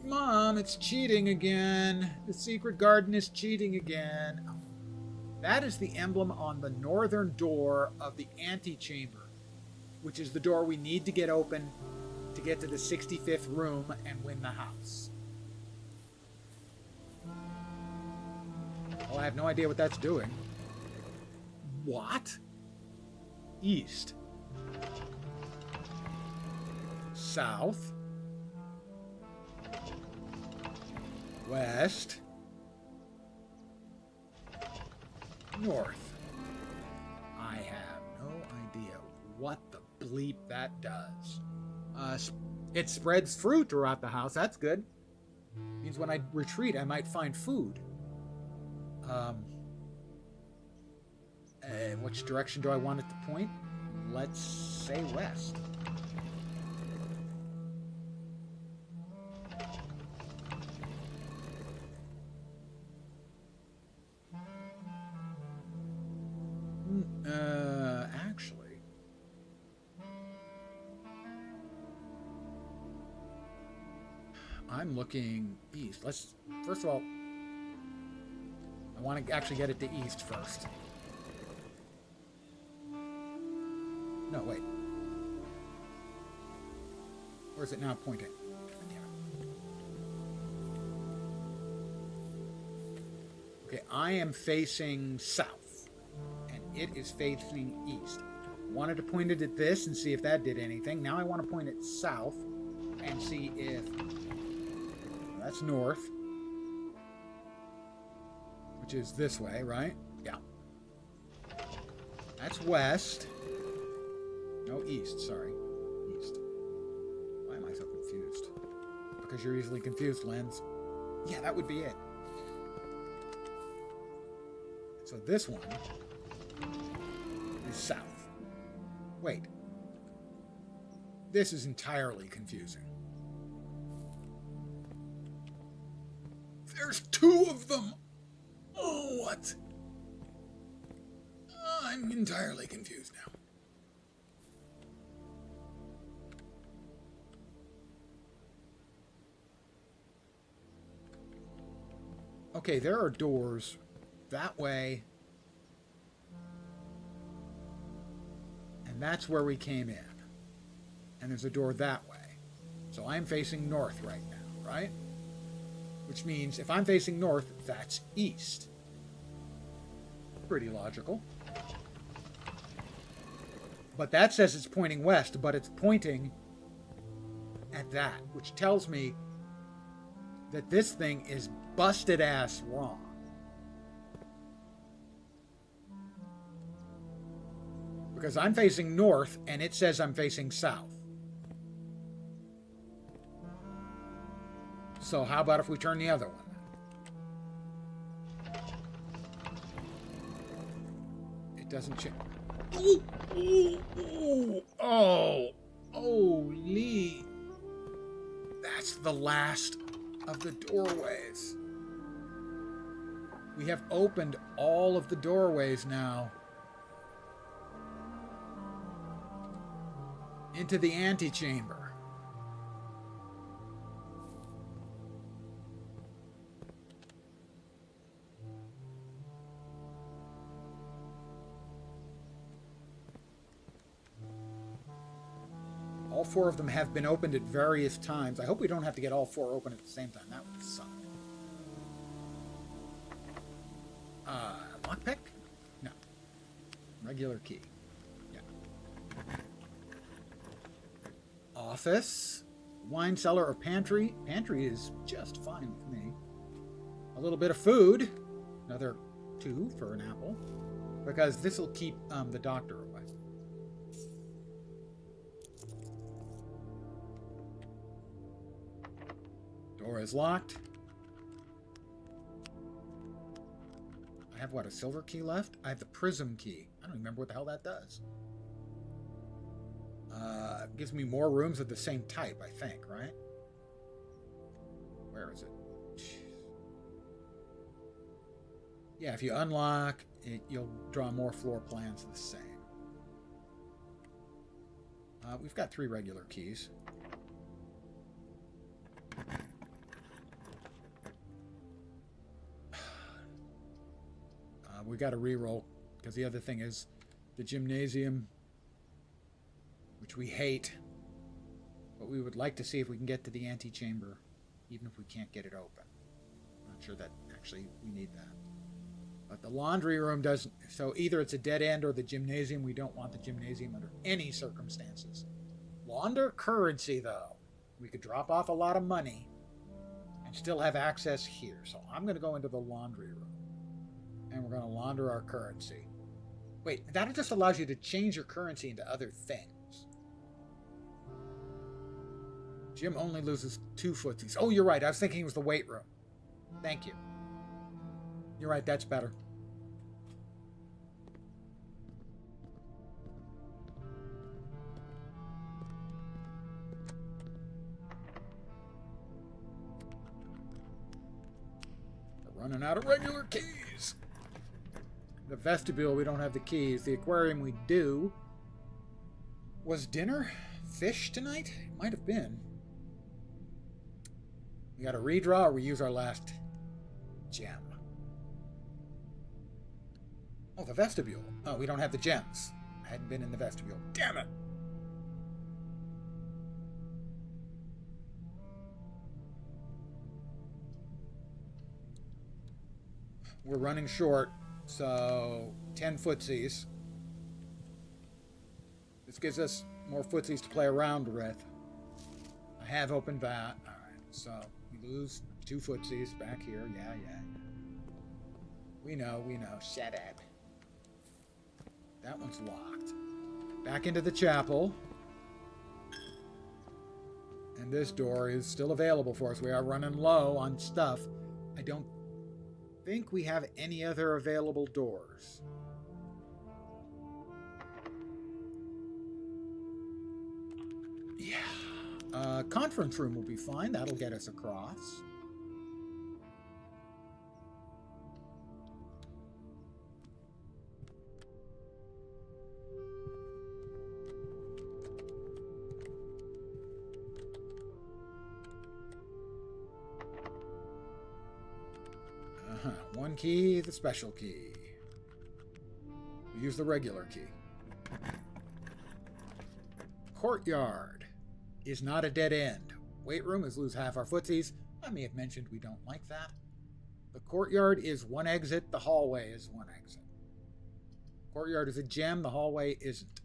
Mom, it's cheating again. The secret garden is cheating again. Oh. That is the emblem on the northern door of the antechamber, which is the door we need to get open to get to the 65th room and win the house. Well, I have no idea what that's doing. What? East. South. West. North. I have no idea what the bleep that does. It spreads fruit throughout the house. That's good. Means when I retreat, I might find food. Which direction do I want it to point? Let's say west. Actually, I'm looking east. First of all, I want to actually get it to east first. No, wait. Where is it now pointing? Damn it. Okay, I am facing south, and it is facing east. Wanted to point it at this and see if that did anything. Now I want to point it south and see if... That's north. Which is this way, right? Yeah. That's west. No, east, sorry. East. Why am I so confused? Because you're easily confused, Lens. Yeah, that would be it. So this one is south. Wait. This is entirely confusing. There's 2 of them! Oh, what? I'm entirely confused now. Okay, there are doors that way. And that's where we came in. And there's a door that way. So I'm facing north right now, right? Which means if I'm facing north, that's east. Pretty logical. But that says it's pointing west, but it's pointing at that, which tells me that this thing is busted ass wrong. Because I'm facing north and it says I'm facing south. So how about if we turn the other one? It doesn't change. Oh, holy. That's the last of the doorways. We have opened all of the doorways now into the antechamber. All four of them have been opened at various times. I hope we don't have to get all four open at the same time. That would suck. Lockpick? No. Regular key. Yeah. Office, wine cellar, or pantry. Pantry is just fine with me. A little bit of food. Another 2 for an apple. Because this will keep the doctor away. Door is locked. I have, what, a silver key left? I have the prism key. I don't remember what the hell that does. It gives me more rooms of the same type, I think, right? Where is it? Jeez. Yeah, if you unlock it, you'll draw more floor plans the same. We've got 3 regular keys. We got to re-roll, because the other thing is the gymnasium, which we hate, but we would like to see if we can get to the antechamber, even if we can't get it open. I'm not sure that actually we need that. But the laundry room doesn't, so either it's a dead end or the gymnasium. We don't want the gymnasium under any circumstances. Launder currency, though. We could drop off a lot of money and still have access here. So I'm going to go into the laundry room. And we're going to launder our currency. Wait, that just allows you to change your currency into other things. Jim only loses 2 footsies. Oh, you're right. I was thinking it was the weight room. Thank you. You're right. That's better. We're running out of regular keys. The vestibule, we don't have the keys. The aquarium, we do. Was dinner fish tonight? It might have been. We got to redraw or we use our last gem. Oh, the vestibule. Oh, we don't have the gems. I hadn't been in the vestibule. Damn it! We're running short. So, 10 footsies. This gives us more footsies to play around with. I have opened that. Alright, so we lose 2 footsies back here. Yeah. We know. Shut up. That one's locked. Back into the chapel. And this door is still available for us. We are running low on stuff. I don't think we have any other available doors. Yeah. Conference room will be fine. That'll get us across. One key, the special key. We use the regular key. Courtyard is not a dead end. Weight room is lose half our footsies. I may have mentioned we don't like that. The courtyard is one exit. The hallway is one exit. Courtyard is a gem. The hallway isn't.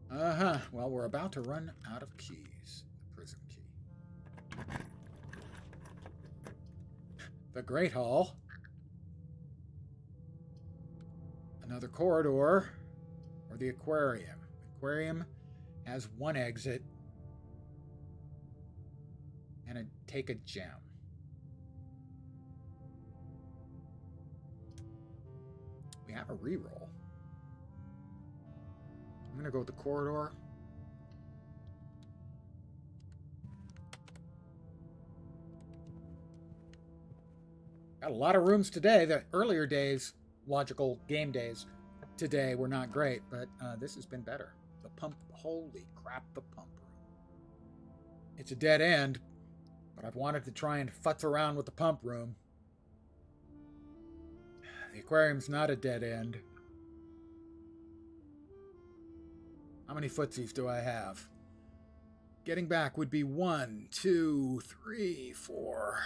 Uh-huh. Well, we're about to run out of keys. The prison key. The Great Hall. Another corridor. Or the aquarium. Aquarium has one exit. And take a gem. We have a reroll. I'm going to go with the corridor. Got a lot of rooms today. The earlier days, logical game days, today were not great, but this has been better. The pump, holy crap, the pump room. It's a dead end, but I've wanted to try and futz around with the pump room. The aquarium's not a dead end. How many footsies do I have? Getting back would be 1, 2, 3, 4,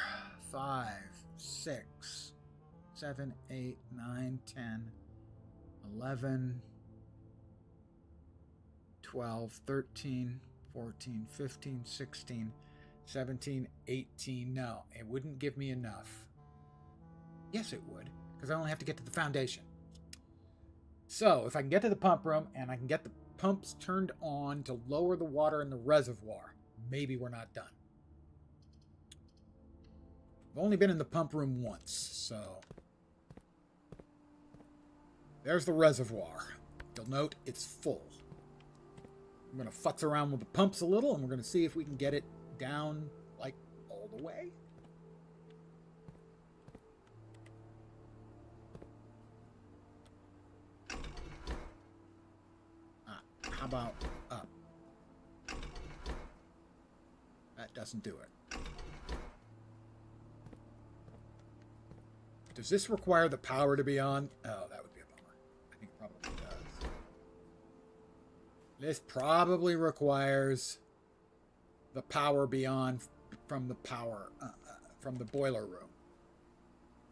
5, 6, 7, 8, 9, 10, 11, 12, 13, 14, 15, 16, 17, 18. No, it wouldn't give me enough. Yes, it would, because I only have to get to the foundation. So, if I can get to the pump room and I can get the pumps turned on to lower the water in the reservoir, maybe we're not done. I've only been in the pump room once, so... There's the reservoir. You'll note it's full. I'm going to futz around with the pumps a little, and we're going to see if we can get it down, like, all the way. How about up? That doesn't do it. Does this require the power to be on? Oh, that would be a bummer. I think it probably does. This probably requires the power be on from the power, from the boiler room.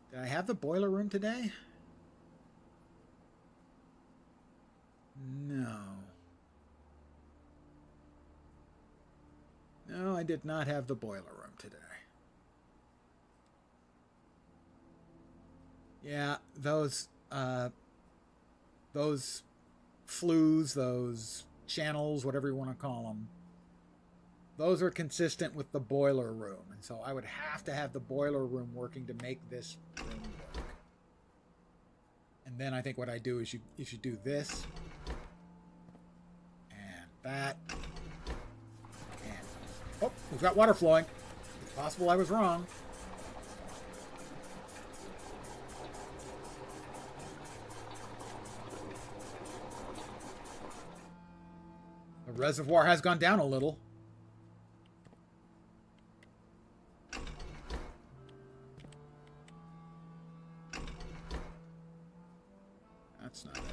Did I have the boiler room today? No. No, I did not have the boiler room today. Yeah, those flues, those channels, whatever you want to call them, those are consistent with the boiler room. And so I would have to have the boiler room working to make this room work. And then I think what I do is you do this and that. And, oh, we've got water flowing. It's possible I was wrong. The reservoir has gone down a little. That's not it.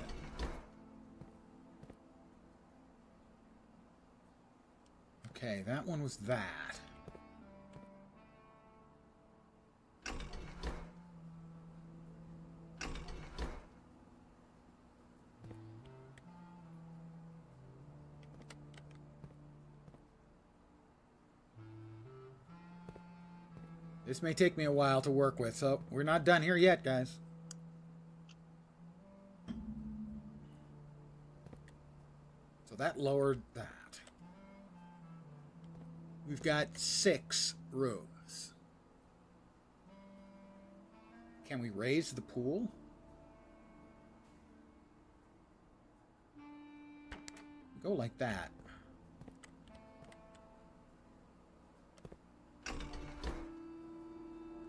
Okay, that one was that. This may take me a while to work with, so we're not done here yet, guys. So that lowered that. We've got 6 rooms. Can we raise the pool? Go like that.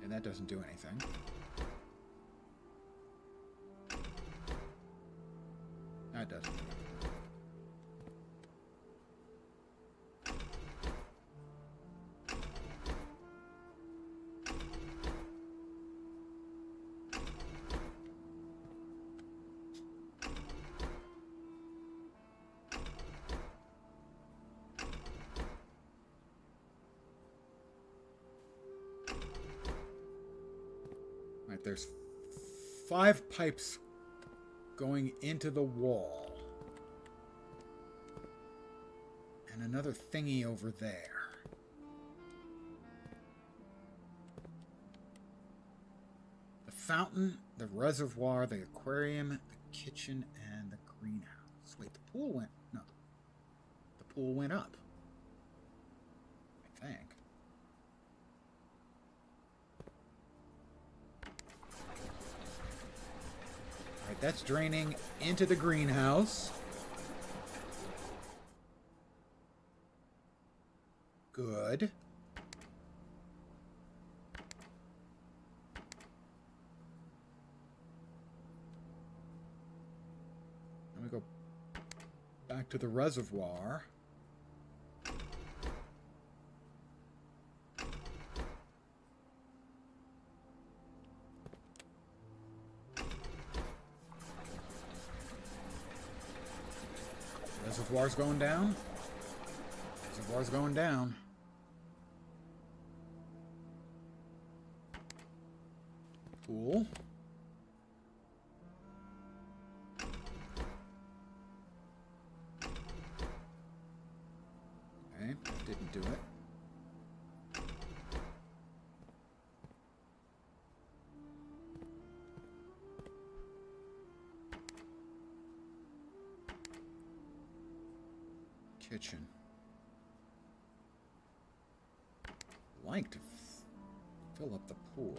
And that doesn't do anything. That doesn't do anything. Right, there's 5 pipes going into the wall. And another thingy over there. The fountain, the reservoir, the aquarium, the kitchen, and the greenhouse. Wait, the pool went... No. The pool went up. I think. Alright, that's draining into the greenhouse. Good. Then we go back to the reservoir. Reservoir's going down. Reservoir's going down. Pool. Okay, didn't do it. Kitchen. Like to fill up the pool.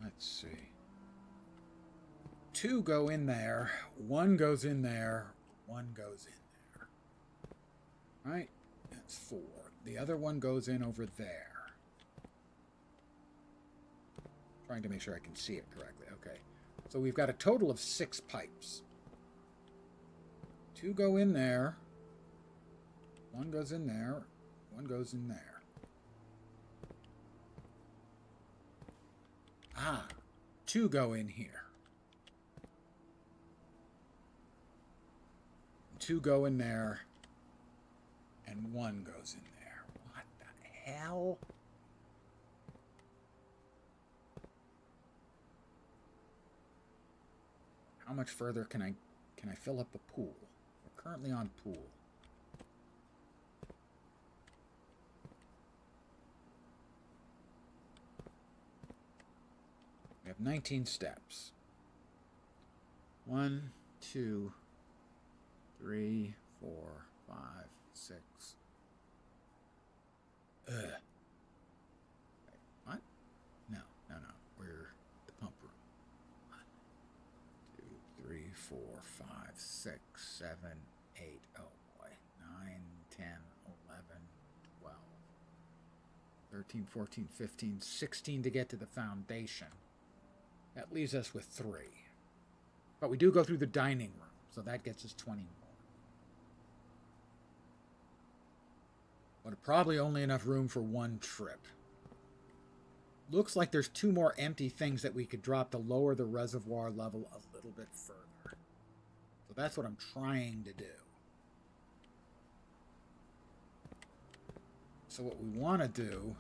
Let's see. 2 go in there, 1 goes in there, 1 goes in there. Right? That's 4. The other one goes in over there. Trying to make sure I can see it correctly. Okay. So we've got a total of 6 pipes. 2 go in there. 1 goes in there. 1 goes in there. Ah. 2 go in here. 2 go in there. And 1 goes in there. What the hell? How much further can I fill up the pool? We're currently on pool. We have 19 steps. 1, 2, 3, 4, 5, 6. Ugh. Wait, what? No. We're the pump room. 1, 2, 3, 4, 5, 6, 7, 8. Oh boy. 9, 10, 11, 12, 13, 14, 15, 16 to get to the foundation. That leaves us with 3. But we do go through the dining room, so that gets us 20 more. But probably only enough room for 1 trip. Looks like there's 2 more empty things that we could drop to lower the reservoir level a little bit further. So that's what I'm trying to do. So what we want to do...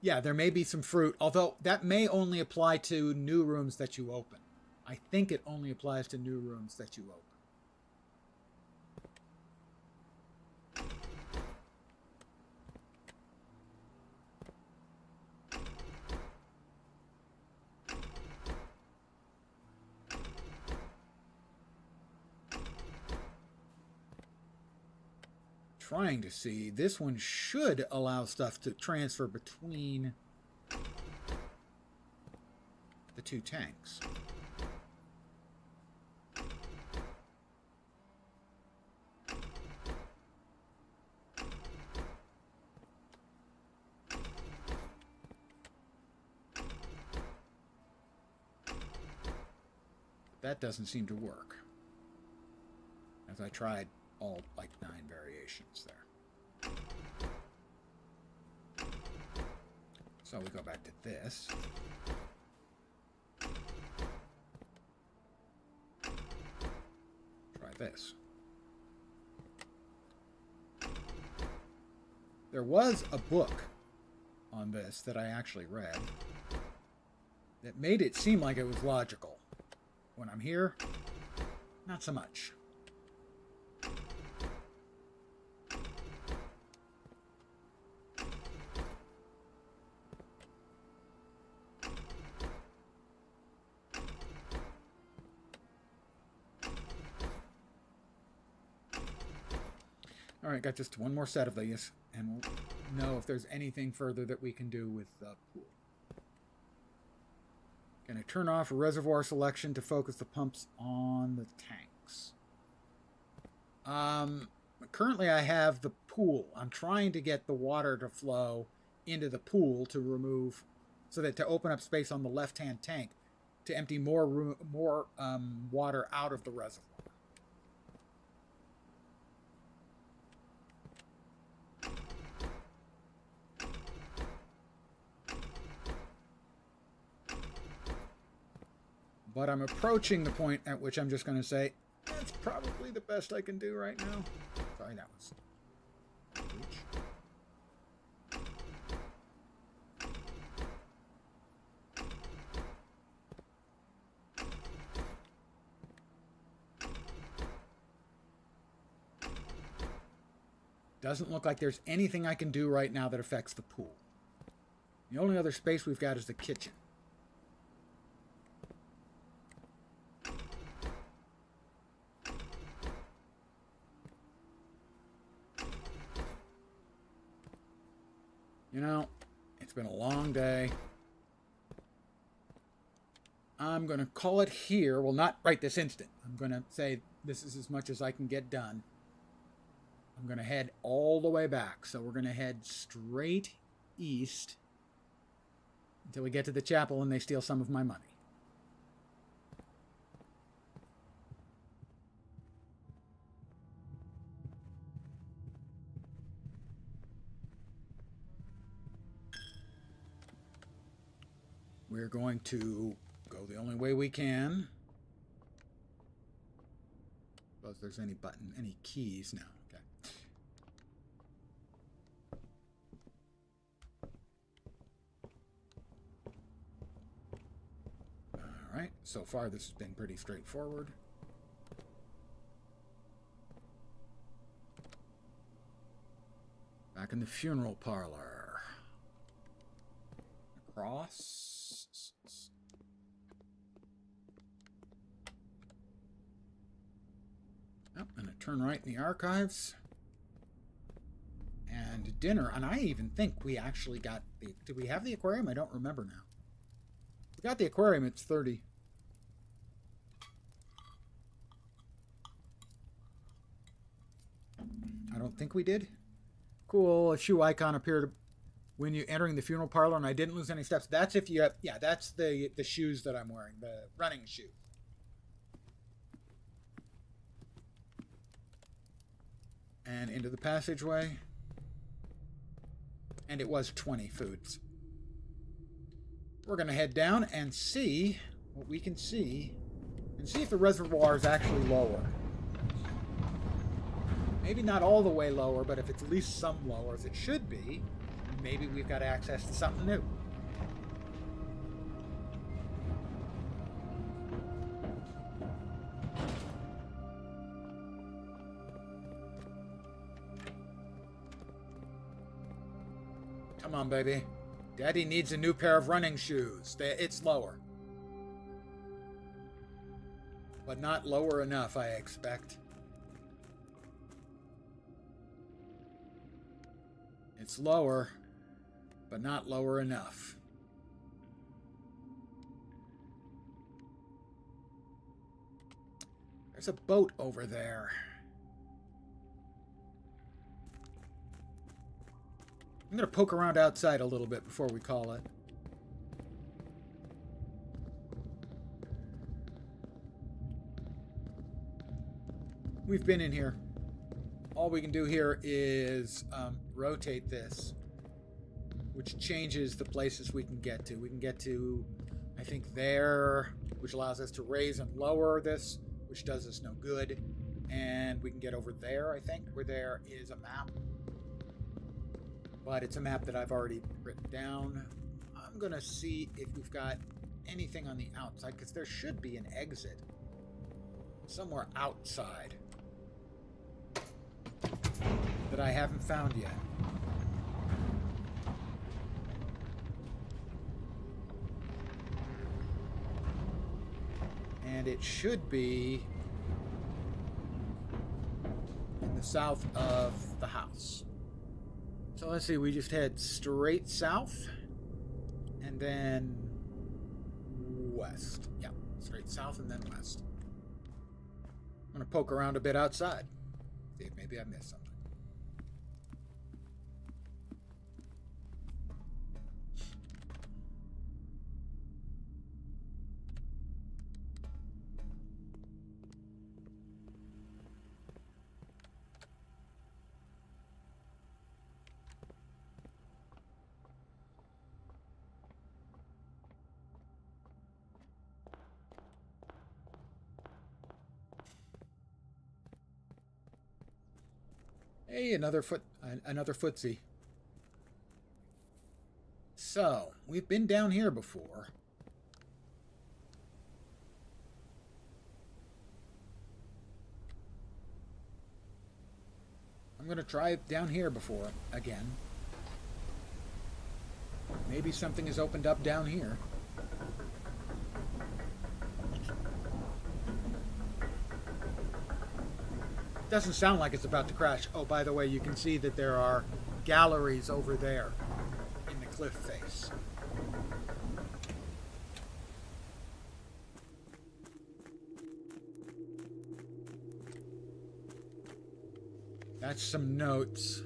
Yeah, there may be some fruit, although that may only apply to new rooms that you open. I think it only applies to new rooms that you open. Trying to see. This one should allow stuff to transfer between the 2 tanks. That doesn't seem to work. As I tried all like 9 variations there. So we go back to this. this. There was a book on this that I actually read that made it seem like it was logical. When I'm here, not so much. All right, got just one more set of these, and we'll know if there's anything further that we can do with the pool. Going to turn off reservoir selection to focus the pumps on the tanks. Currently I have the pool. I'm trying to get the water to flow into the pool to remove, so that to open up space on the left-hand tank to empty more water out of the reservoir. But I'm approaching the point at which I'm just going to say, that's probably the best I can do right now. Sorry, that was... Doesn't look like there's anything I can do right now that affects the pool. The only other space we've got is the kitchen. You know, it's been a long day. I'm going to call it here. Well, not right this instant. I'm going to say this is as much as I can get done. I'm going to head all the way back. So we're going to head straight east until we get to the chapel and they steal some of my money. We're going to go the only way we can. Suppose there's any button, any keys now. Okay. All right. So far, this has been pretty straightforward. Back in the funeral parlor. Across. I'm going to turn right in the archives. And dinner. And I even think we actually got the... Did we have the aquarium? I don't remember now. We got the aquarium. It's 30. I don't think we did. Cool. A shoe icon appeared when you entering the funeral parlor, and I didn't lose any steps. That's if you have... Yeah, that's the shoes that I'm wearing. The running shoe. And into the passageway. And it was 20 foods. We're going to head down and see what we can see. And see if the reservoir is actually lower. Maybe not all the way lower, but if it's at least some lower, as it should be, maybe we've got access to something new. Come on, baby. Daddy needs a new pair of running shoes. It's lower. But not lower enough, I expect. It's lower, but not lower enough. There's a boat over there. I'm going to poke around outside a little bit before we call it. We've been in here. All we can do here is rotate this, which changes the places we can get to. We can get to, I think, there, which allows us to raise and lower this, which does us no good. And we can get over there, I think, where there is a map. But it's a map that I've already written down. I'm going to see if we've got anything on the outside, because there should be an exit somewhere outside that I haven't found yet. And it should be in the south of the house. So let's see, we just head straight south and then west. Yeah, straight south and then west. I'm going to poke around a bit outside. See if maybe I missed something. Hey, another footsie. So, we've been down here before. I'm going to try down here before again. Maybe something has opened up down here. Doesn't sound like it's about to crash. Oh, by the way, you can see that there are galleries over there in the cliff face. That's some notes.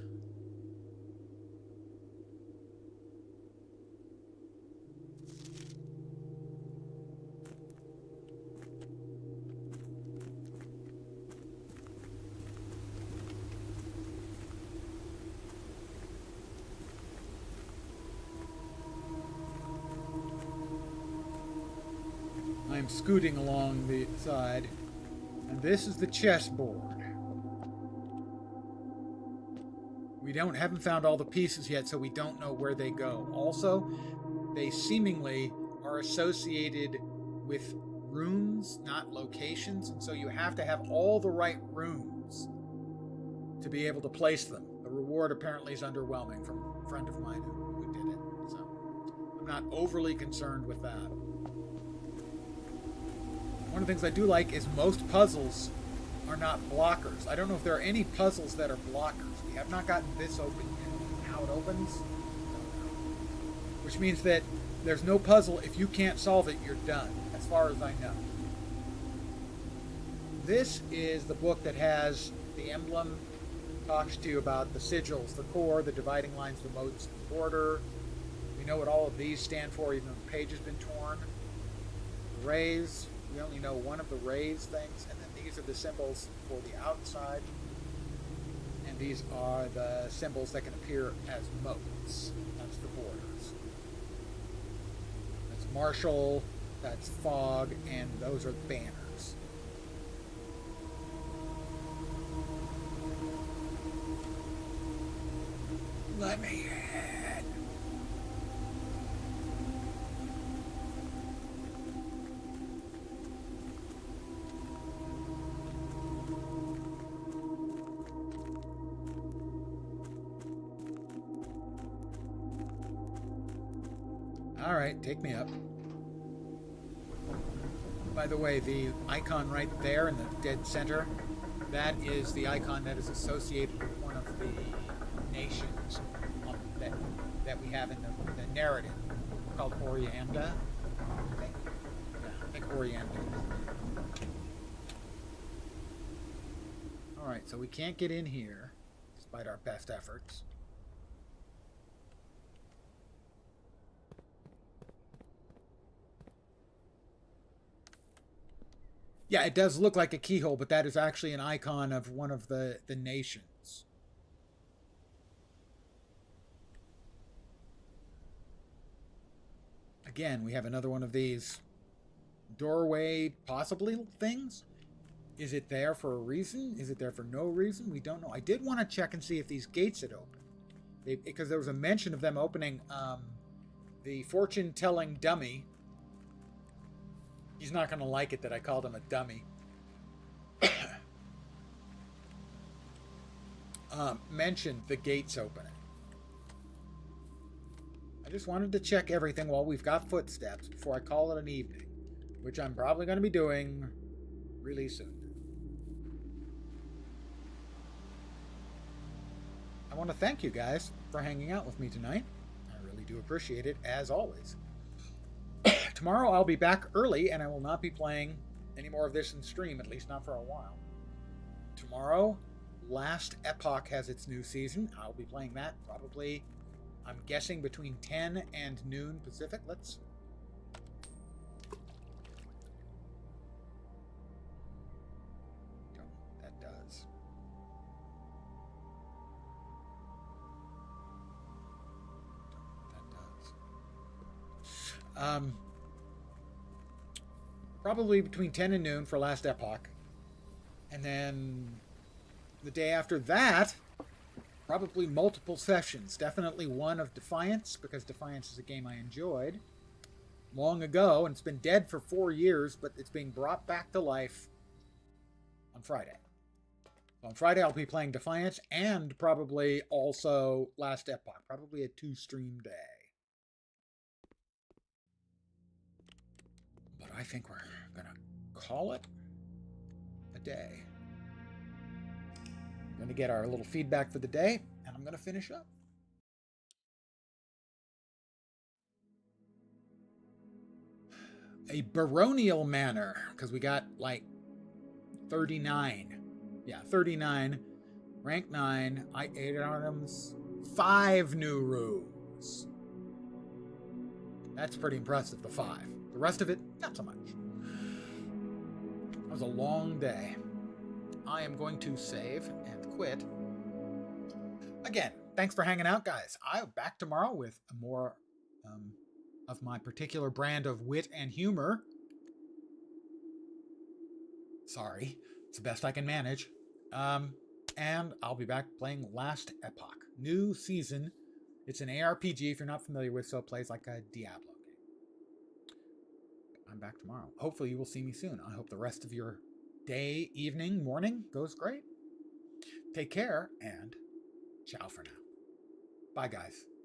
I'm scooting along the side, and this is the chessboard. We haven't found all the pieces yet, so we don't know where they go. Also, they seemingly are associated with runes, not locations, and so you have to have all the right runes to be able to place them. The reward apparently is underwhelming from a friend of mine who did it, so I'm not overly concerned with that. One of the things I do like is most puzzles are not blockers. I don't know if there are any puzzles that are blockers. We have not gotten this open yet. How it opens? Don't know. Which means that there's no puzzle. If you can't solve it, you're done, as far as I know. This is the book that has the emblem, talks to you about the sigils, the core, the dividing lines, the modes, the border. We know what all of these stand for, even though the page has been torn. The rays. We only know one of the rays things, and then these are the symbols for the outside, and these are the symbols that can appear as modes. That's the borders. That's martial, that's fog, and those are banners. Let me in. All right, take me up. By the way, the icon right there in the dead center, that is the icon that is associated with one of the nations that we have in the narrative, called Orianda. I think. Yeah, I think Orianda. All right, so we can't get in here, despite our best efforts. Yeah, it does look like a keyhole, but that is actually an icon of one of the nations. Again, we have another one of these doorway, possibly, things. Is it there for a reason? Is it there for no reason? We don't know. I did want to check and see if these gates had opened. Because there was a mention of them opening the fortune-telling dummy. He's not going to like it that I called him a dummy. Mentioned the gates opening. I just wanted to check everything while we've got footsteps before I call it an evening, which I'm probably going to be doing really soon. I want to thank you guys for hanging out with me tonight. I really do appreciate it, as always. Tomorrow I'll be back early, and I will not be playing any more of this in stream, at least not for a while. Tomorrow, Last Epoch has its new season. I'll be playing that probably, I'm guessing, between 10 and noon Pacific. Let's... That does. Probably between 10 and noon for Last Epoch. And then the day after that, probably multiple sessions. Definitely one of Defiance, because Defiance is a game I enjoyed long ago, and it's been dead for 4 years, but it's being brought back to life on Friday. So on Friday, I'll be playing Defiance and probably also Last Epoch. Probably a 2-stream day. But I think we're going to call it a day. I'm going to get our little feedback for the day, and I'm going to finish up. A baronial manor, because we got like 39. Yeah, 39. Rank 9. 8 items. 5 new rooms. That's pretty impressive, the 5. The rest of it, not so much. That was a long day. I am going to save and quit. Again, thanks for hanging out, guys. I'll be back tomorrow with more of my particular brand of wit and humor. Sorry, it's the best I can manage. And I'll be back playing Last Epoch. New season. It's an ARPG, if you're not familiar with, so it plays like a Diablo game. I'm back tomorrow. Hopefully you will see me soon. I hope the rest of your day, evening, morning goes great. Take care, and ciao for now. Bye, guys.